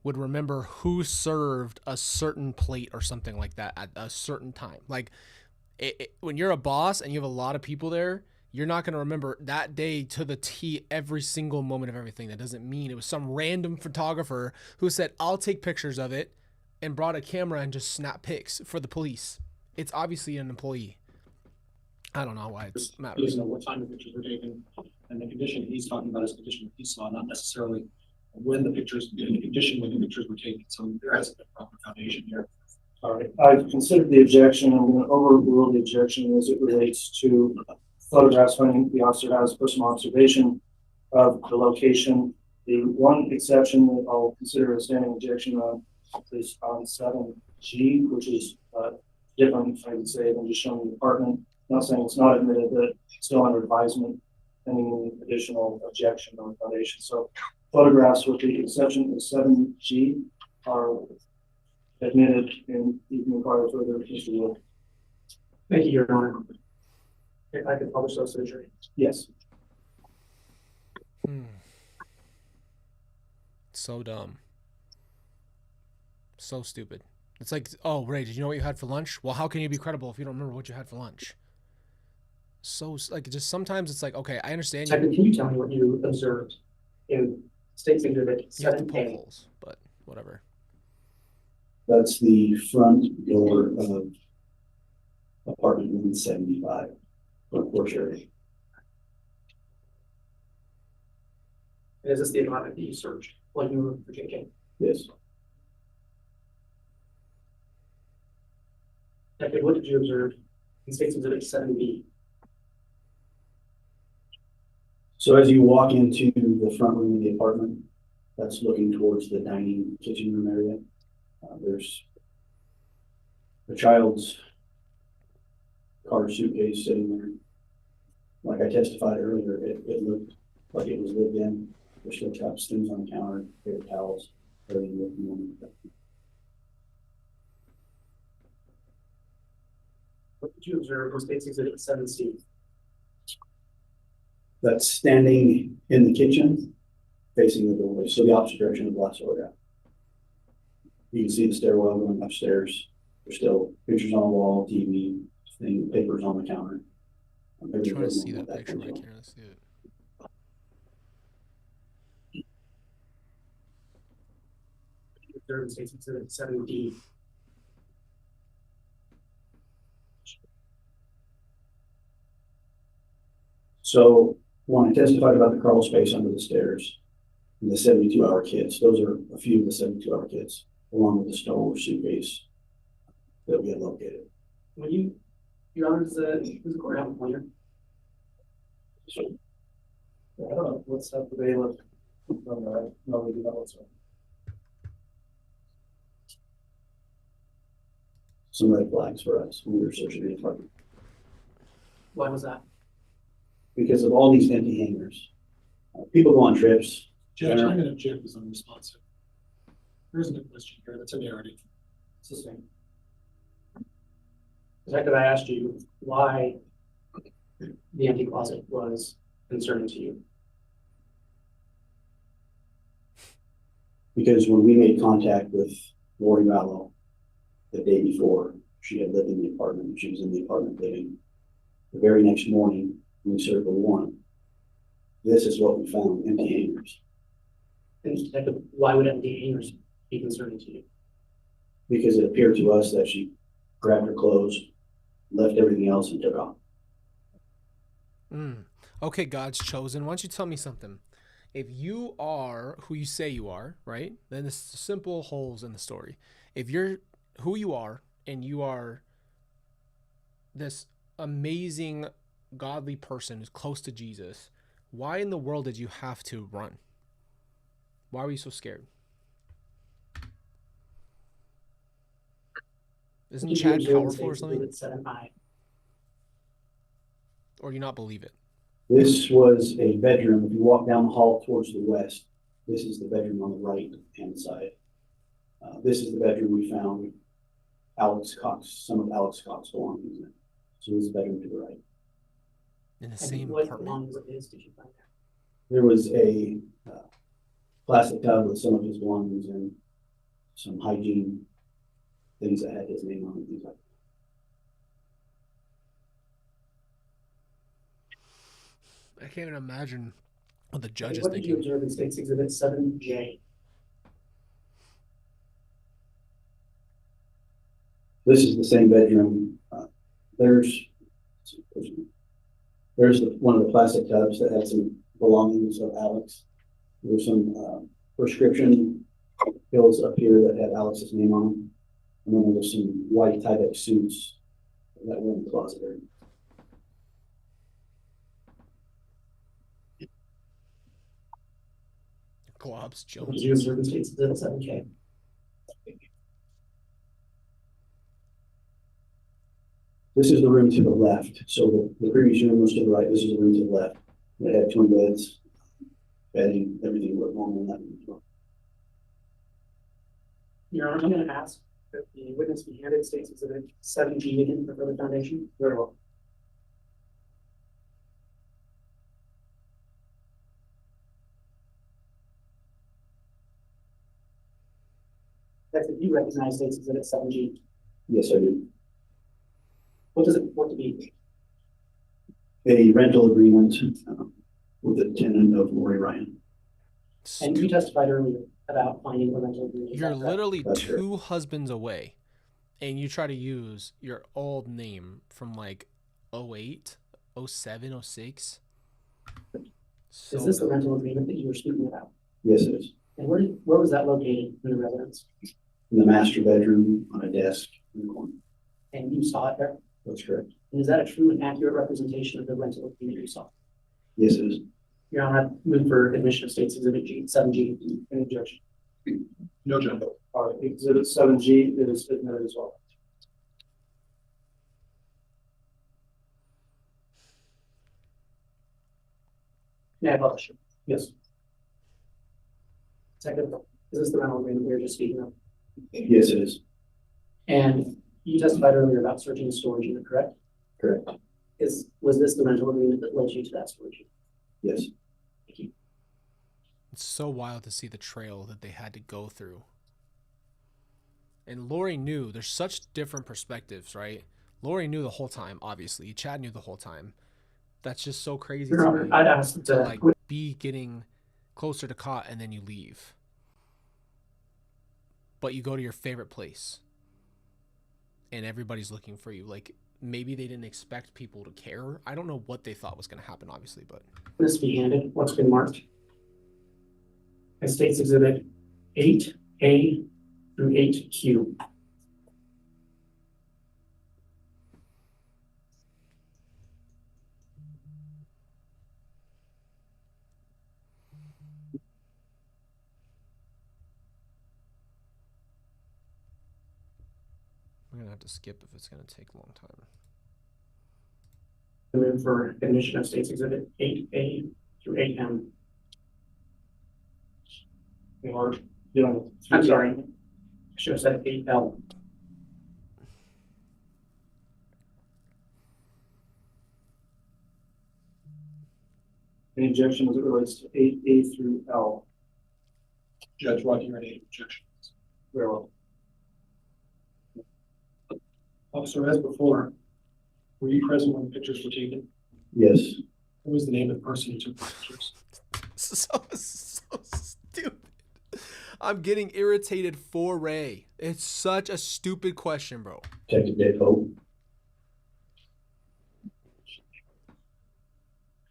would remember who served a certain plate or something like that at a certain time. Like when you're a boss and you have a lot of people there, you're not going to remember that day to the T every single moment of everything. That doesn't mean it was some random photographer who said, I'll take pictures of it, and brought a camera and just snap pics for the police. It's obviously an employee. I don't know why it He matters. doesn't know what time the pictures were taken, and the condition he's talking about is the condition that he saw, not necessarily when the pictures, the condition when the pictures were taken. So there hasn't been proper foundation here. All right, I've considered the objection. I'm going to overrule the objection as it relates to photographs when the officer has personal observation of the location. The one exception that I'll consider a standing objection on is on 7G, which is different, I would say, than just showing the apartment. Not saying it's not admitted, but still under advisement, pending additional objection on foundation. So photographs, with the exception of 7G, are admitted, and you can require further history work. Thank you, Your Honor. If I could publish those to the jury. Yes. So dumb. So stupid. It's like, oh, Ray, did you know what you had for lunch? Well, how can you be credible if you don't remember what you had for lunch? So, like, just sometimes it's like, okay, I understand Second, can you tell me what you observed in State's Exhibit you have to 7A? poke holes, but whatever. That's the front door of apartment 175, front porch area. And is this the apartment that you searched when you were for JK? Yes. Second, what did you observe in State's Exhibit 7B? So as you walk into the front room of the apartment, that's looking towards the dining kitchen room area. There's a child's car suitcase sitting there. Like I testified earlier, it looked like it was lived in. There's still cups, things on the counter, paper towels, everything looked normal. What did you observe in State's Exhibit 7C? That's standing in the kitchen, facing the doorway, so the opposite direction of the last order. You can see the stairwell going upstairs. There's still pictures on the wall, TV, papers on the counter. I'm trying to see that picture, but I can't really see it. Observe in State's Exhibit 7D. So when I testified about the crawl space under the stairs and the 72-hour kits, those are a few of the 72-hour kits, along with the stove suitcase that we had located. When you, Your Honor, does the court have a pointer? I don't know. Let's have the bailiff. No, we do not whatsoever. Some red flags for us when we were searching the apartment. Why was that? Because of all these empty hangers. People go on trips. Judge, I'm going to object as unresponsive. There isn't a question here. That's a narrative. Sustained. Detective, I asked you why the empty closet was concerning to you. Because when we made contact with Lori Mallow the day before, she had lived in the apartment. She was in the apartment living. The very next morning, when we served the warrant, this is what we found, empty hangers. And Detective, why would empty hangers be concerning to you? Because it appeared to us that she grabbed her clothes, left everything else, and took off. Okay, God's chosen. Why don't you tell me something? If you are who you say you are, right? Then it's simple holes in the story. If you're who you are and you are this amazing godly person who's close to Jesus, why in the world did you have to run? Why were you so scared? Isn't Chad powerful or something? Or do you not believe it? This was a bedroom. If you walk down the hall towards the west, this is the bedroom on the right-hand side. This is the bedroom we found some of Alex Cox's belongings in. So this is the bedroom to the right. In the same what apartment? belongings of his did you find there? There was a plastic tub with some of his belongings and some hygiene things that had his name on it, things like that. I can't even imagine what the judge is What did you thinking. observe in State's Exhibit 7J? This is the same bedroom. There's one of the plastic tubs that had some belongings of Alex. There's some prescription pills up here that had Alex's name on them. And then there was some white Tyvek suits that were in the closet area. Globs What Jones. did you observe in State's Exhibit 7K? This is the room to the left. So the previous room was to the right. This is the room to the left. It had twin beds, bedding, everything was normal in that room as well. Your Honor, I'm going to ask that the witness be handed State's Exhibit 7G again for further foundation. Very well. That's if you recognize State's Exhibit 7G. Yes, I do. What does it purport to be? A rental agreement with the tenant of Lori Ryan. And you testified earlier about finding a rental agreement. Is You're that correct? literally That's two husbands away, and you try to use your old name from like 08, 07, 06. So Is this the dumb. rental agreement that you were speaking about? Yes, it is. And where was that located in the residence? In the master bedroom on a desk in the corner. And you saw it there? That's correct. And is that a true and accurate representation of the rental agreement you saw? Yes, it is. Your Honor, I move for admission of State's Exhibit 7G. Any objection? No, Judge. All right, exhibit 7G is admitted as well. May I publish it? Yes. Second, is this the rental agreement we were just speaking of? Yes, it is. And you testified earlier about searching the storage unit, correct? Correct. Was this the rental agreement that led you to that storage unit? Yes. Thank you. It's so wild to see the trail that they had to go through. And Lori knew. There's such different perspectives, right? Lori knew the whole time, obviously. Chad knew the whole time. That's just so crazy Your to Honor, me. I'd ask To that like be getting closer to caught and then you leave. But you go to your favorite place. And everybody's looking for you. Like, maybe they didn't expect people to care. I don't know what they thought was going to happen, obviously, but this be handed what's been marked as State's Exhibit 8A through 8Q. I'm going to have to skip if it's going to take a long time. I move for admission of State's Exhibit 8A through 8M. Or, you know, I'm sorry. I should have said 8L. any objection as it relates to 8A through L? Judge Roddy, any objections? Very well. Officer, as before, were you present when the pictures were taken? Yes. What was the name of the person who took the pictures? So stupid. I'm getting irritated for Ray. It's such a stupid question, bro. Detective Daybell.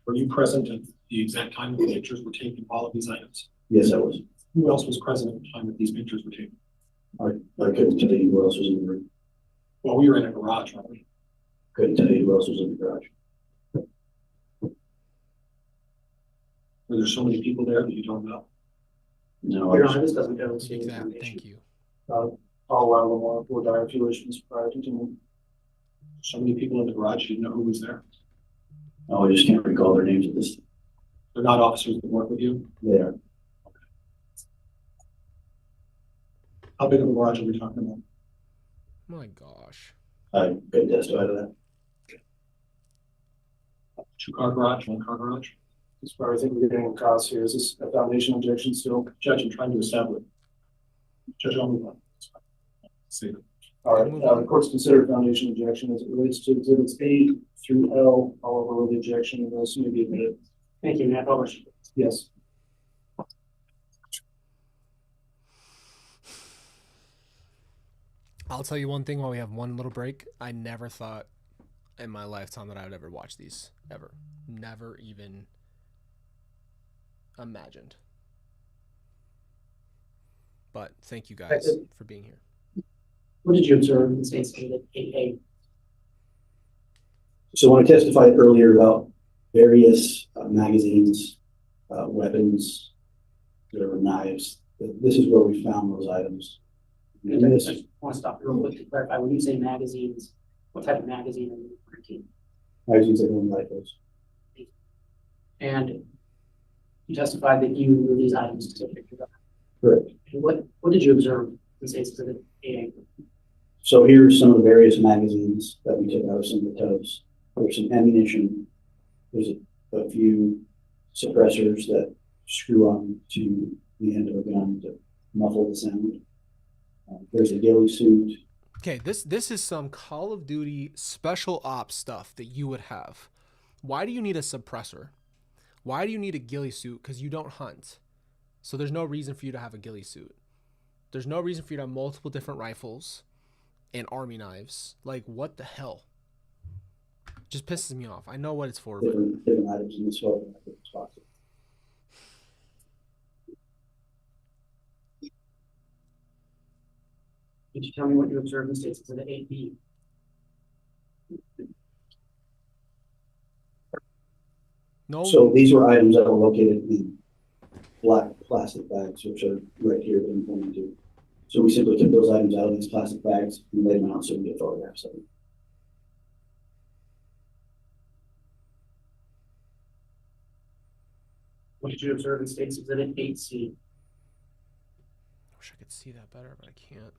Were you present at the exact time the pictures were taken of all of these items? Yes, I was. Who else was present at the time that these pictures were taken? I couldn't tell you who else was in the room. Well, we were in a garage, weren't we? Couldn't tell you who else was in the garage. Were there so many people there that you don't know? No, Your I Honor, was, this doesn't go to Exactly. foundation. Thank you. I'll allow them more for dire violations prior to continuing. So many people in the garage, you didn't know who was there? no, I just can't recall their names at this. They're not officers that work with you? They are. How big of a garage are we talking about? My gosh. I couldn't testify to that. 2-car garage, 1-car garage? As far as I think we're getting across here, is this a foundation objection still? Judge, I'm trying to establish. Judge, I'll move on. That's fine. See you. All right, Move on. the court's considered foundation objection as it relates to exhibits A through L. However, the objection and those may be admitted. Thank you. May I publish? Yes. I'll tell you one thing while we have one little break. I never thought in my lifetime that I would ever watch these. Ever. Never even imagined. But thank you guys for being here. What did you observe in State's Exhibit 8A? So when I testified earlier about various magazines, weapons, there were knives, this is where we found those items. I And this, just want to stop real quick to clarify. When you say magazines, what type of magazine are you referring to? magazines that were like those. And You testified that you knew these items to take pictures of. Correct. And what did you observe in State's Exhibit 8A? So here's some of the various magazines that we took out of some of the tubs. There's some ammunition. There's a few suppressors that screw on to the end of a gun to muffle the sound. There's a ghillie suit. Okay, this is some Call of Duty special ops stuff that you would have. Why do you need a suppressor? Why do you need a ghillie suit? Because you don't hunt. So there's no reason for you to have a ghillie suit. There's no reason for you to have multiple different rifles and army knives. Like, what the hell? Just pisses me off. I know what it's for, but Different items in this photo. Could you tell me what you observed in State's Exhibit 8B? no. So these were items that were located in black plastic bags, which are right here that I'm pointing to. So we simply took those items out of these plastic bags and laid them out so we get photographs of them. What did you observe in State's Exhibit 8C? I wish I could see that better, but I can't.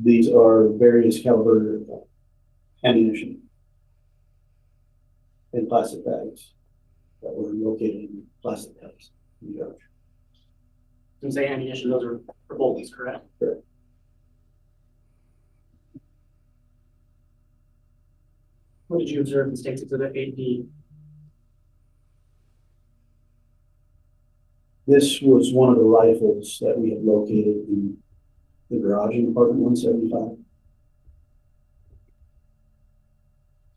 These are various caliber ammunition in plastic bags that were located in plastic bags in the garage. When you say ammunition, those are for bolts, correct? Correct. What did you observe in State's Exhibit 8D? This was one of the rifles that we had located in the garage in apartment 175.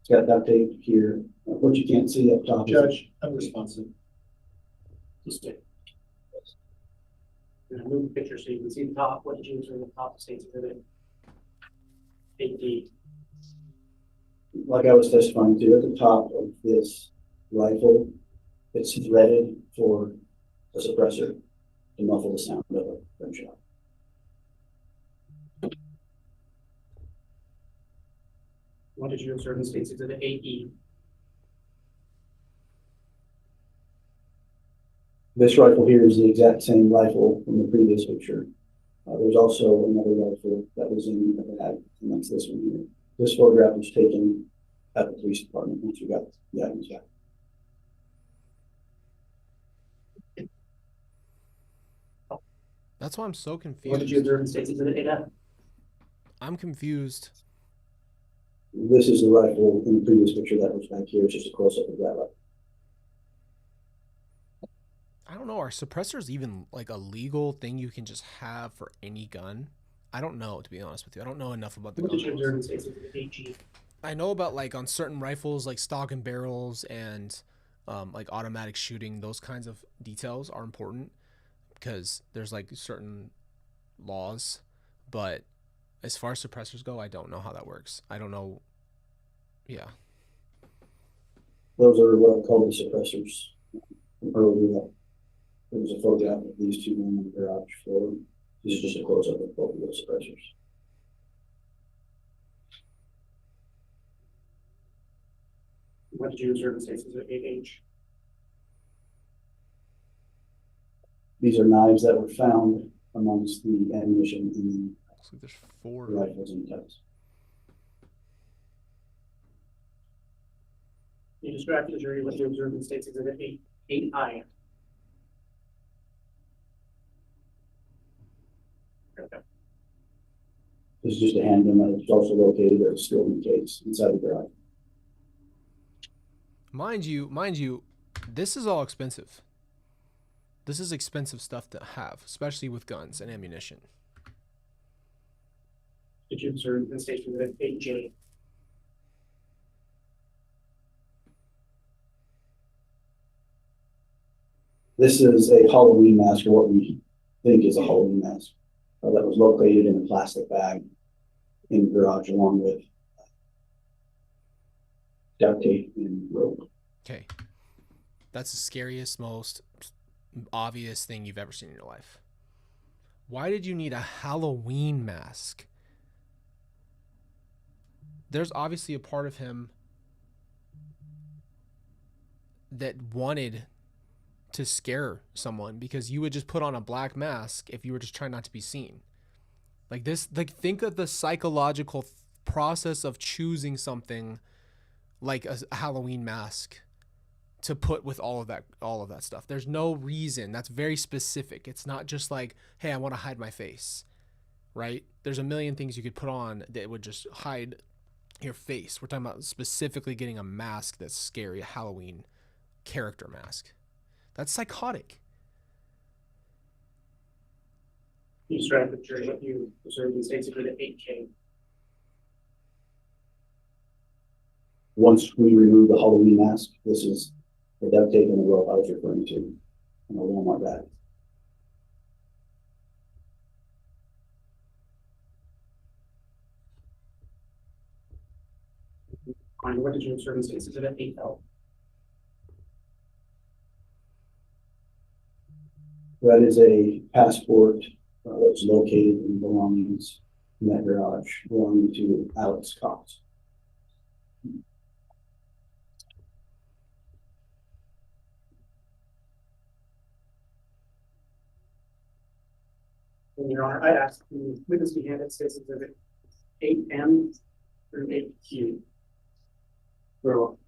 It's got duct tape here. What you can't see up top. Judge, I'm responsive. Just take. I'm gonna move the picture so you can see the top. What did you observe at the top of State's Exhibit 8D? Like I was testifying to, at the top of this rifle, it's threaded for a suppressor to muffle the sound of a gunshot. What did you observe in State's Exhibit 8E? This rifle here is the exact same rifle from the previous picture. There's also another rifle that was in the bag, and that's this one here. This photograph was taken at the police department once we got the items back. That's why I'm so confused. What did you observe in State's Exhibit 8F? I'm confused. This is the rifle in the previous picture that was back here. It's just a close-up of that rifle. I don't know. Are suppressors even like a legal thing you can just have for any gun? I don't know, to be honest with you. I don't know enough about the What gun did you laws. observe in State's Exhibit 8G? I know about like on certain rifles, like stock and barrels and like automatic shooting. Those kinds of details are important because there's like certain laws. But as far as suppressors go, I don't know how that works. I don't know. Yeah. Those are what I call the suppressors. Earlier, there was a photograph of these two men in the garage floor. This is just a close-up of both of those suppressors. What did you observe in State's Exhibit 8H? These are knives that were found amongst the ammunition in Looks like there's 4. the rifles and tubs. Can you describe to the jury what you observed in State's Exhibit 8I? Okay. This is just a handgun that was also located or still in the case inside the garage. Mind you, this is all expensive. This is expensive stuff to have, especially with guns and ammunition. Did you observe in State's Exhibit 8J? This is a Halloween mask, or what we think is a Halloween mask, that was located in a plastic bag in the garage along with duct tape and rope. Okay. That's the scariest, most obvious thing you've ever seen in your life. Why did you need a Halloween mask? There's obviously a part of him that wanted to scare someone, because you would just put on a black mask if you were just trying not to be seen. Like this, like think of the psychological process of choosing something like a Halloween mask to put with all of that stuff. There's no reason. That's very specific. It's not just like, hey, I want to hide my face, right? There's a million things you could put on that would just hide your face. We're talking about specifically getting a mask that's scary, a Halloween character mask. That's psychotic. You described the jury, what you observed in states agreed at 8K. Once we remove the Halloween mask, this is the duct tape and the rope I was referring to in the Walmart bag. And what did you observe in states agreed at 8L? That is a passport that's located in belongings in that garage belonging to Alex Cox. And Your Honor, I asked the witness be handed states exhibit 8M through 8Q. Very well.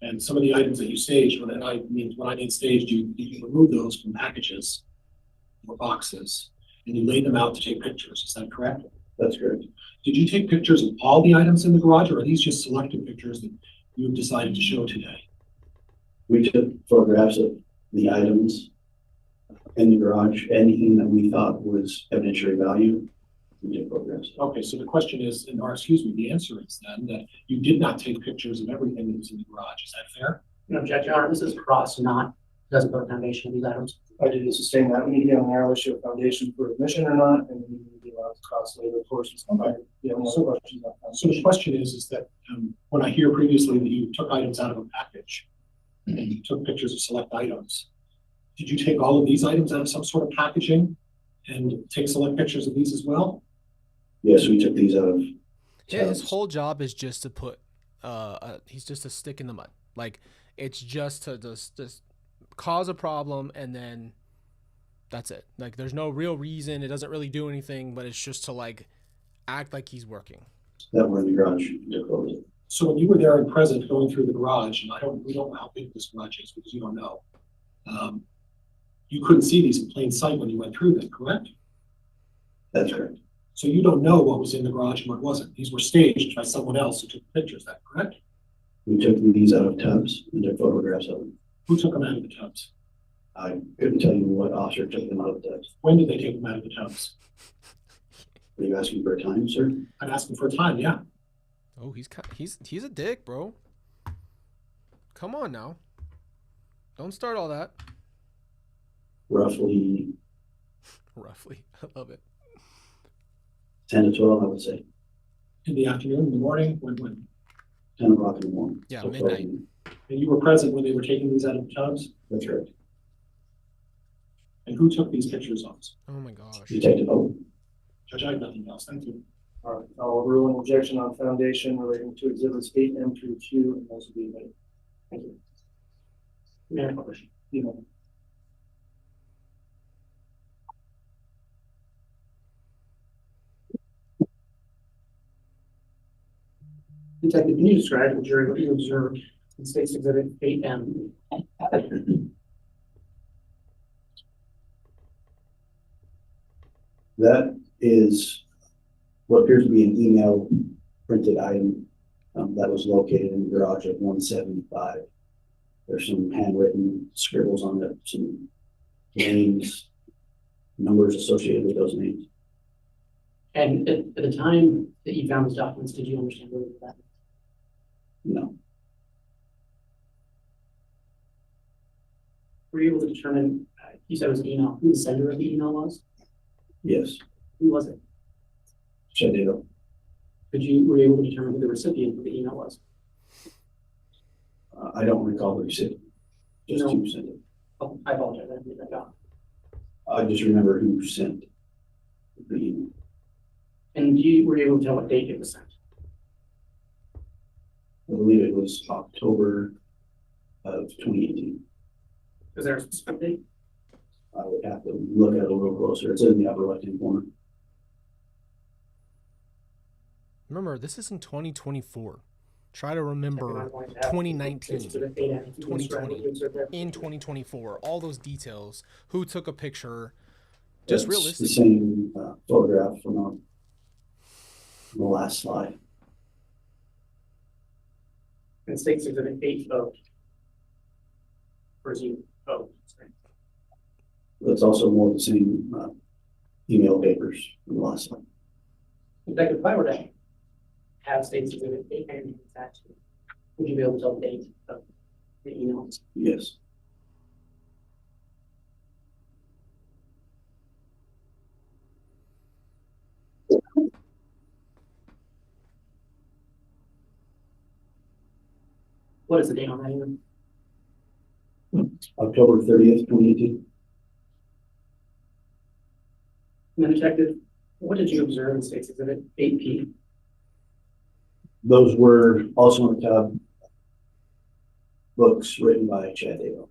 And some of the items that you staged, when I mean staged, you remove those from packages or boxes, and you laid them out to take pictures. Is that correct? That's correct. Did you take pictures of all the items in the garage, or are these just selected pictures that you have decided to show today? We took photographs of the items in the garage, anything that we thought was evidentiary value, we took photographs. Okay, so the question is, or excuse me, the answer is then that you did not take pictures of everything that was in the garage. Is that fair? No, Judge, Your Honor, this is cross, not, doesn't put a foundation of these items. I did to sustain that, we need to get on the narrow issue of foundation for admission or not, and we need to be allowed to cross later courses. Okay. Yeah, no other questions about that. So the question is that when I hear previously that you took items out of a package and you took pictures of select items, did you take all of these items out of some sort of packaging and take select pictures of these as well? Yes, we took these out of Yeah, his tubs. whole job is just to put he's just a stick in the mud. Like it's just to just cause a problem, and then that's it. Like there's no real reason. It doesn't really do anything, but it's just to like act like he's working. that were in the garage to close it. So when you were there and present going through the garage, and we don't know how big this garage is because you don't know, you couldn't see these in plain sight when you went through them, correct? That's correct. So you don't know what was in the garage and what wasn't. These were staged by someone else who took pictures, is that correct? We took these out of tubs and took photographs of them. Who took them out of the tubs? I couldn't tell you what officer took them out of the tubs. When did they take them out of the tubs? Are you asking for a time, sir? I'm asking for a time, yeah. Oh, he's a dick, bro. Come on now. Don't start all that. Roughly Roughly. I love it. 10 to 12, I would say. In the afternoon, in the morning, when? 10 o'clock in the morning. Yeah, So midnight. 12. And you were present when they were taking these out of the tubs? That's right. And who took these pictures of us? Oh my gosh. Detective O. Judge, I have nothing else. Thank you. All right, I'll rule an objection on foundation relating to exhibits 8M through Q, and those will be admitted. Thank you. May I have a question? You know, Detective, can you describe the jury what you observed in states exhibit 8M? That is what appears to be an email printed item that was located in the garage at 175. There's some handwritten scribbles on it, some names, numbers associated with those names. And at the time that you found those documents, did you understand what that? No, Were you able to determine, you said it was an email, who the sender of the email was? yes, Who was it? Shadado. Were you able to determine who the recipient of the email was? I don't recall the recipient. Just No. who sent it. Oh, I apologize, I didn't get that down. I just remember who sent the email. And were you able to tell what date it was sent? I believe it was October of 2018. Was there a specific date? I would have to look at it a little closer. It's in the upper left-hand corner. Remember, this is in 2024. Try to remember 2019, 2020, in 2024, all those details, who took a picture, just It's realistic. the same photograph from the last slide. And State's Exhibit 8 vote. Or is you vote? It's also more of the same email papers from the last slide. In fact, if I were to have State's Exhibit 8 and that, would you be able to tell the date of the email? Yes. What is the date on that email? October 30th, 2018. And then Detective, what did you observe in State's Exhibit 8P? Those were also in the tab books written by Chad Daybell.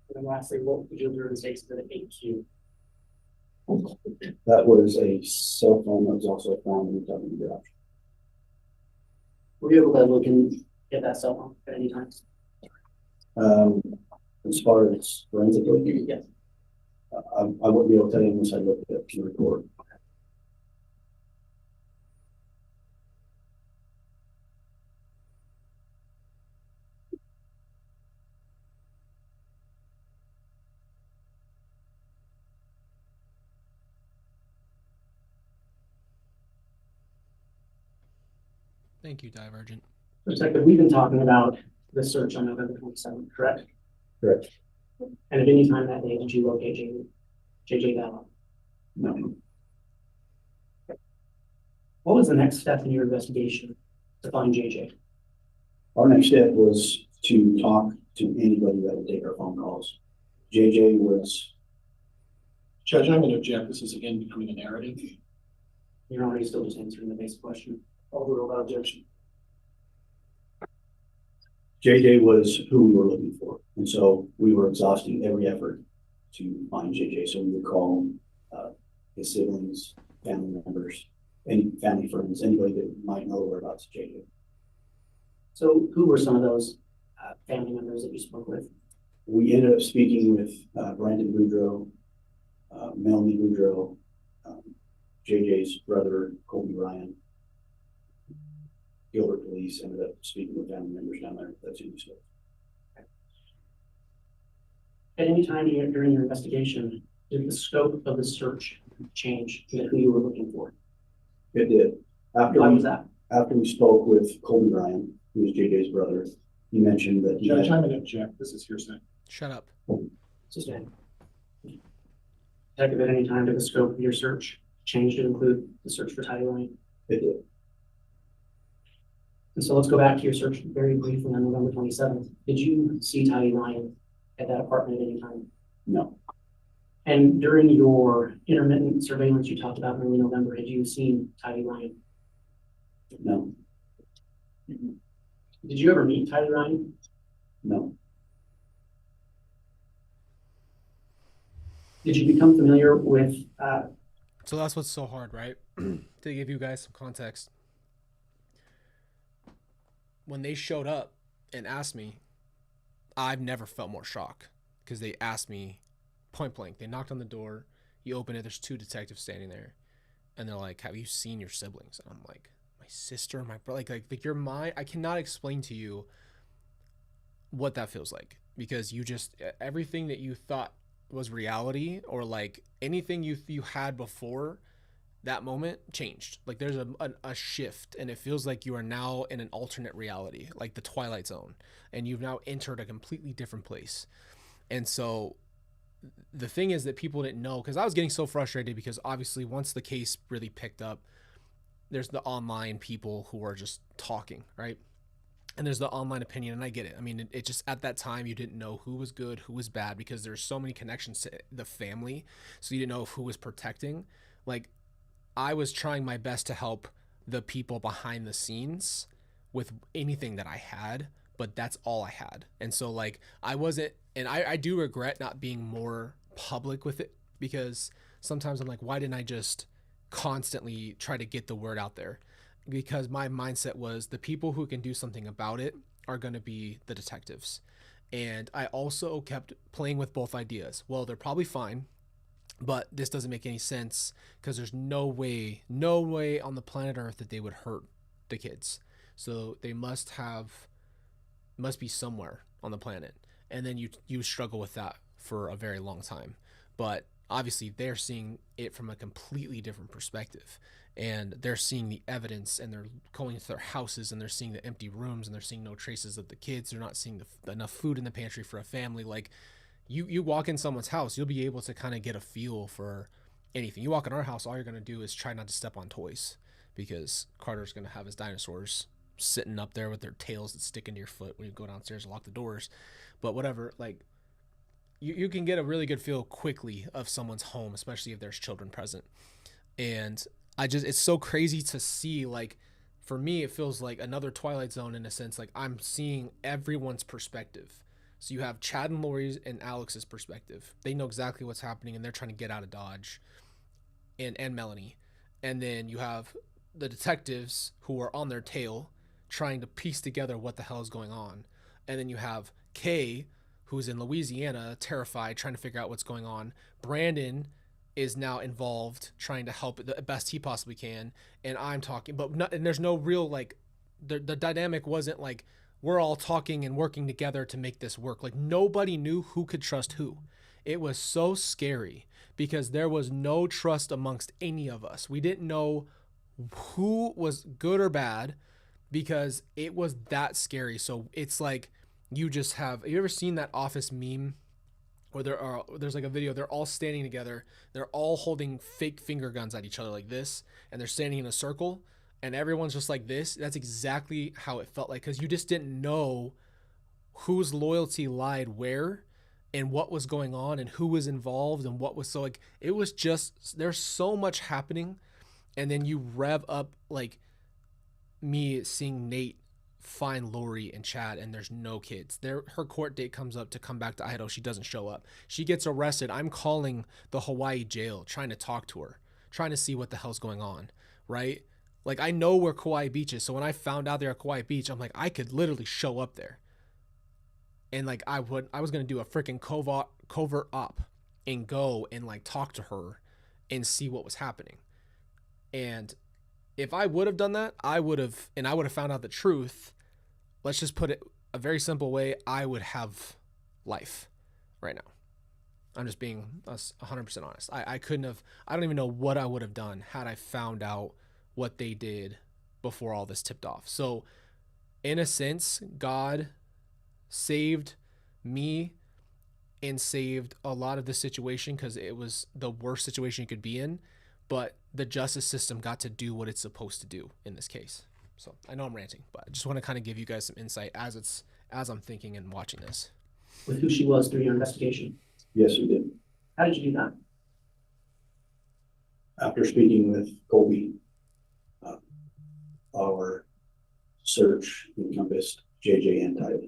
And then lastly, what did you observe in State's Exhibit 8Q? That was a cell phone that was also found in the government garage. Were you able to look and get that cell phone at any time? As far as forensically, Yes. I wouldn't be able to tell you unless I looked at the report. Thank you, Divergent. Detective, we've been talking about the search on November 27th, correct? Correct. And at any time that day, did you locate JJ Bell? No. What was the next step in your investigation to find JJ? Our next step was to talk to anybody that would take our phone calls. JJ was. Judge, I'm going to object. This is again becoming a narrative. You're already still just answering the basic question. Overruled without objection. JJ was who we were looking for. And so we were exhausting every effort to find JJ. So we would call his siblings, family members, any family friends, anybody that might know whereabouts JJ. So who were some of those family members that you spoke with? We ended up speaking with Brandon Boudreaux, Melanie Boudreaux, JJ's brother, Colby Ryan. Gilbert Police ended up speaking with family members down there. That's who we spoke. At any time during your investigation, did the scope of the search change to who you were looking for? It did. Why was that? After we spoke with Colby Ryan, who was JJ's brother, he mentioned that he Judge, had, I'm going to object. This is hearsay. Shut up. Sustained. Detective, at any time did the scope of your search change to include the search for Ty Ryan? it did. And so let's go back to your search very briefly on November 27th. Did you see Ty Ryan at that apartment at any time? No. And during your intermittent surveillance you talked about in early November, had you seen Ty Ryan? No. Did you ever meet Ty Ryan? No. Did you become familiar with So that's what's so hard, right? To give you guys some context. When they showed up and asked me, I've never felt more shock because they asked me point blank. They knocked on the door. You open it. There's two detectives standing there. And they're like, have you seen your siblings? And I'm like, my sister, my brother, like your mind. I cannot explain to you what that feels like because you just, everything that you thought was reality or like anything you had before that moment changed. Like there's a shift and it feels like you are now in an alternate reality, like the Twilight Zone, and you've now entered a completely different place. And so the thing is that people didn't know, because I was getting so frustrated because obviously once the case really picked up, there's the online people who are just talking, right? And there's the online opinion, and I get it. I mean, it just, at that time, you didn't know who was good, who was bad, because there's so many connections to the family, so you didn't know who was protecting. Like, I was trying my best to help the people behind the scenes with anything that I had, but that's all I had. And so, like, I wasn't, and I do regret not being more public with it, because sometimes I'm like, why didn't I just constantly try to get the word out there? Because my mindset was the people who can do something about it are going to be the detectives. And I also kept playing with both ideas. Well, they're probably fine, but this doesn't make any sense because there's no way on the planet Earth that they would hurt the kids. So they must be somewhere on the planet. And then you struggle with that for a very long time. But obviously they're seeing it from a completely different perspective, and they're seeing the evidence, and they're going to their houses, and they're seeing the empty rooms, and they're seeing no traces of the kids. They're not seeing enough food in the pantry for a family. Like, you walk in someone's house, you'll be able to kind of get a feel for anything. You walk in our house, all you're going to do is try not to step on toys, because Carter's going to have his dinosaurs sitting up there with their tails that stick into your foot when you go downstairs and lock the doors. But whatever, like, you can get a really good feel quickly of someone's home, especially if there's children present. And it's so crazy to see. Like, for me, it feels like another Twilight Zone in a sense. Like, I'm seeing everyone's perspective. So you have Chad and Lori's and Alex's perspective. They know exactly what's happening, and they're trying to get out of Dodge, and Melanie. And then you have the detectives who are on their tail trying to piece together what the hell is going on. And then you have Kay, who's in Louisiana, terrified, trying to figure out what's going on. Brandon is now involved, trying to help the best he possibly can. And I'm talking, and there's no real, like, the dynamic wasn't like, we're all talking and working together to make this work. Like, nobody knew who could trust who. It was so scary because there was no trust amongst any of us. We didn't know who was good or bad because it was that scary. So it's like, have you ever seen that Office meme where there's like a video, they're all standing together, they're all holding fake finger guns at each other like this, and they're standing in a circle, and everyone's just like this? That's exactly how it felt like, because you just didn't know whose loyalty lied where and what was going on and who was involved and what was. So, like, it was just, there's so much happening. And then you rev up, like, me seeing Nate find Lori and Chad, and there's no kids. Her court date comes up to come back to Idaho. She doesn't show up. She gets arrested. I'm calling the Hawaii jail, trying to talk to her, trying to see what the hell's going on, right? Like, I know where Kauai Beach is. So when I found out they're at Kauai Beach, I'm like, I could literally show up there. And, like, I was going to do a freaking covert op and go and, like, talk to her and see what was happening. And if I would have done that, I would have found out the truth. Let's just put it a very simple way. I would have life right now. I'm just being 100% honest. I don't even know what I would have done had I found out what they did before all this tipped off. So in a sense, God saved me and saved a lot of the situation, because it was the worst situation you could be in. But the justice system got to do what it's supposed to do in this case. So I know I'm ranting, but I just want to kind of give you guys some insight as I'm thinking and watching this. With who she was through your investigation. Yes, we did. How did you do that? After speaking with Colby, our search encompassed JJ and Tyler.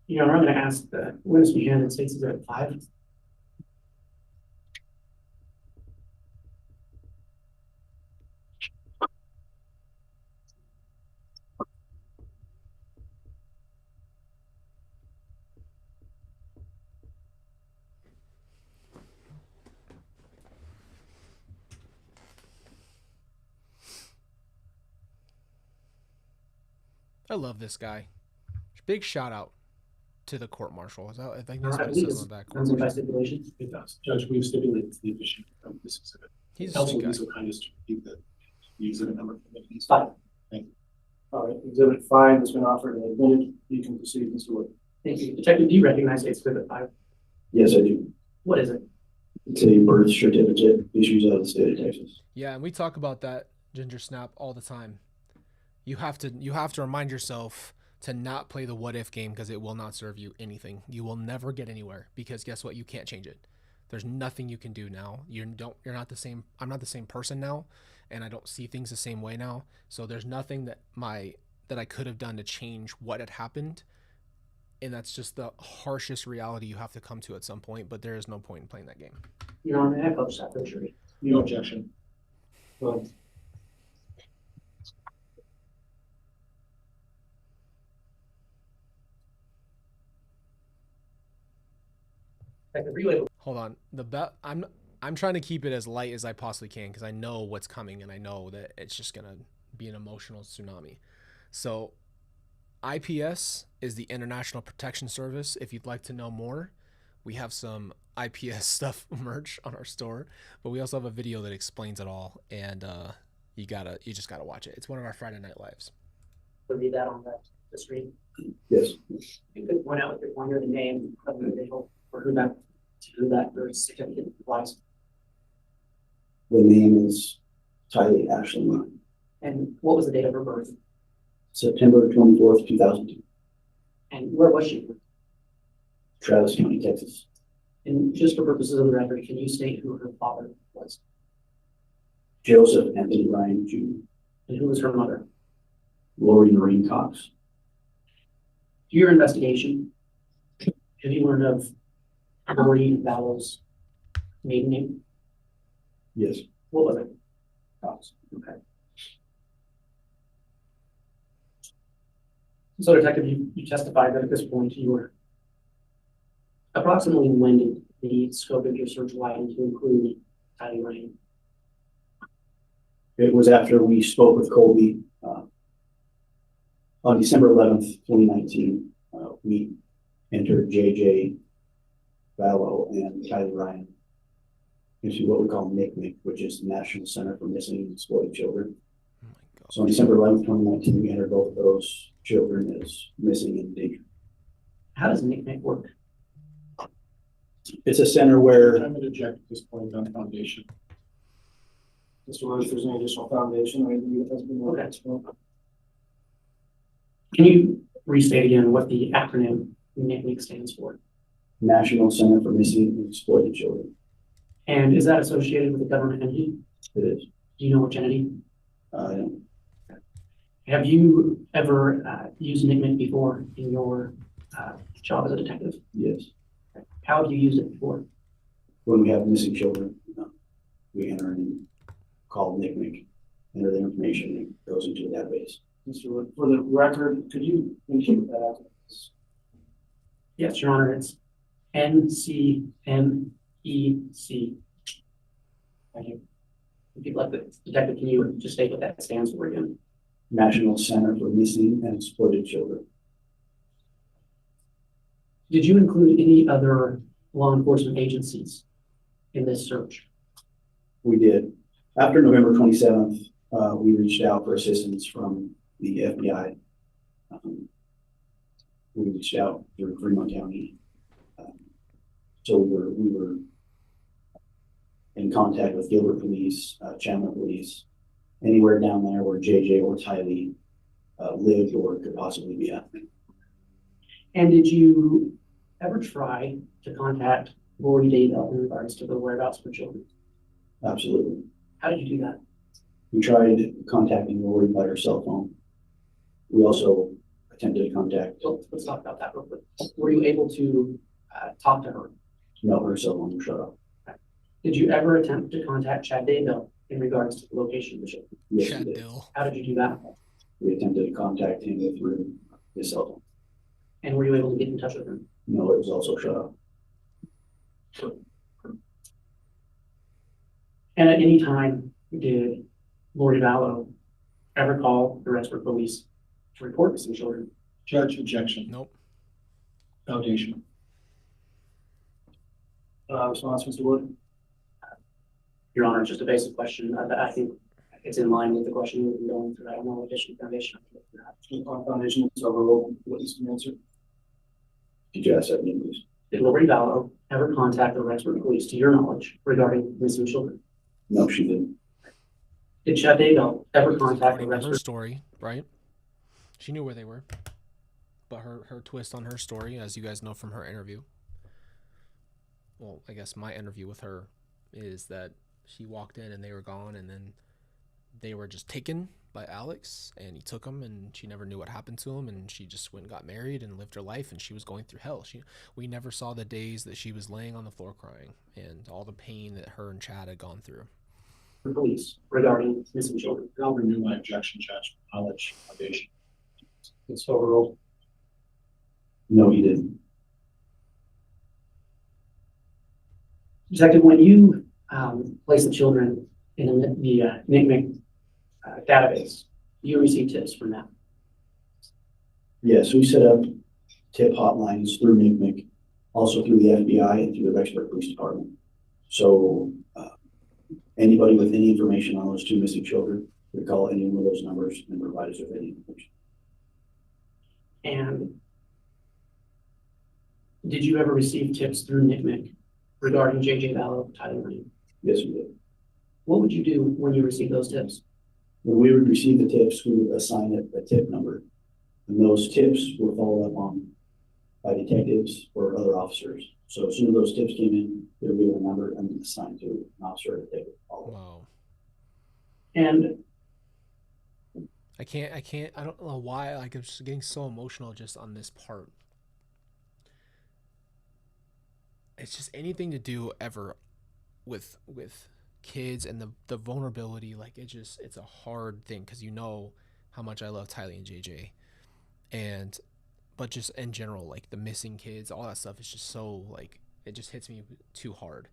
Your Honor, I'm going to ask the witness behind and States Exhibit 5. I love this guy. Big shout out to the court martial. I think that's All right, what it says on the back. Runs by stipulation. It does. Judge, we've stipulated the addition of this exhibit. He's a Also, sweet guy. be so kind as to repeat the exhibit number. Please. 5. All right, Exhibit 5 has been offered and admitted. You can proceed, Mr. Wood. Thank you. Detective, do you recognize Exhibit 5? Yes, I do. What is it? It's a birth certificate issued out of the state of Texas. Yeah, and we talk about that, Ginger Snap, all the time. You have to remind yourself to not play the what if game because it will not serve you anything. You will never get anywhere because guess what? You can't change it. There's nothing you can do now. You're not the same. I'm not the same person now, and I don't see things the same way now. So there's nothing that I could have done to change what had happened. And that's just the harshest reality you have to come to at some point, but there is no point in playing that game. Your Honor, I coach that jury. No objection. But Like the relay. Hold on. I'm trying to keep it as light as I possibly can because I know what's coming and I know that it's just gonna be an emotional tsunami. So IPS is the International Protection Service. If you'd like to know more, we have some IPS stuff merch on our store, but we also have a video that explains it all, and you just gotta watch it. It's one of our Friday Night Lives. Would be that on the screen. Yes. You could point out with your pointer the name of the individual or who that birth certificate applies. The name is Tylee Ashley Martin. And what was the date of her birth? September 24th, 2002. And where was she? Travis County, Texas. And just for purposes of the record, can you state who her father was? Joseph Anthony Ryan Jr. And who was her mother? Lori Marine Cox. Through your investigation, have you learned of Lori Vallow's maiden name? Yes. What was it? Cox. Okay. So Detective, you testified that at this point you were approximately when did the scope of your search widen to include Tylee Ryan? It was after we spoke with Colby on December 11th, 2019. We entered JJ Vallow and Tylee Ryan into what we call NCMEC, which is the National Center for Missing and Exploited Children. Oh my God. So on December 11th, 2019, we entered both of those children as missing and endangered. How does NCMEC work? It's a center where I'm going to object at this point on foundation. Mr. Rose, if there's any additional foundation, I agree with has been. Okay. Can you restate again what the acronym NCMEC stands for? National Center for Missing and Exploited Children. And is that associated with a government entity? It is. Do you know which entity? I don't. Have you ever used NCMEC before in your job as a detective? Yes. How have you used it before? When we have missing children, we enter in, call NCMEC, enter the information, and it goes into a database. Mr. Wood, for the record, could you indicate that? Yes, Your Honor, it's NCMEC. Thank you. If you'd like the detective, can you just state what that stands for again? National Center for Missing and Exploited Children. Did you include any other law enforcement agencies in this search? We did. After November 27th, we reached out for assistance from the FBI. We reached out through Fremont County. So we were in contact with Gilbert Police, Chandler Police, anywhere down there where JJ or Tylee lived or could possibly be at. And did you ever try to contact Lori Daybell in regards to the whereabouts for children? Absolutely. How did you do that? We tried contacting Lori by her cell phone. We also attempted to contact, Well, let's talk about that real quick. Were you able to talk to her? no, her cell phone was shut off. Did you ever attempt to contact Chad Daybell in regards to the location of the children? Yes, we Chad did. Dill. How did you do that? We attempted to contact him through his cell phone. And were you able to get in touch with him? No, it was also shut off. And at any time, did Lori Vallow ever call the Rexburg police to report missing children? Judge, objection. Nope. Foundation. Response, Mr. Wood? Your Honor, just a basic question. I think it's in line with the question we've been going through. I don't know additional foundation. On foundation, it's overruled. What is the answer? Did you ask that again, please? Did Lori Vallow ever contact the Rexburg Police, to your knowledge, regarding missing children? No, she didn't. Did Chad Daybell ever contact the According to her Rexburg? story, right? She knew where they were. But her twist on her story, as you guys know from her interview, well, I guess my interview with her, is that she walked in and they were gone, and then they were just taken by Alex, and he took them, and she never knew what happened to him, and she just went and got married and lived her life, and she was going through hell. We never saw the days that she was laying on the floor crying and all the pain that her and Chad had gone through. Police regarding missing children. I'll renew my objection, Judge. Knowledge foundation. It's overruled. No, he didn't. Detective, when you place the children in the NCMEC database, you receive tips from that. Yes, we set up tip hotlines through NCMEC, also through the FBI and through the Rexburg Police Department. So anybody with any information on those two missing children would call any one of those numbers and provide us with any information. And did you ever receive tips through NCMEC regarding J.J. Vallow, Tyler Ryan? Yes, we did. What would you do when you received those tips? When we would receive the tips, we would assign it a tip number. And those tips were followed up on by detectives or other officers. So as soon as those tips came in, they were given a number and assigned to an officer to take it. Wow. And I don't know why, like, I'm just getting so emotional just on this part. It's just anything to do ever with kids and the vulnerability, like, it's a hard thing, because you know how much I love Tylee and JJ, but just in general, like, the missing kids, all that stuff is just so, like, it just hits me too hard.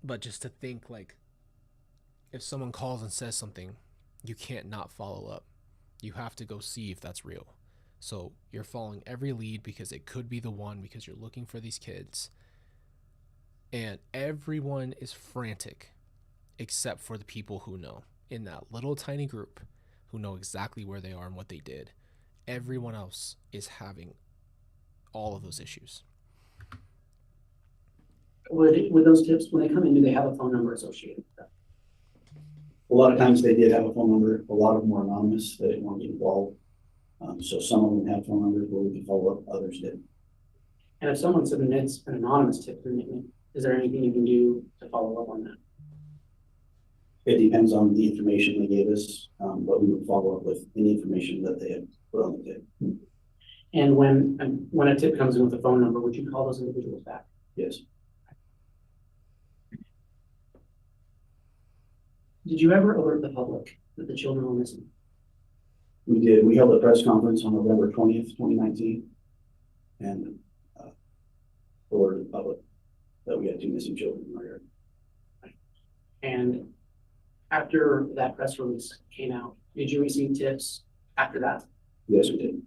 But just to think, like, if someone calls and says something, you can't not follow up. You have to go see if that's real. So you're following every lead because it could be the one, because you're looking for these kids. And everyone is frantic except for the people who know, in that little tiny group, who know exactly where they are and what they did. Everyone else is having all of those issues. would those tips, when they come in, do they have a phone number associated with that? A lot of times they did have a phone number. A lot of them were anonymous. They didn't want to get involved. So some of them had phone numbers where we could follow up. Others didn't. And if someone submits an anonymous tip through NCMEC, is there anything you can do to follow up on that? It depends on the information they gave us, but we would follow up with any information that they had put on the tip. And when a tip comes in with a phone number, would you call those individuals back? Yes. Did you ever alert the public that the children were missing? We did. We held a press conference on November 20th, 2019, and alerted the public that we had two missing children in our yard. And after that press release came out, did you receive tips after that? Yes, we did.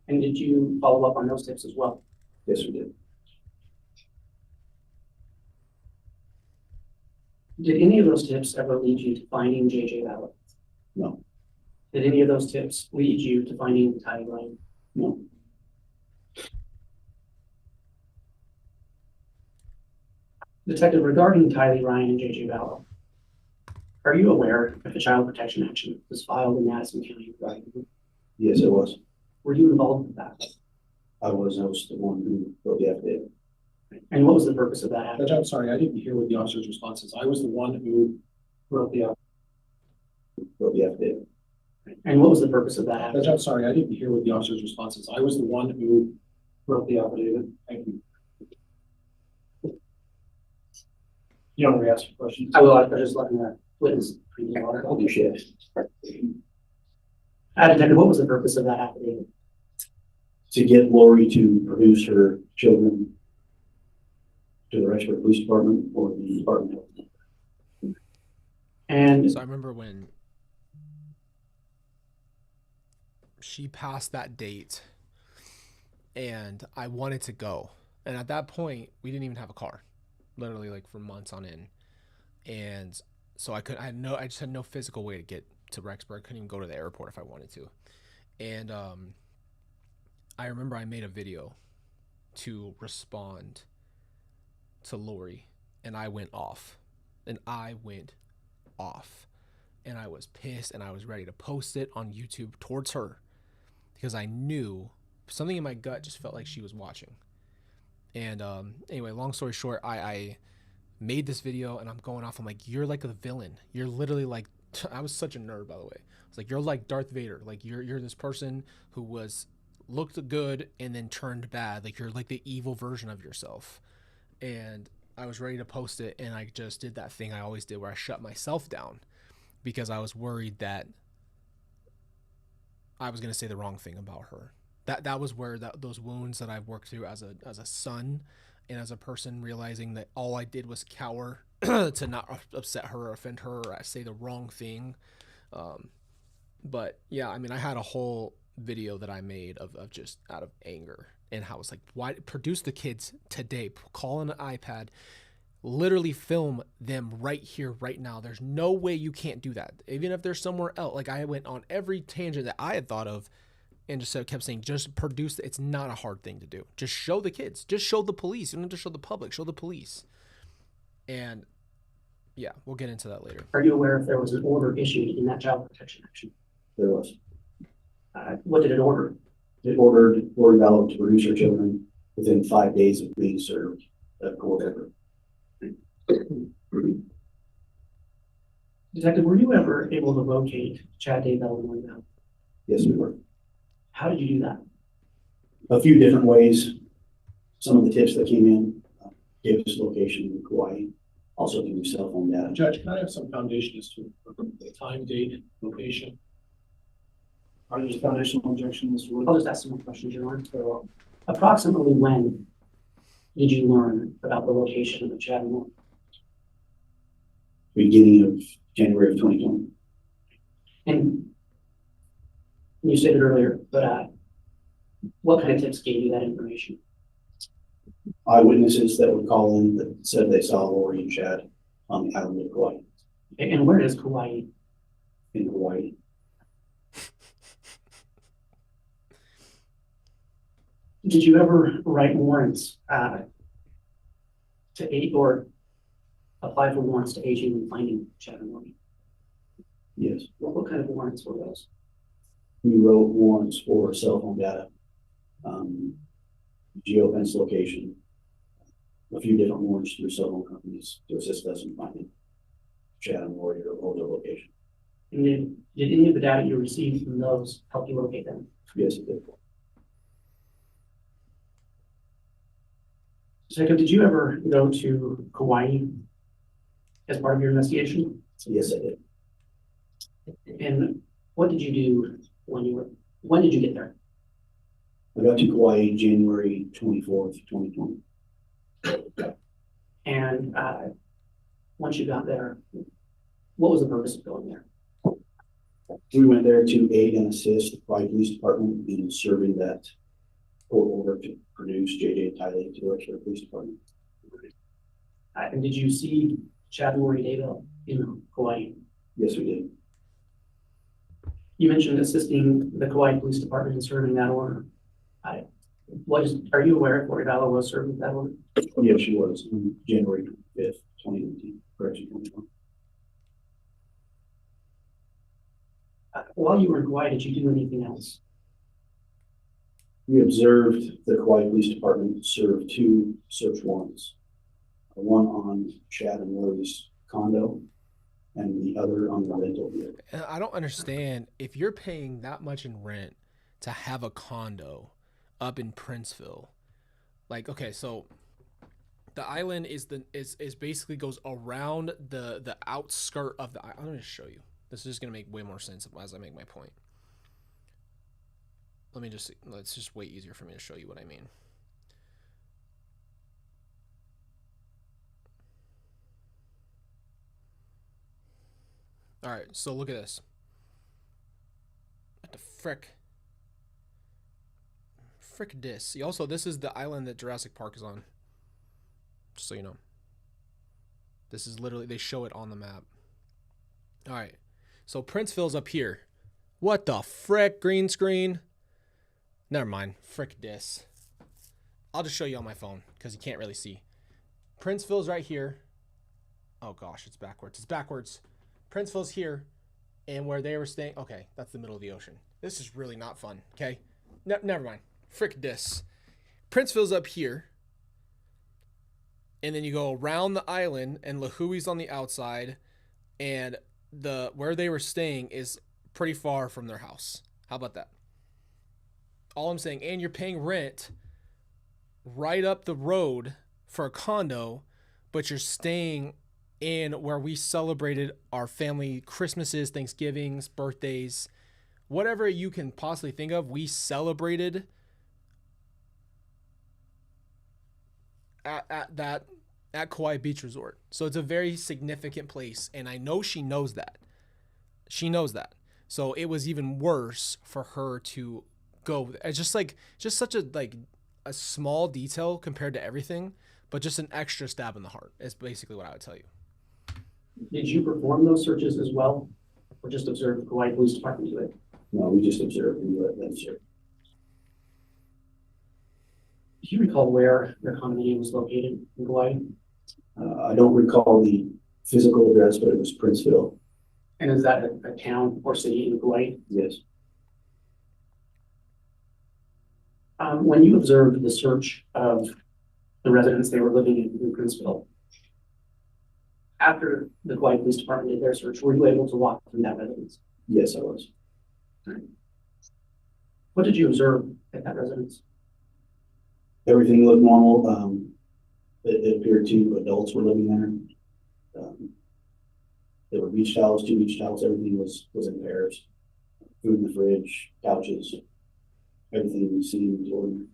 And did you follow up on those tips as well? Yes, we did. Did any of those tips ever lead you to finding J.J. Vallow? No. Did any of those tips lead you to finding Tylee Ryan? No. Detective, regarding Tylee Ryan and J.J. Vallow, are you aware if a child protection action was filed in Madison County? Yes, it was. Were you involved with that? I was the one who wrote the affidavit. And what was the purpose of that action? Judge, I'm sorry, I didn't hear what the officer's response is. I was the one who wrote the affidavit. And what was the purpose of that action? Judge, I'm sorry, I didn't hear what the officer's response is. I was the one who wrote the affidavit. Thank you. You want to re-ask your question? I will, I'm just letting the witness. Holy shit. Detective, what was the purpose of that affidavit? To get Lori to produce her children to the Rexburg Police Department or the Department of Health. And So I remember when she passed that date and I wanted to go. And at that point, we didn't even have a car, literally, like, for months on end. And so I just had no physical way to get to Rexburg. I couldn't even go to the airport if I wanted to. And I remember I made a video to respond to Lori, and I went off. And I was pissed, and I was ready to post it on YouTube towards her because I knew something in my gut just felt like she was watching. And anyway, long story short, I made this video, and I'm going off. I'm like, you're like a villain. You're literally like, I was such a nerd, by the way. I was like, you're like Darth Vader. Like you're this person who looked good and then turned bad. Like you're like the evil version of yourself. And I was ready to post it, and I just did that thing I always did where I shut myself down because I was worried that I was going to say the wrong thing about her. That was where those wounds that I've worked through as a son and as a person, realizing that all I did was cower to not upset her or offend her or say the wrong thing. But yeah, I mean, I had a whole video that I made of just out of anger and how it's like, why produce the kids today, call on an iPad, literally film them right here, right now. There's no way you can't do that. Even if they're somewhere else. Like I went on every tangent that I had thought of and just kept saying, just produce. It's not a hard thing to do. Just show the kids, just show the police. You don't have to show the public, show the police. And yeah, we'll get into that later. Are you aware if there was an order issued in that child protection action? There was. What did it order? It ordered Lori Vallow to produce her children within 5 days of being served at court order. Detective, were you ever able to locate Chad Daybell and Lori Vallow? Yes, we were. How did you do that? A few different ways. Some of the tips that came in gave us location in Kauai, also through cell phone data. Judge, can I have some foundation as to the time, date, location? Are there foundational objections? I'll just ask some more questions, Your Honor. So, approximately when did you learn about the location of the Chad and Lori? Beginning of January of 2020. And you said it earlier, but what kind of tips gave you that information? Eyewitnesses that would call in that said they saw Lori and Chad on the island of Kauai. And where is Kauai? In Hawaii. Did you ever write warrants to aid or apply for warrants to aid you in finding Chad and Lori? Yes. What kind of warrants were those? We wrote warrants for cell phone data, geofence location, a few different warrants through cell phone companies to assist us in finding Chad and Lori or hold their location. And did any of the data you received from those help you locate them? Yes, it did. Jacob, did you ever go to Kauai as part of your investigation? Yes, I did. And what did you do when did you get there? I got to Kauai January 24th, 2020. And once you got there, what was the purpose of going there? We went there to aid and assist the Kauai Police Department in serving that court order to produce J.J. Tiley to the Wexford Police Department. And did you see Chad and Lori Daybell in Kauai? Yes, we did. You mentioned assisting the Kauai Police Department in serving that order. Are you aware if Lori Vallow was served with that order? Oh, yes, she was on January 25th, 2019, correction, 2020. While you were in Kauai, did you do anything else? We observed the Kauai Police Department serve 2 search warrants, one on Chad and Lori's condo and the other on the rental vehicle. I don't understand, if you're paying that much in rent to have a condo up in Princeville, like, okay, so the island is basically goes around the outskirt of the island. I'm going to show you. This is just going to make way more sense as I make my point. It's just way easier for me to show you what I mean. All right, so look at this. What the frick? Frick dis. Also, this is the island that Jurassic Park is on. Just so you know. This is literally, they show it on the map. All right, so Princeville's up here. What the frick, green screen? Never mind, frick dis. I'll just show you on my phone because you can't really see. Princeville's right here. Oh gosh, it's backwards. It's backwards. Princeville's here, and where they were staying. Okay, that's the middle of the ocean. This is really not fun. Okay, never mind. Frick this. Princeville's up here, and then you go around the island, and Lahui's on the outside, and where they were staying is pretty far from their house. How about that? All I'm saying, and you're paying rent right up the road for a condo, but you're staying in where we celebrated our family Christmases, Thanksgivings, birthdays, whatever you can possibly think of, we celebrated at Kauai Beach Resort. So it's a very significant place, and I know she knows that. She knows that. So it was even worse for her to go. It's just such a small detail compared to everything, but just an extra stab in the heart is basically what I would tell you. Did you perform those searches as well, or just observe the Kauai Police Department do it? No, we just observed and let them search. Do you recall where their condominium was located in Kauai? I don't recall the physical address, but it was Princeville. And is that a town or city in Kauai? Yes. When you observed the search of the residents they were living in Princeville, after the Kauai Police Department did their search, were you able to walk through that residence? Yes, I was. What did you observe at that residence? Everything looked normal. It appeared two adults were living there. There were beach towels, 2 beach towels. Everything was in pairs. Food in the fridge, couches, everything seemed ordinary.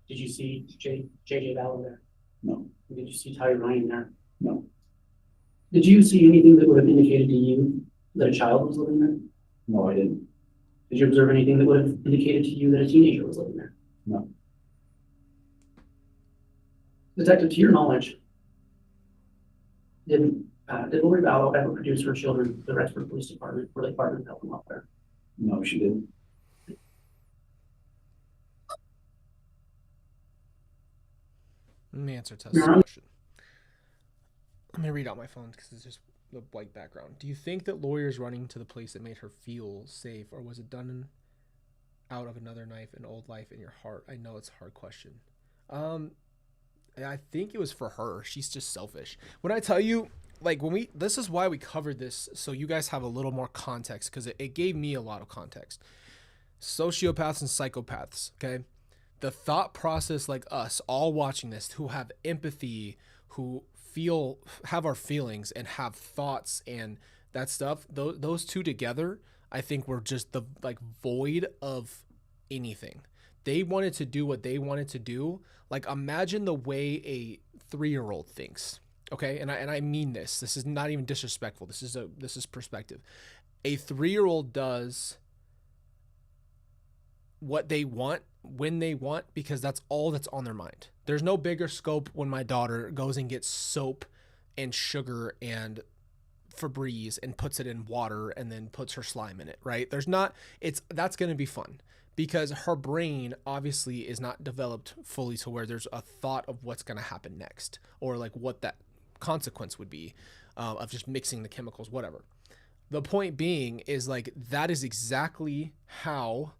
Did you see J Bell there? No, Did you see Ty Ryan there? no, Did you see anything that would have indicated to you that a child was living there? no, I didn't. Did you observe anything that would have indicated to you that a teenager was living there? No. Detective, to your knowledge, did Lori Vallow ever produce her children to the Rexford Police Department or the Department of Health and Welfare? No, she didn't. Let me answer Tessa's You're on. question. I'm going to read out my phone because it's just the white background. Do you think that lawyers running to the place that made her feel safe, or was it done out of another knife, an old life in your heart? I know it's a hard question. I think it was for her. She's just selfish. When I tell you, like, this is why we covered this, so you guys have a little more context, because it gave me a lot of context. Sociopaths and psychopaths, okay? The thought process, like us, all watching this, who have empathy, who have our feelings and have thoughts and that stuff, those two together, I think were just the, like, void of anything. They wanted to do what they wanted to do. Like, imagine the way a 3-year-old thinks. Okay, and I mean this. This is not even disrespectful. This is perspective. A 3-year-old does what they want when they want, because that's all that's on their mind. There's no bigger scope when my daughter goes and gets soap and sugar and Febreze and puts it in water and then puts her slime in it, right? That's going to be fun, because her brain obviously is not developed fully to where there's a thought of what's going to happen next, or like what that consequence would be of just mixing the chemicals, whatever. The point being is, like, that is exactly how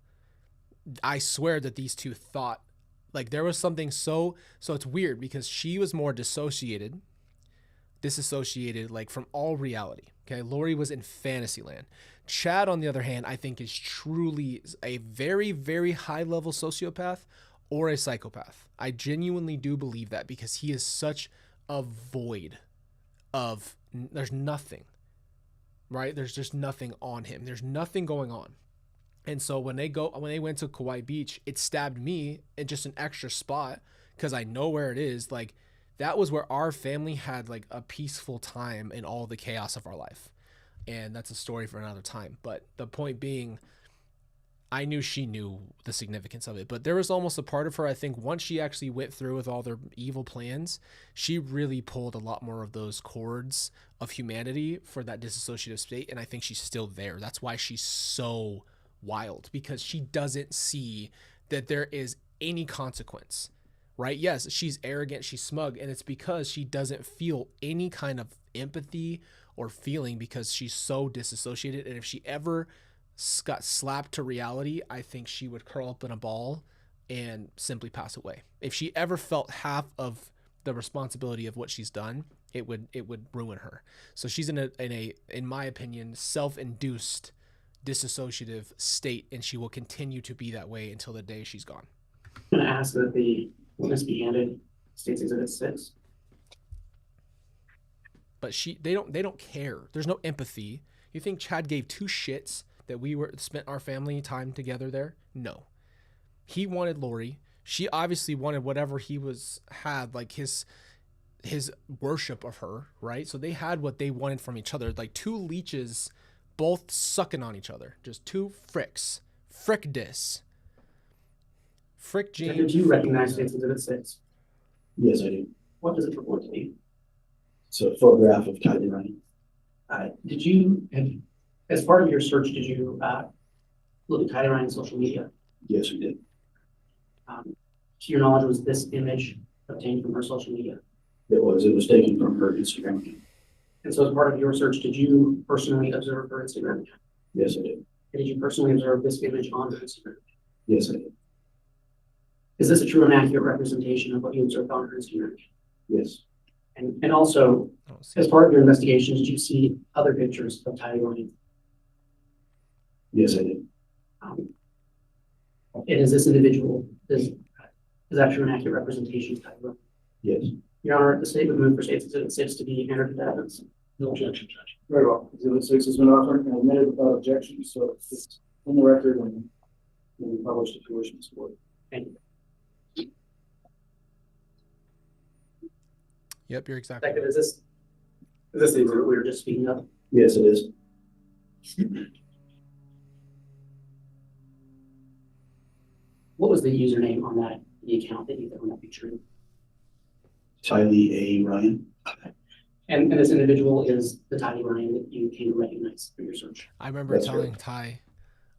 I swear that these two thought. Like, there was something so it's weird, because she was more disassociated, like, from all reality. Okay, Lori was in fantasy land. Chad, on the other hand, I think is truly a very, very high level sociopath or a psychopath. I genuinely do believe that, because he is such a void of, there's nothing, right? There's just nothing on him. There's nothing going on. And so when they went to Kauai Beach, it stabbed me in just an extra spot, because I know where it is. Like, that was where our family had, like, a peaceful time in all the chaos of our life. And that's a story for another time. But the point being, I knew she knew the significance of it. But there was almost a part of her, I think, once she actually went through with all their evil plans, she really pulled a lot more of those cords of humanity for that disassociative state. And I think she's still there. That's why she's so wild, because she doesn't see that there is any consequence, right? Yes, she's arrogant, she's smug, and it's because she doesn't feel any kind of empathy or feeling because she's so disassociated. And if she ever got slapped to reality, I think she would curl up in a ball and simply pass away. If she ever felt half of the responsibility of what she's done, it would ruin her. So she's in a in my opinion, self-induced disassociative state, and she will continue to be that way until the day she's gone. I'm going to ask that the witness be handed State's Exhibit 6. But they don't care. There's no empathy. You think Chad gave two shits that we spent our family time together there? No. He wanted Lori. She obviously wanted whatever he had, like his worship of her, right? So they had what they wanted from each other, like two leeches both sucking on each other. Just two fricks. Frick dis. Frick James. Did you recognize State's Exhibit 6? Yes, I do. What does it purport to be? It's a photograph of Kylie Ryan. Did you, as part of your search, did you look at Kylie Ryan's social media? Yes, we did. To your knowledge, was this image obtained from her social media? It was taken from her Instagram account. And so as part of your search, did you personally observe her Instagram account? Yes, I did. And did you personally observe this image on her Instagram? Yes, I did. Is this a true and accurate representation of what you observed on her Instagram? Yes. And also, as part of your investigation, did you see other pictures of Kylie Ryan? Yes, I did. And is this individual, is that true and accurate representation of Kylie Ryan? Yes. Your Honor, the state would move for State's Exhibit 6 to be entered into evidence. No objection, Judge. Very well. Exhibit 6 has been offered and admitted without objection, so it's on the record and will be published if you wish, Mr. Board. Thank you. Yep, you're exactly Second, is this the exhibit we were just speaking of? Yes, it is. What was the username on the account that you found that picture? Tylee A. Ryan. And this individual is the Tylee Ryan that you came to recognize through your search. I remember That's telling right. Ty,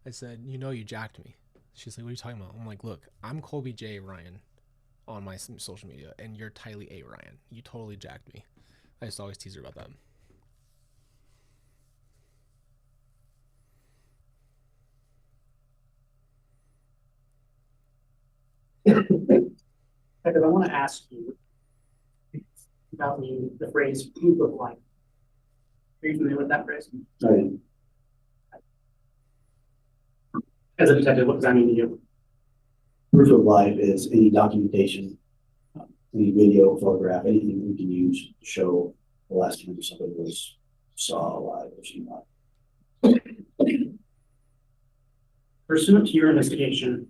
I said, you jacked me. She's like, what are you talking about? I'm like, look, I'm Colby J Ryan on my social media, and you're Tylee A. Ryan. You totally jacked me. I just always tease her about that. Because I want to ask you about the phrase proof of life. Are you familiar with that phrase? I am. As a detective, what does that mean to you? Proof of life is any documentation, any video, photograph, anything we can use to show the last time somebody was saw alive or seen alive. Pursuant to your investigation,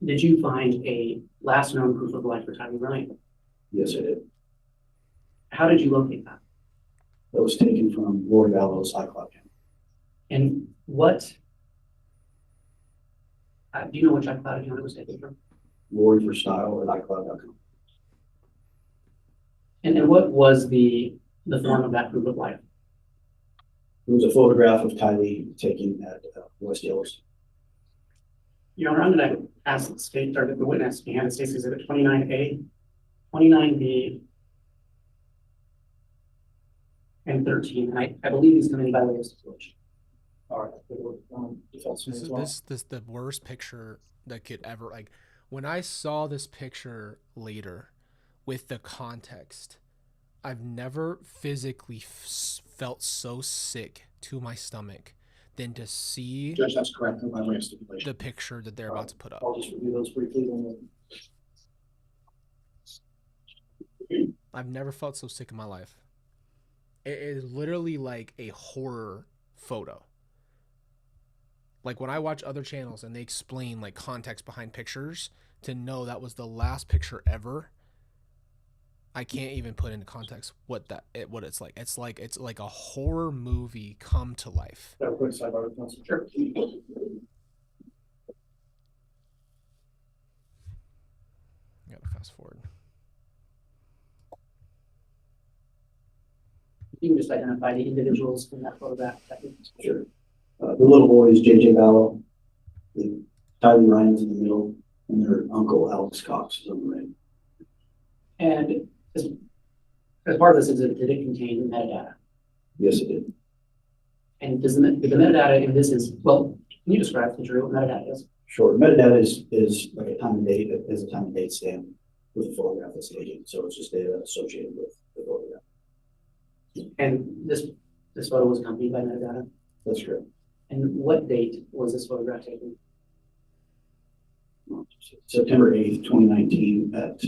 did you find a last known proof of life for Tylee Ryan? Yes, I did. How did you locate that? That was taken from Lori Vallow's iCloud account. And what, do you know which iCloud account it was taken from? Lori for Style at iCloud.com. And what was the form of that proof of life? It was a photograph of Kylie taken at West Hills. Your Honor, I'm going to ask the state, or the witness, to hand the State's Exhibit 29A, 29B, and 13. And I believe he's coming by way of stipulation. All right. This is the worst picture that could ever, like, when I saw this picture later with the context, I've never physically felt so sick to my stomach than to see Judge, that's correct. By way of stipulation. the picture that they're about to put up. I'll just review those briefly. I've never felt so sick in my life. It is literally like a horror photo. Like when I watch other channels and they explain like context behind pictures, to know that was the last picture ever, I can't even put into context what it's like. It's like a horror movie come to life. Got a quick sidebar, Council. Sure. Gotta fast forward. You can just identify the individuals in that photograph. Sure. The little boy is J.J. Vallow. The Tylee Ryan's in the middle. And their uncle Alex Cox is on the right. And as part of this, did it contain metadata? Yes, it did. And did the metadata in this is, well, can you describe to Drew what metadata is? Sure. Metadata is like a time and date, is a time and date stamp with a photograph that's taken. So it's just data associated with the photograph. And this photo was accompanied by metadata? That's correct. And what date was this photograph taken? September 8th, 2019 at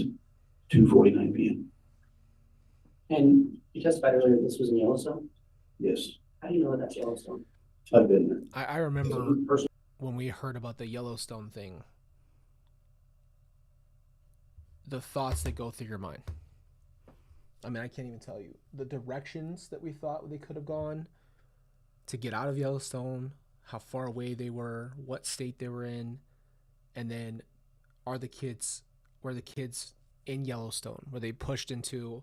2:49 p.m. And you testified earlier this was in Yellowstone? Yes, How do you know that that's Yellowstone? I've been there. I remember when we heard about the Yellowstone thing, the thoughts that go through your mind. I mean, I can't even tell you the directions that we thought they could have gone to get out of Yellowstone, how far away they were, what state they were in, and then were the kids in Yellowstone? Were they pushed into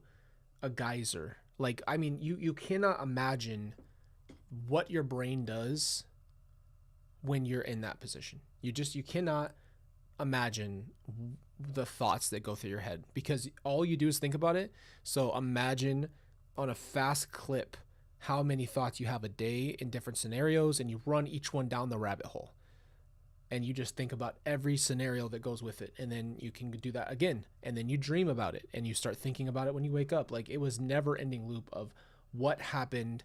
a geyser? Like, I mean, you cannot imagine what your brain does when you're in that position. You cannot imagine the thoughts that go through your head, because all you do is think about it. So imagine on a fast clip how many thoughts you have a day in different scenarios, and you run each one down the rabbit hole, and you just think about every scenario that goes with it. And then you can do that again, and then you dream about it, and you start thinking about it when you wake up. Like, it was never ending loop of what happened.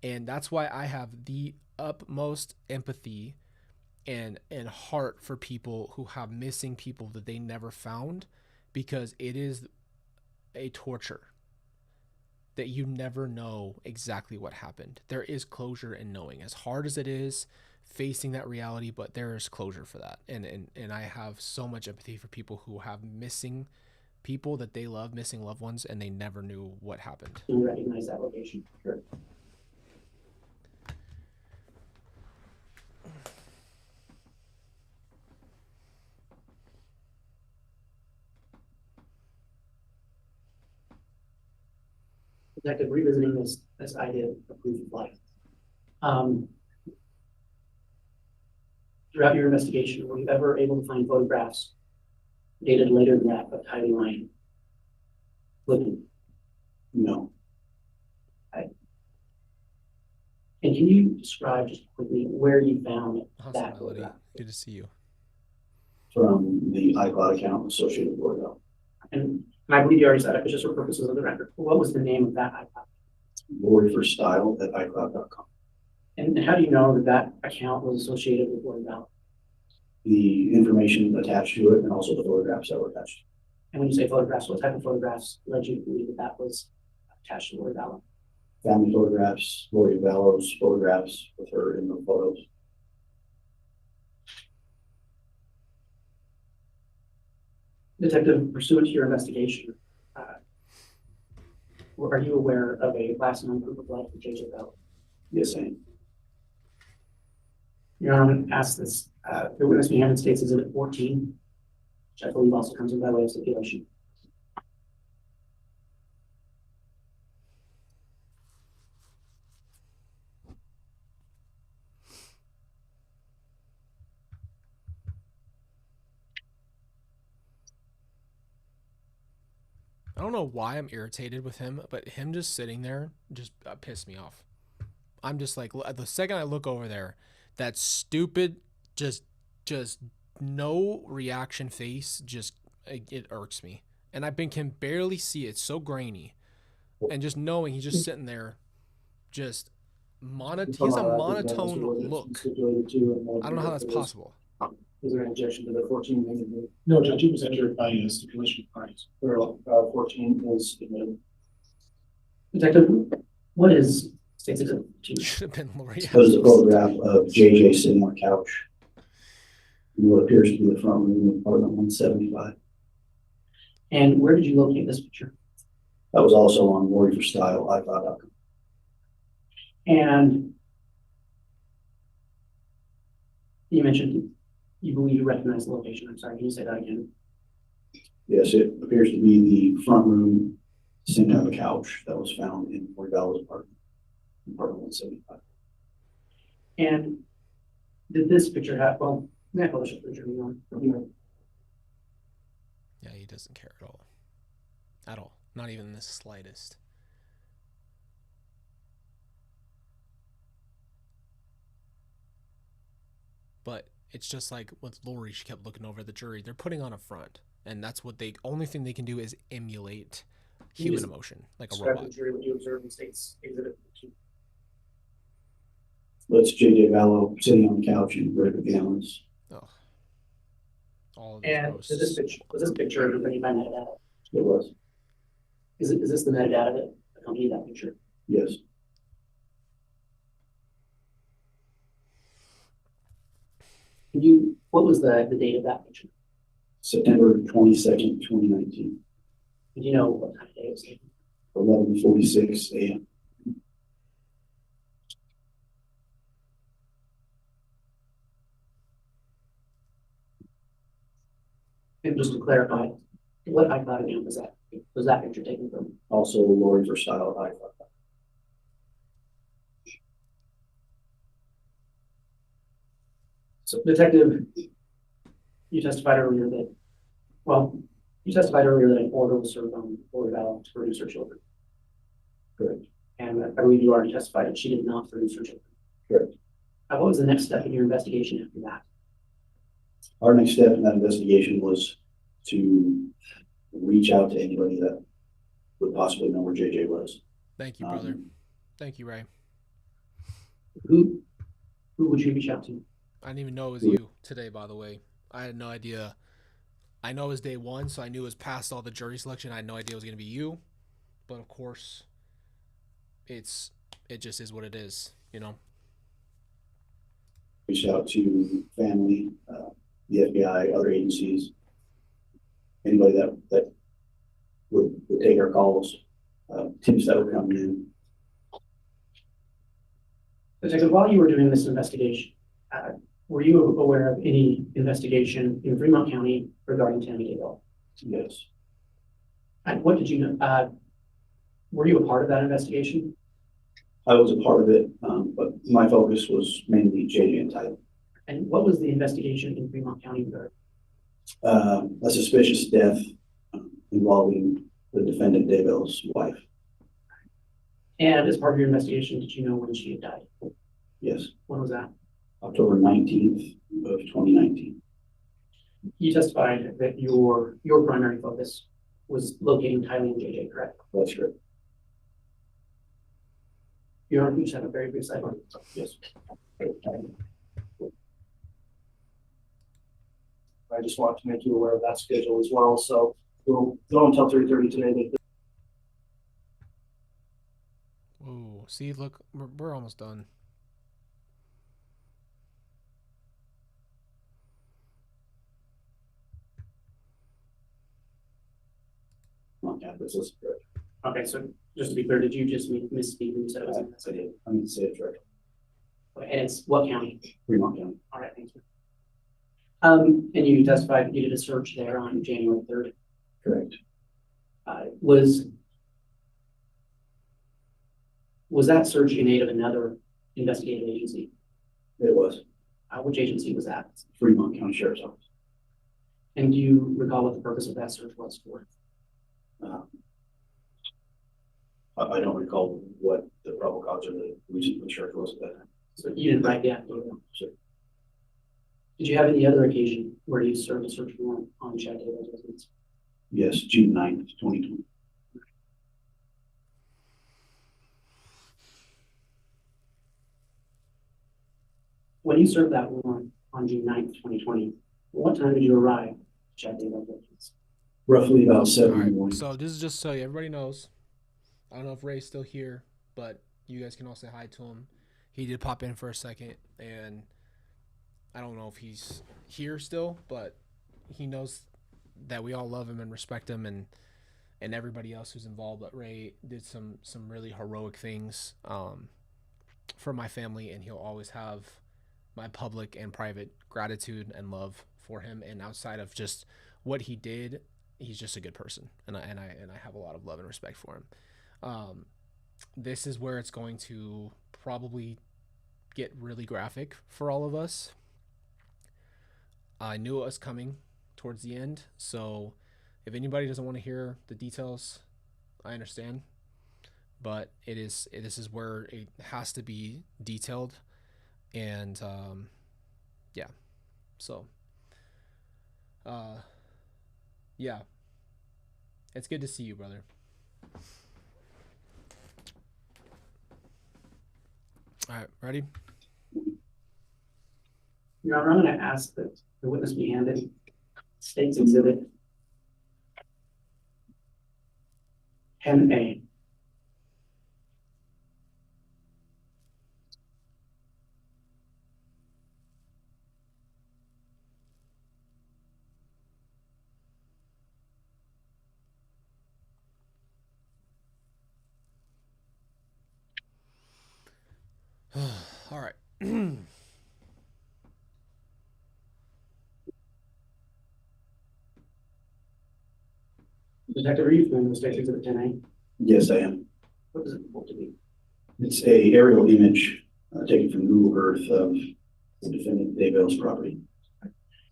And that's why I have the utmost empathy and heart for people who have missing people that they never found, because it is a torture that you never know exactly what happened. There is closure in knowing, as hard as it is facing that reality, but there is closure for that. And I have so much empathy for people who have missing people that they love, missing loved ones, and they never knew what happened. Do you recognize that location? Sure. Detective, revisiting this idea of proof of life. Throughout your investigation, were you ever able to find photographs dated later than that of Higley Ryan living? No. And can you describe just quickly where you found How's that Melody? photograph? Good to see you. From the iCloud account associated with Bordeaux. And I believe you already said it, but just for purposes of the record, what was the name of that iCloud? Lori for Style at iCloud.com. And how do you know that that account was associated with Lori Bell? The information attached to it and also the photographs that were attached. And when you say photographs, what type of photographs led you to believe that that was attached to Lori Bell? Family photographs, Lori Bellow's photographs with her in the photos. Detective, pursuant to your investigation, are you aware of a last known proof of life for J.J. Bell? Yes, I am. Your Honor, I'm going to ask this. The witness behind states Exhibit 14, which I believe also comes in by way of stipulation. I don't know why I'm irritated with him, but him just sitting there just pissed me off. I'm just like, the second I look over there, that stupid, just no reaction face, just, it irks me. And can barely see it. It's so grainy. And just knowing he's just sitting there, just he has a monotone look. I don't know how that's possible. Is there an objection to the 14 minute? No, Judge, it was entered by a stipulation of parties. 14 is admitted. Detective, what is State's Exhibit 2? Should have been Lori. That is a photograph of JJ sitting on a couch in what appears to be the front room of apartment 175. And where did you locate this picture? That was also on Lori for Style, iCloud.com. And you mentioned you believe you recognize the location. I'm sorry, can you say that again? Yes, it appears to be the front room sitting on a couch that was found in Lori Bell's apartment 175. And did this picture have, well, may I publish a picture? Yeah, he doesn't care at all. At all. Not even the slightest. But it's just like with Lori, she kept looking over the jury. They're putting on a front, and that's what they only thing they can do is emulate human emotion, like a Describe robot. the jury what you observed in state's exhibit 2. That's JJ Vallow sitting on the couch in red pajamas. Oh, all of these And posts. was this picture accompanied by metadata? It was, Is this the metadata that accompanied that picture? yes. What was the date of that picture? September 22nd, 2019, Did you know what kind of day it was taken? 11:46 a.m. And just to clarify, what iCloud account was that picture taken from? Also, Lori for style iPhone. So Detective, you testified earlier that an order was served on Lori Vallow to produce her children. Correct. And I believe you already testified that she did not produce her children. Correct. What was the next step in your investigation after that? Our next step in that investigation was to reach out to anybody that would possibly know where JJ was. Thank you, brother. Thank you, Ray. Who would you reach out to? I didn't even know it was you today, by the way. I had no idea. I know it was day one, so I knew it was past all the jury selection. I had no idea it was going to be you. But of course, it just is what it is, you know? Reached out to family, the FBI, other agencies, anybody that would take our calls, tips that were coming in. Detective, while you were doing this investigation, were you aware of any investigation in Fremont County regarding Tammy Daybell? Yes. And what did you know? Were you a part of that investigation? I was a part of it, but my focus was mainly JJ and Tyler. And what was the investigation in Fremont County regarding? A suspicious death involving the defendant Daybell's wife. And as part of your investigation, did you know when she had died? Yes. When was that? October 19th of 2019. You testified that your primary focus was locating Tyler and JJ, correct? That's correct. Your Honor, you just have a very brief sidebar. Yes. I just want to make you aware of that schedule as well. So we'll go until 3:30 today. Whoa, see, look, we're almost done. On campus, that's correct. Okay, so just to be clear, did you just misspeak when you said it was in I did. I'm going to say it right. And it's what county? Fremont County. All right, thank you. And you testified that you did a search there on January 3rd. Correct. Was that search in aid of another investigative agency? It was Which agency was that? Fremont County Sheriff's Office. And do you recall what the purpose of that search was for? I don't recall what the probable cause or the reason for the sheriff was at that time. So you didn't write the affidavit. Sure. Did you have any other occasion where you served a search warrant on Chad Daybell's residence? Yes, June 9th, 2020. When you served that warrant on June 9th, 2020, what time did you arrive at Chad Daybell's residence? Roughly about 7 All in the right, morning. so this is just so everybody knows. I don't know if Ray's still here, but you guys can all say hi to him. He did pop in for a second, and I don't know if he's here still, but he knows that we all love him and respect him, and everybody else who's involved. But Ray did some really heroic things for my family, and he'll always have my public and private gratitude and love for him. And outside of just what he did, he's just a good person, and I have a lot of love and respect for him. This is where it's going to probably get really graphic for all of us. I knew it was coming towards the end, so If anybody doesn't want to hear the details, I understand. But this is where it has to be detailed. And yeah. So yeah. It's good to see you, brother. All right, ready? Your Honor, I'm going to ask that the witness be handed State's Exhibit 10A. All right. Detective, are you familiar with State's Exhibit 10A? Yes, I am. What does it want to be? It's a aerial image taken from Google Earth of the defendant Daybell's property.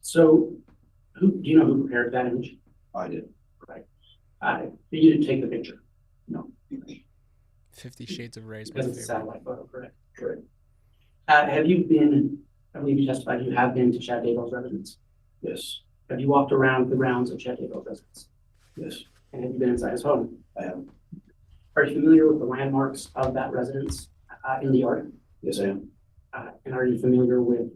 So, do you know who prepared that image? I did. Right. You didn't take the picture. No. 50 Shades of Ray's my Because it's a favorite. satellite photo, correct? Correct. Have you been, I believe you testified you have been to Chad Daybell's residence? Yes. Have you walked around the grounds of Chad Daybell's residence? Yes. And have you been inside his home? I have. Are you familiar with the landmarks of that residence in the yard? Yes, I am. And are you familiar with,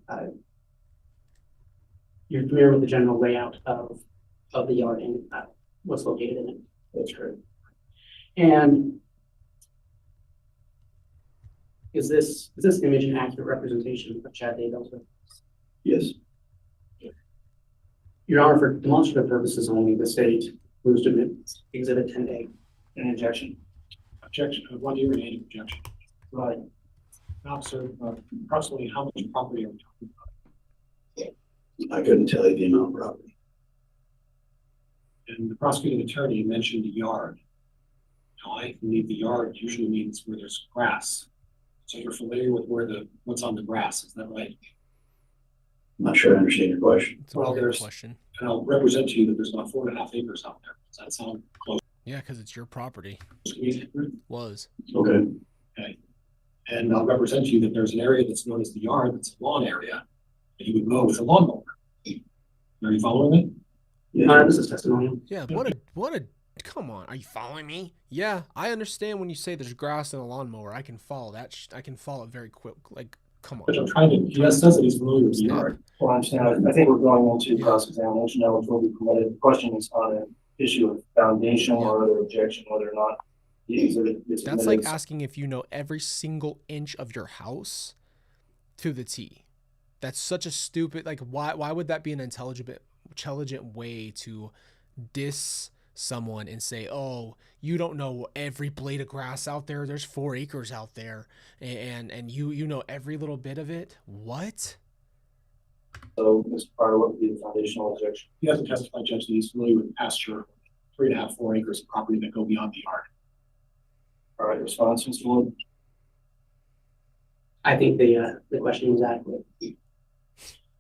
you're familiar with the general layout of the yard and what's located in it? That's correct. And is this image an accurate representation of Chad Daybell's residence? Yes. Your Honor, for demonstrative purposes only, the state moves to admit Exhibit 10A. An objection. Objection, 1 year and 8 objection. Right. Officer, approximately how much property are we talking about? I couldn't tell you the amount of property. And the prosecuting attorney mentioned the yard. Now, I believe the yard usually means where there's grass. So you're familiar with what's on the grass, is that right? I'm not sure I understand your question. It's a Well, weird there's- question. And I'll represent to you that there's about 4.5 acres out there. Does that sound close Yeah, because it's your property. to me? Was. Okay. And I'll represent to you that there's an area that's known as the yard, that's a lawn area, that you would mow with a lawnmower. Are you following me? Yes. This is testimonial. Yeah, come on, are you following me? Yeah, I understand when you say there's grass and a lawnmower. I can follow that. I can follow it very quick. Like, come But on. I'm trying to, he says that he's familiar with the yard. Well, I understand. I think we're going into cross-examination now, which will be permitted. The question is on an issue of foundation or other objection, whether or not the exhibit is That's like admitted. asking if you know every single inch of your house to the T. That's such a stupid, like, why would that be an intelligent way to diss someone and say, oh, you don't know every blade of grass out there. There's 4 acres out there and you know every little bit of it. What? So, Mr. Pryor, what would be the foundational objection? He hasn't testified, Judge, that he's familiar with pasture, 3.5, 4 acres of property that go beyond the yard. All right, response, Mr. Wood? I think the question was adequate.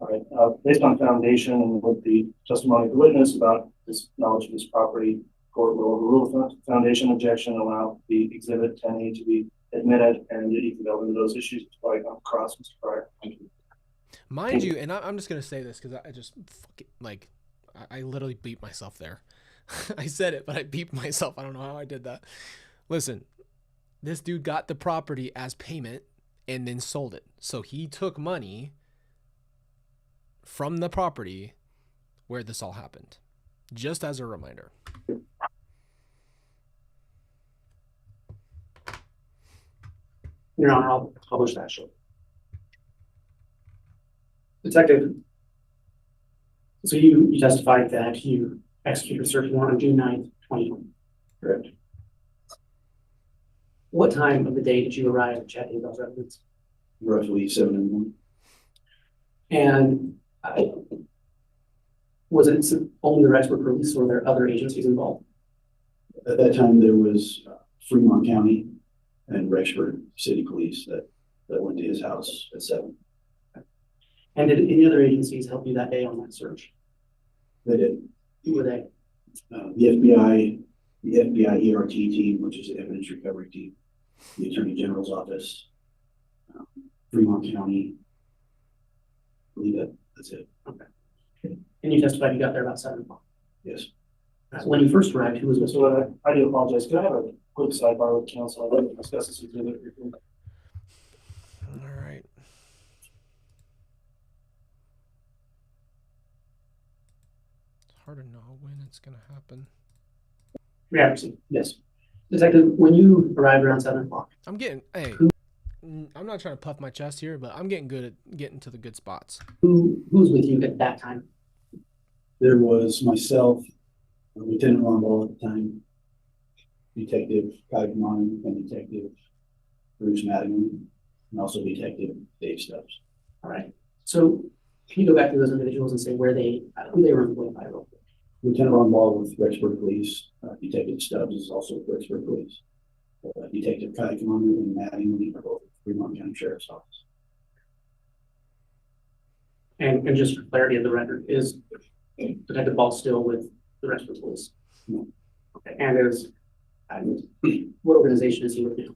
All right, based on foundation and with the testimony of the witness about his knowledge of this property, court will overrule the foundation objection, allow the exhibit 10A to be admitted, and you can go into those issues before I come across, Mr. Pryor. Thank you. Mind you, and I'm just going to say this because I just fucking, like, I literally beat myself there. I said it, but I beeped myself. I don't know how I did that. Listen, this dude got the property as payment and then sold it. So he took money from the property where this all happened. Just as a reminder. Your Honor, I'll publish that shortly. Detective, so you testified that you executed a search warrant on June 9th, 2020. Correct. What time of the day did you arrive at Chad Daybell's residence? Roughly 7 in the morning. And was it only the Rexburg Police or were there other agencies involved? At that time, there was Fremont County and Rexburg City Police that went to his house at 7. And did any other agencies help you that day on that search? They did. Who were they? The FBI ERT team, which is the evidence recovery team, the Attorney General's office, Fremont County. I believe that's it. And you testified you got there about 7 o'clock. Yes. When you first arrived, who was with you? So I do apologize. Could I have a quick sidebar with council? I'd like to discuss this with you. All right. It's hard to know when it's gonna happen. Yeah, yes. Detective, when you arrived around 7 o'clock, I'm getting, hey, I'm not trying to puff my chest here, but I'm getting good at getting to the good spots. who was with you at that time? There was myself, Lieutenant Ronball at the time, Detective Kai Kamani, and Detective Bruce Madigan, and also Detective Dave Stubbs. All right. So can you go back to those individuals and say who they were employed by real quick? Lieutenant Ronball with Rexburg Police, Detective Stubbs is also with Rexburg Police. Detective Kai Kamani and Madigan are both with Fremont County Sheriff's Office. And just for clarity of the record, is Detective Ball still with the rest of the police? No. Okay. What organization is he with now?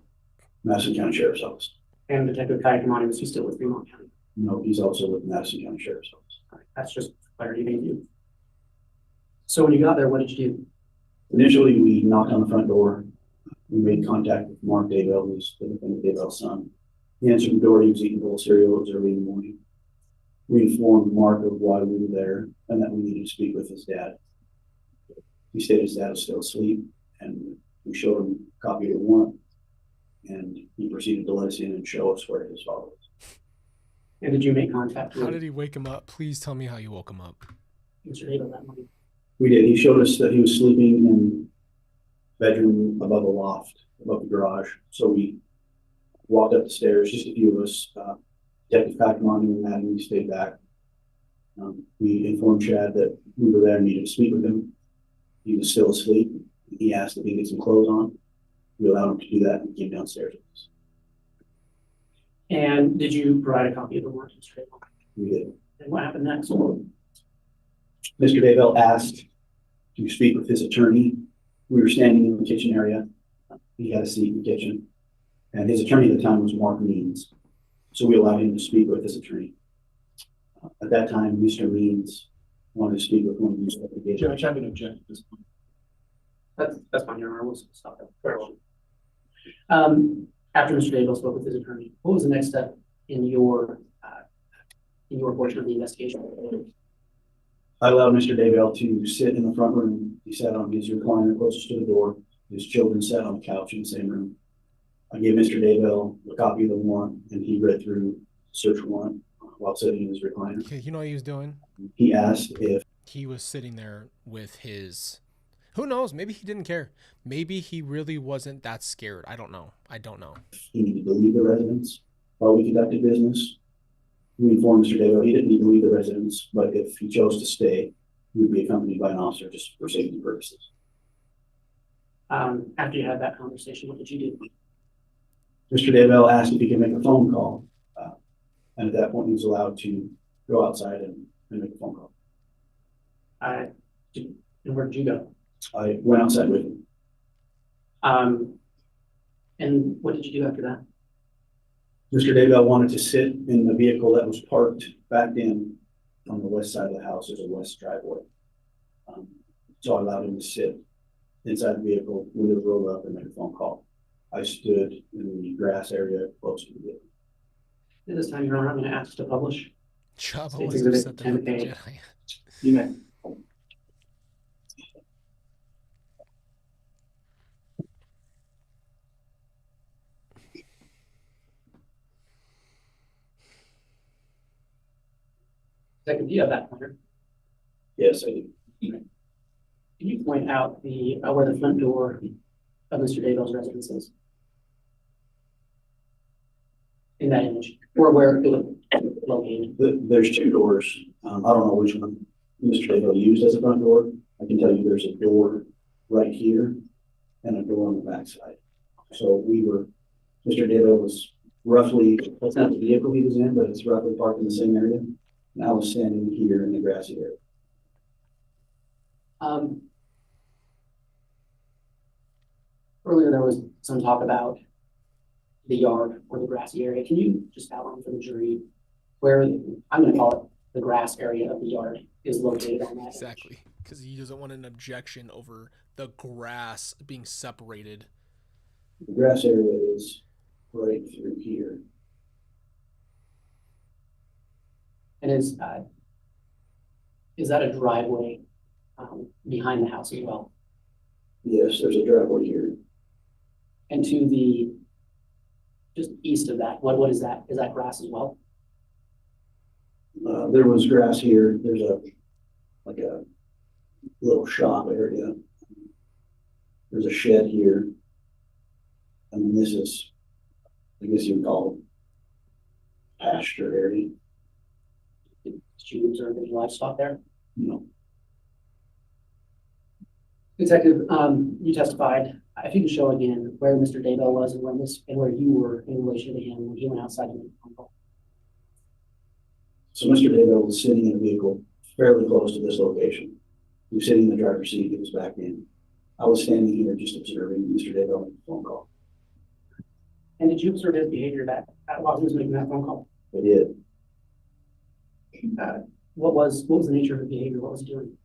Madison County Sheriff's Office. And Detective Kai Kamani, was he still with Fremont County? No, he's also with Madison County Sheriff's Office. All right. That's just clarity. Thank you. So when you got there, what did you do? Initially, we knocked on the front door. We made contact with Mark Daybell, who's the defendant Daybell's son. He answered the door. He was eating a bowl of cereal. It was early in the morning. We informed Mark of why we were there and that we needed to speak with his dad. He stated his dad was still asleep, and we showed him a copy of the warrant, and he proceeded to let us in and show us where his father was. And did you make contact with How did he wake him up? Please tell me how you woke him up. Mr. Daybell that morning? We did. He showed us that he was sleeping in bedroom above a loft, above the garage. So we walked up the stairs, just a few of us. Detective Kakamani and Madden stayed back. We informed Chad that we were there and needed to speak with him. He was still asleep. He asked if he could get some clothes on. We allowed him to do that and he came downstairs with us. And did you provide a copy of the warrant to Mr. Daybell? We did. And what happened next? Mr. Daybell asked to speak with his attorney. We were standing in the kitchen area. He had a seat in the kitchen. And his attorney at the time was Mark Means. So we allowed him to speak with his attorney. At that time, Mr. Means wanted to speak with one of the investigators. Judge, I would object at this point. That's fine, Your Honor. We'll stop that. Very well. After Mr. Daybell spoke with his attorney, what was the next step in your portion of the investigation? I allowed Mr. Daybell to sit in the front room. He sat on his recliner closest to the door. His children sat on the couch in the same room. I gave Mr. Daybell a copy of the warrant, and he read through the search warrant while sitting in his recliner. Okay, you know what he was doing? He asked if He was sitting there with his, who knows, maybe he didn't care. Maybe he really wasn't that scared. I don't know. he needed to leave the residence while we conducted business. We informed Mr. Daybell he didn't need to leave the residence, but if he chose to stay, he would be accompanied by an officer just for safety purposes. After you had that conversation, what did you do? Mr. Daybell asked if he could make a phone call, and at that point he was allowed to go outside and make a phone call. And where did you go? I went outside with him. And what did you do after that? Mr. Daybell wanted to sit in the vehicle that was parked back in on the west side of the house. There's a west driveway. So I allowed him to sit inside the vehicle, windows rolled up, and make a phone call. I stood in the grass area close to the vehicle. At this time, Your Honor, I'm going to ask to publish. Chubba State's was Exhibit upset that with the 10A. Jedi. You may. Second, do you have that pointer? Yes, I did. Can you point out where the front door of Mr. Daybell's residence is? In that image, or where it was located? There's two doors. I don't know which one Mr. Daybell used as a front door. I can tell you there's a door right here and a door on the back side. So Mr. Daybell was roughly, that's not the vehicle he was in, but it's roughly parked in the same area. And I was standing here in the grassy area. Earlier, there was some talk about the yard or the grassy area. Can you just outline for the jury where, I'm gonna call it the grass area of the yard is located on that? image? Exactly, because he doesn't want an objection over the grass being separated. The grass area is right through here. And is that a driveway behind the house as well? Yes, there's a driveway here. And to the just east of that, what is that? Is that grass as well? There was grass here. There's like a little shop area. There's a shed here. And then this is, I guess you would call it pasture area. Did you observe any livestock there? No. Detective, you testified. If you can show again where Mr. Daybell was and where you were in relation to him when he went outside to make a phone call. So Mr. Daybell was sitting in a vehicle fairly close to this location. He was sitting in the driver's seat. He was back in. I was standing here just observing Mr. Daybell make a phone call. And did you observe his behavior while he was making that phone call? I did. What was the nature of his behavior? What was he doing?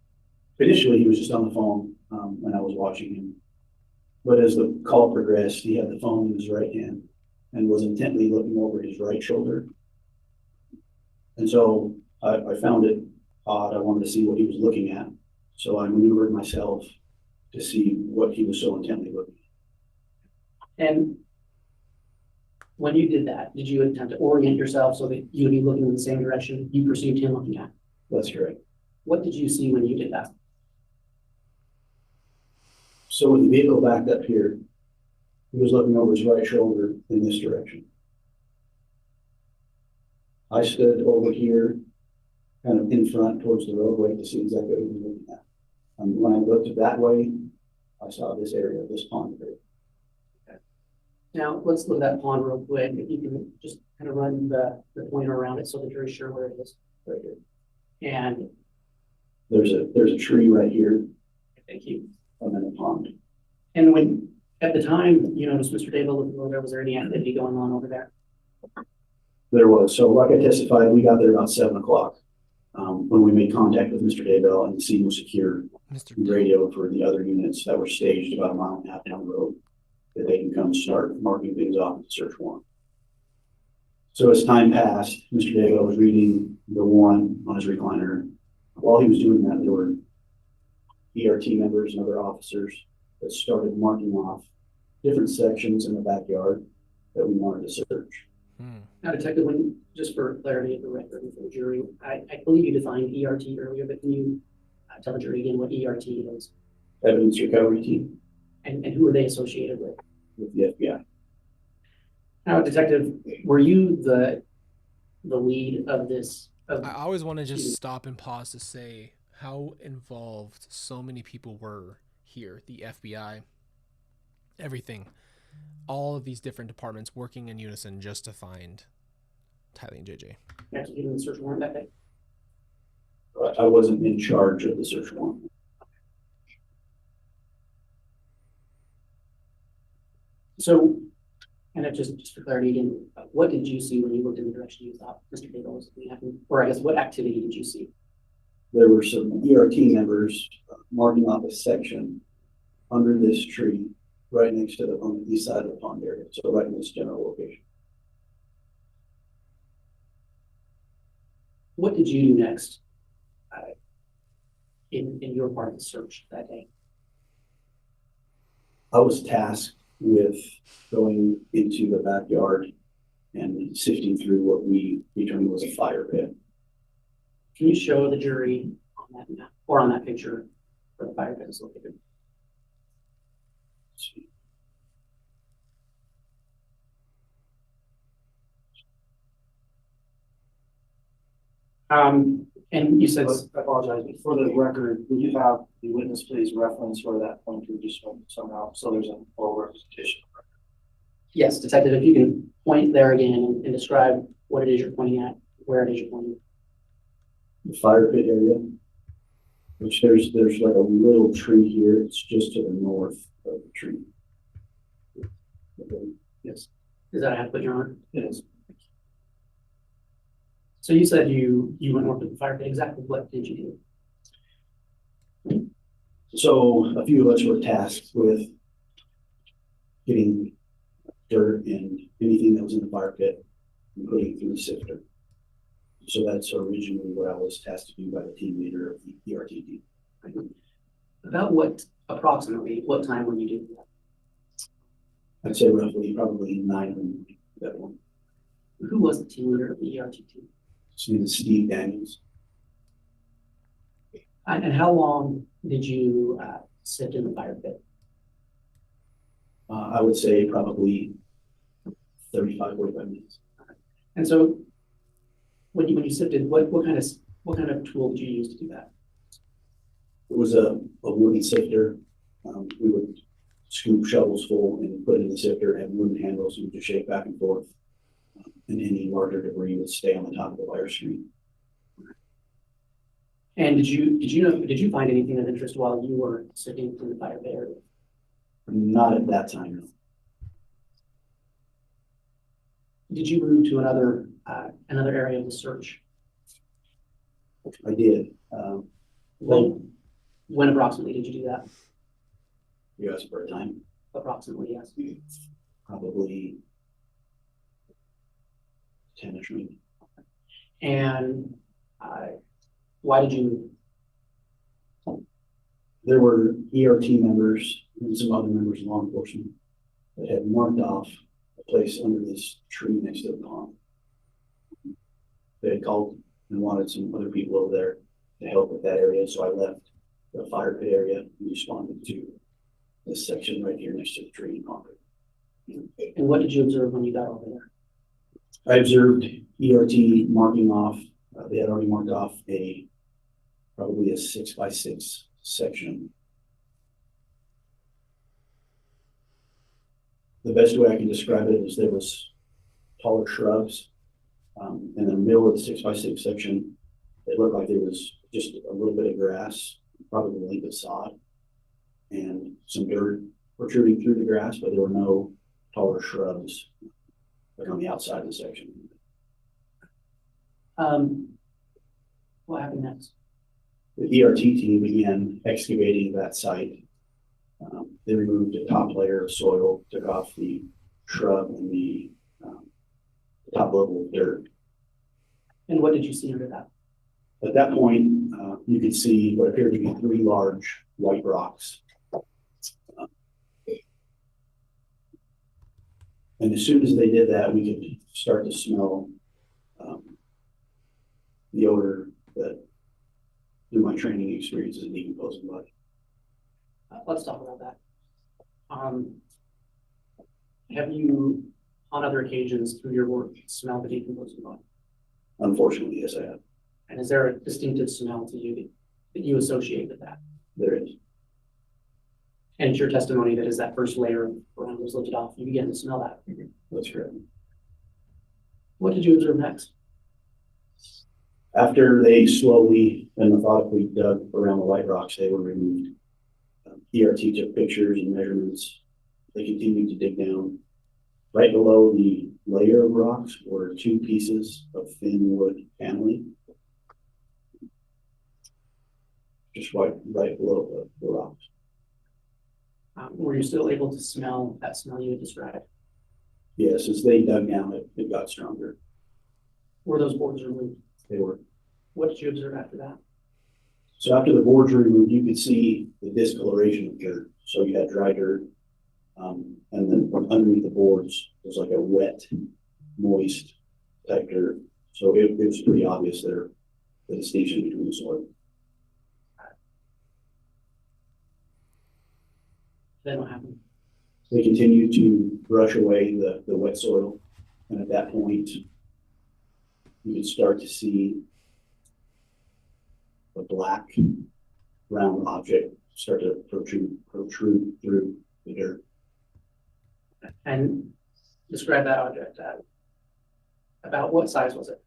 Initially, he was just on the phone when I was watching him. But as the call progressed, he had the phone in his right hand and was intently looking over his right shoulder. And so I found it odd. I wanted to see what he was looking at. So I maneuvered myself to see what he was so intently looking at. And when you did that, did you attempt to orient yourself so that you would be looking in the same direction you perceived him looking at? That's correct. What did you see when you did that? So with the vehicle backed up here, he was looking over his right shoulder in this direction. I stood over here, kind of in front towards the roadway to see exactly what he was looking at. And when I looked that way, I saw this area, this pond area. Now, let's look at that pond real quick. If you can just kind of run the pointer around it so the jury's sure where it is. Right here. And There's a tree right here, thank you. and then a pond. And when, at the time, you noticed Mr. Daybell looking over there, was there any activity going on over there? There was. So like I testified, we got there about 7 o'clock when we made contact with Mr. Daybell, and the scene was secure. Mr. We radioed for the other units that were staged about a mile and a half down the road that they can come start marking things off with the search warrant. So as time passed, Mr. Daybell was reading the warrant on his recliner. While he was doing that, there were ERT members and other officers that started marking off different sections in the backyard that we wanted to search. Now, Detective, just for clarity of the record and for the jury, I believe you defined ERT earlier, but can you tell the jury again what ERT is? Evidence recovery team And who are they associated with? with the FBI. Now, Detective, were you the lead of this? I always want to just stop and pause to say how involved so many people were here. The FBI, everything, all of these different departments working in unison just to find Tylee and JJ. Executing the search warrant that day? I wasn't in charge of the search warrant. So, and just for clarity again, what did you see when you looked in the direction you thought Mr. Daybell was going to happen? Or I guess what activity did you see? There were some ERT members marking off a section under this tree right next to on the east side of the pond area. So right in this general location. What did you do next in your part of the search that day? I was tasked with going into the backyard and sifting through what we determined was a fire pit. Can you show the jury on that map or on that picture where the fire pit is located? Let's see. And you said, I apologize, but for the record, would you have the witness please reference where that pointer just went somehow, so there's an full representation? yes, Detective, if you can point there again and describe what it is you're pointing at, where it is you're pointing. The fire pit area, which there's like a little tree here. It's just to the north of the tree. Yes, Is that adequate, Your Honor? it is. So you said you went north of the fire pit. Exactly what did you do? So a few of us were tasked with getting dirt and anything that was in the fire pit and putting it through the sifter. So that's originally what I was tasked to do by the team leader of the ERT team. About approximately what time when you did that? I'd say roughly probably 9 of them that one. Who was the team leader of the ERT team? His name is Steve Daniels. And how long did you sit in the fire pit? I would say probably 35, 45 minutes. And so when you sifted, what kind of tool did you use to do that? It was a wooden sifter. We would scoop shovels full and put it in the sifter, and wooden handles, and just shake back and forth. And any larger debris would stay on the top of the wire screen. And did you find anything of interest while you were sitting in the fire pit area? Not at that time, no. Did you move to another area of the search? I did. When approximately did you do that? You asked for a time, Approximately, yes. probably 10-ish maybe. And why did you move? There were ERT members and some other members of law enforcement that had marked off a place under this tree next to the pond. They had called and wanted some other people over there to help with that area, so I left the fire pit area and responded to this section right here next to the tree and pond. And what did you observe when you got over there? I observed ERT marking off, they had already marked off probably a 6x6 section. The best way I can describe it is there was taller shrubs in the middle of the 6x6 section. It looked like there was just a little bit of grass, probably the length of sod, and some dirt protruding through the grass, but there were no taller shrubs like on the outside of the section. What happened next? The ERT team began excavating that site. They removed a top layer of soil, took off the shrub and the top level of dirt. And what did you see under that? At that point, you could see what appeared to be 3 large white rocks. And as soon as they did that, we could start to smell the odor that, through my training experiences in decomposing body. Let's talk about that. Have you, on other occasions through your work, smelled the decomposing body? Unfortunately, yes, I have. And is there a distinctive smell to you that you associate with that? There is. And it's your testimony that as that first layer of ground was lifted off, you began to smell that. That's correct. What did you observe next? After they slowly and methodically dug around the white rocks, they were removed. ERT took pictures and measurements. They continued to dig down. Right below the layer of rocks were 2 pieces of thin wood paneling. Just right below the rocks. Were you still able to smell that smell you had described? Yes, as they dug down, it got stronger. Were those boards removed? They were. What did you observe after that? So after the boards were removed, you could see the discoloration of dirt. So you had dry dirt, and then underneath the boards was like a wet, moist type dirt. So it was pretty obvious there, the distinction between the soil. Then what happened? They continued to brush away the wet soil, and at that point, you could start to see a black round object start to protrude through the dirt. And describe that object. About what size was it?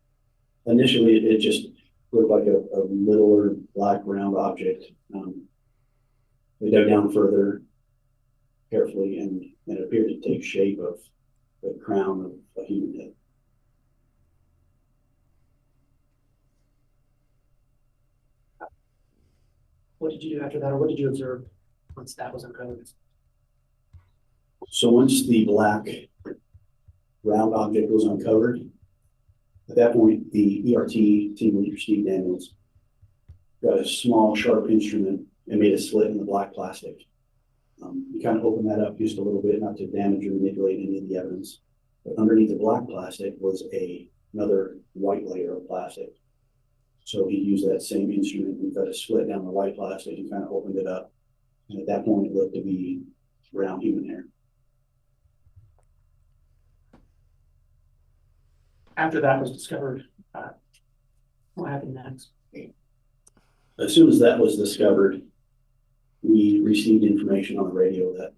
Initially, it just looked like a littler black round object. They dug down further, carefully, and it appeared to take shape of the crown of a human head. What did you do after that, or what did you observe once that was uncovered? So once the black round object was uncovered, at that point, the ERT team leader, Steve Daniels, got a small, sharp instrument and made a slit in the black plastic. You kind of opened that up just a little bit, not to damage or manipulate any of the evidence. But underneath the black plastic was another white layer of plastic. So he used that same instrument and cut a slit down the white plastic and kind of opened it up. And at that point, it looked to be brown human hair. After that was discovered, what happened next? As soon as that was discovered, we received information on the radio that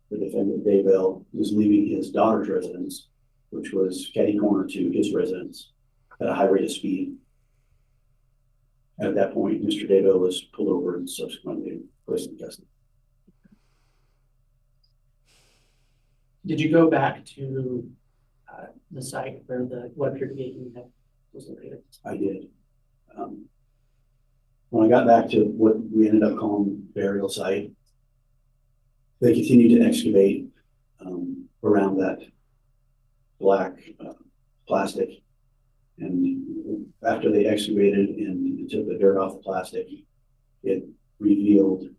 the defendant Daybell was leaving his daughter's residence, which was catty corner to his residence, at a high rate of speed. At that point, Mr. Daybell was pulled over and subsequently placed in custody. Did you go back to the site where what appeared to be a human head was located? I did. When I got back to what we ended up calling burial site, they continued to excavate around that black plastic. And after they excavated and took the dirt off the plastic, it revealed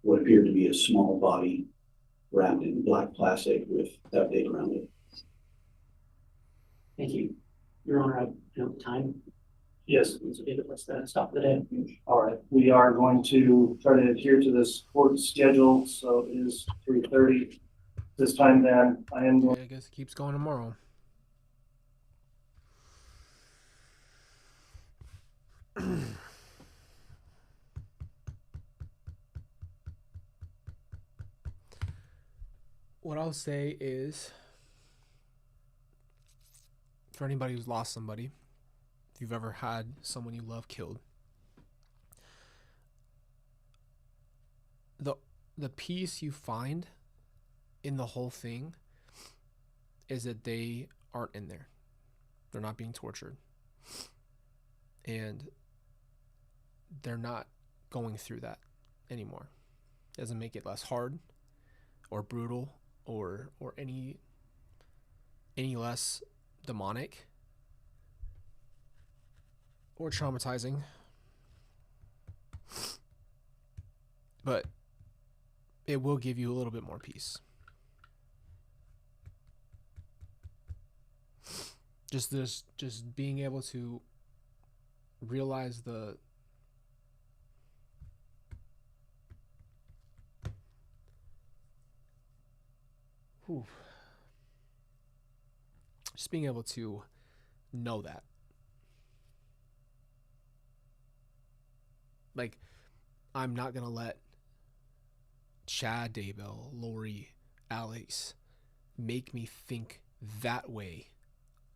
what appeared to be a small body wrapped in black plastic with duct tape around it. Thank you. Your Honor, I know the time. Yes. Let's stop the day. All right, we are going to try to adhere to this court schedule, so it is 3:30. This time then, I am going. I guess it keeps going tomorrow. What I'll say is, for anybody who's lost somebody, if you've ever had someone you love killed, the peace you find in the whole thing is that they aren't in there. They're not being tortured. And they're not going through that anymore. It doesn't make it less hard or brutal or any less demonic or traumatizing. But it will give you a little bit more peace. Just being able to realize just being able to know that. Like, I'm not going to let Chad, Daybell, Lori, Alex make me think that way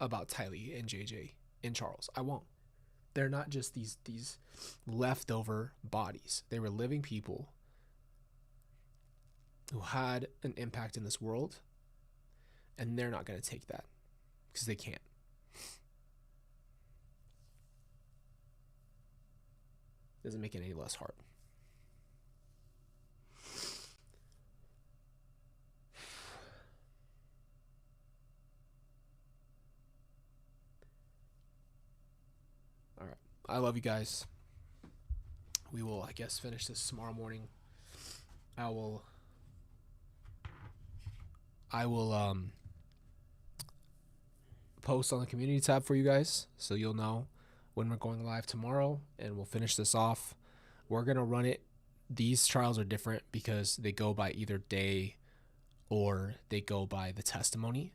about Tylee and JJ and Charles. I won't. They're not just these leftover bodies. They were living people who had an impact in this world, and they're not going to take that because they can't. Doesn't make it any less hard. All right. I love you guys. We will, I guess, finish this tomorrow morning. I will post on the community tab for you guys so you'll know when we're going live tomorrow, and we'll finish this off. We're going to run it. These trials are different because they go by either day or they go by the testimony.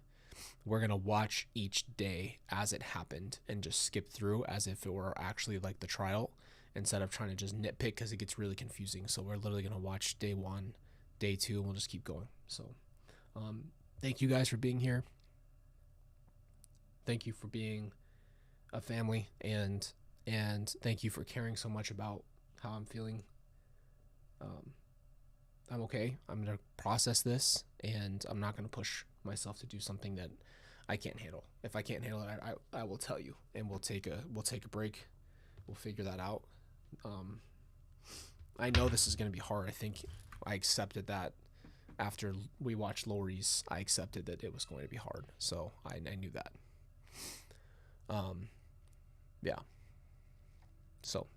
We're going to watch each day as it happened and just skip through as if it were actually like the trial instead of trying to just nitpick because it gets really confusing. So we're literally going to watch day 1, day 2, and we'll just keep going. So thank you guys for being here. Thank you for being a family, and thank you for caring so much about how I'm feeling. I'm okay. I'm gonna process this, and I'm not gonna push myself to do something that I can't handle. If I can't handle it, I will tell you, and we'll take a break. We'll figure that out. I know this is gonna be hard. I think I accepted that after we watched Lori's. I accepted that it was going to be hard, so I knew that. Yeah. So,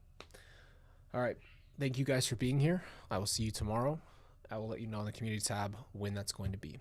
all right. Thank you guys for being here. I will see you tomorrow. I will let you know on the community tab when that's going to be.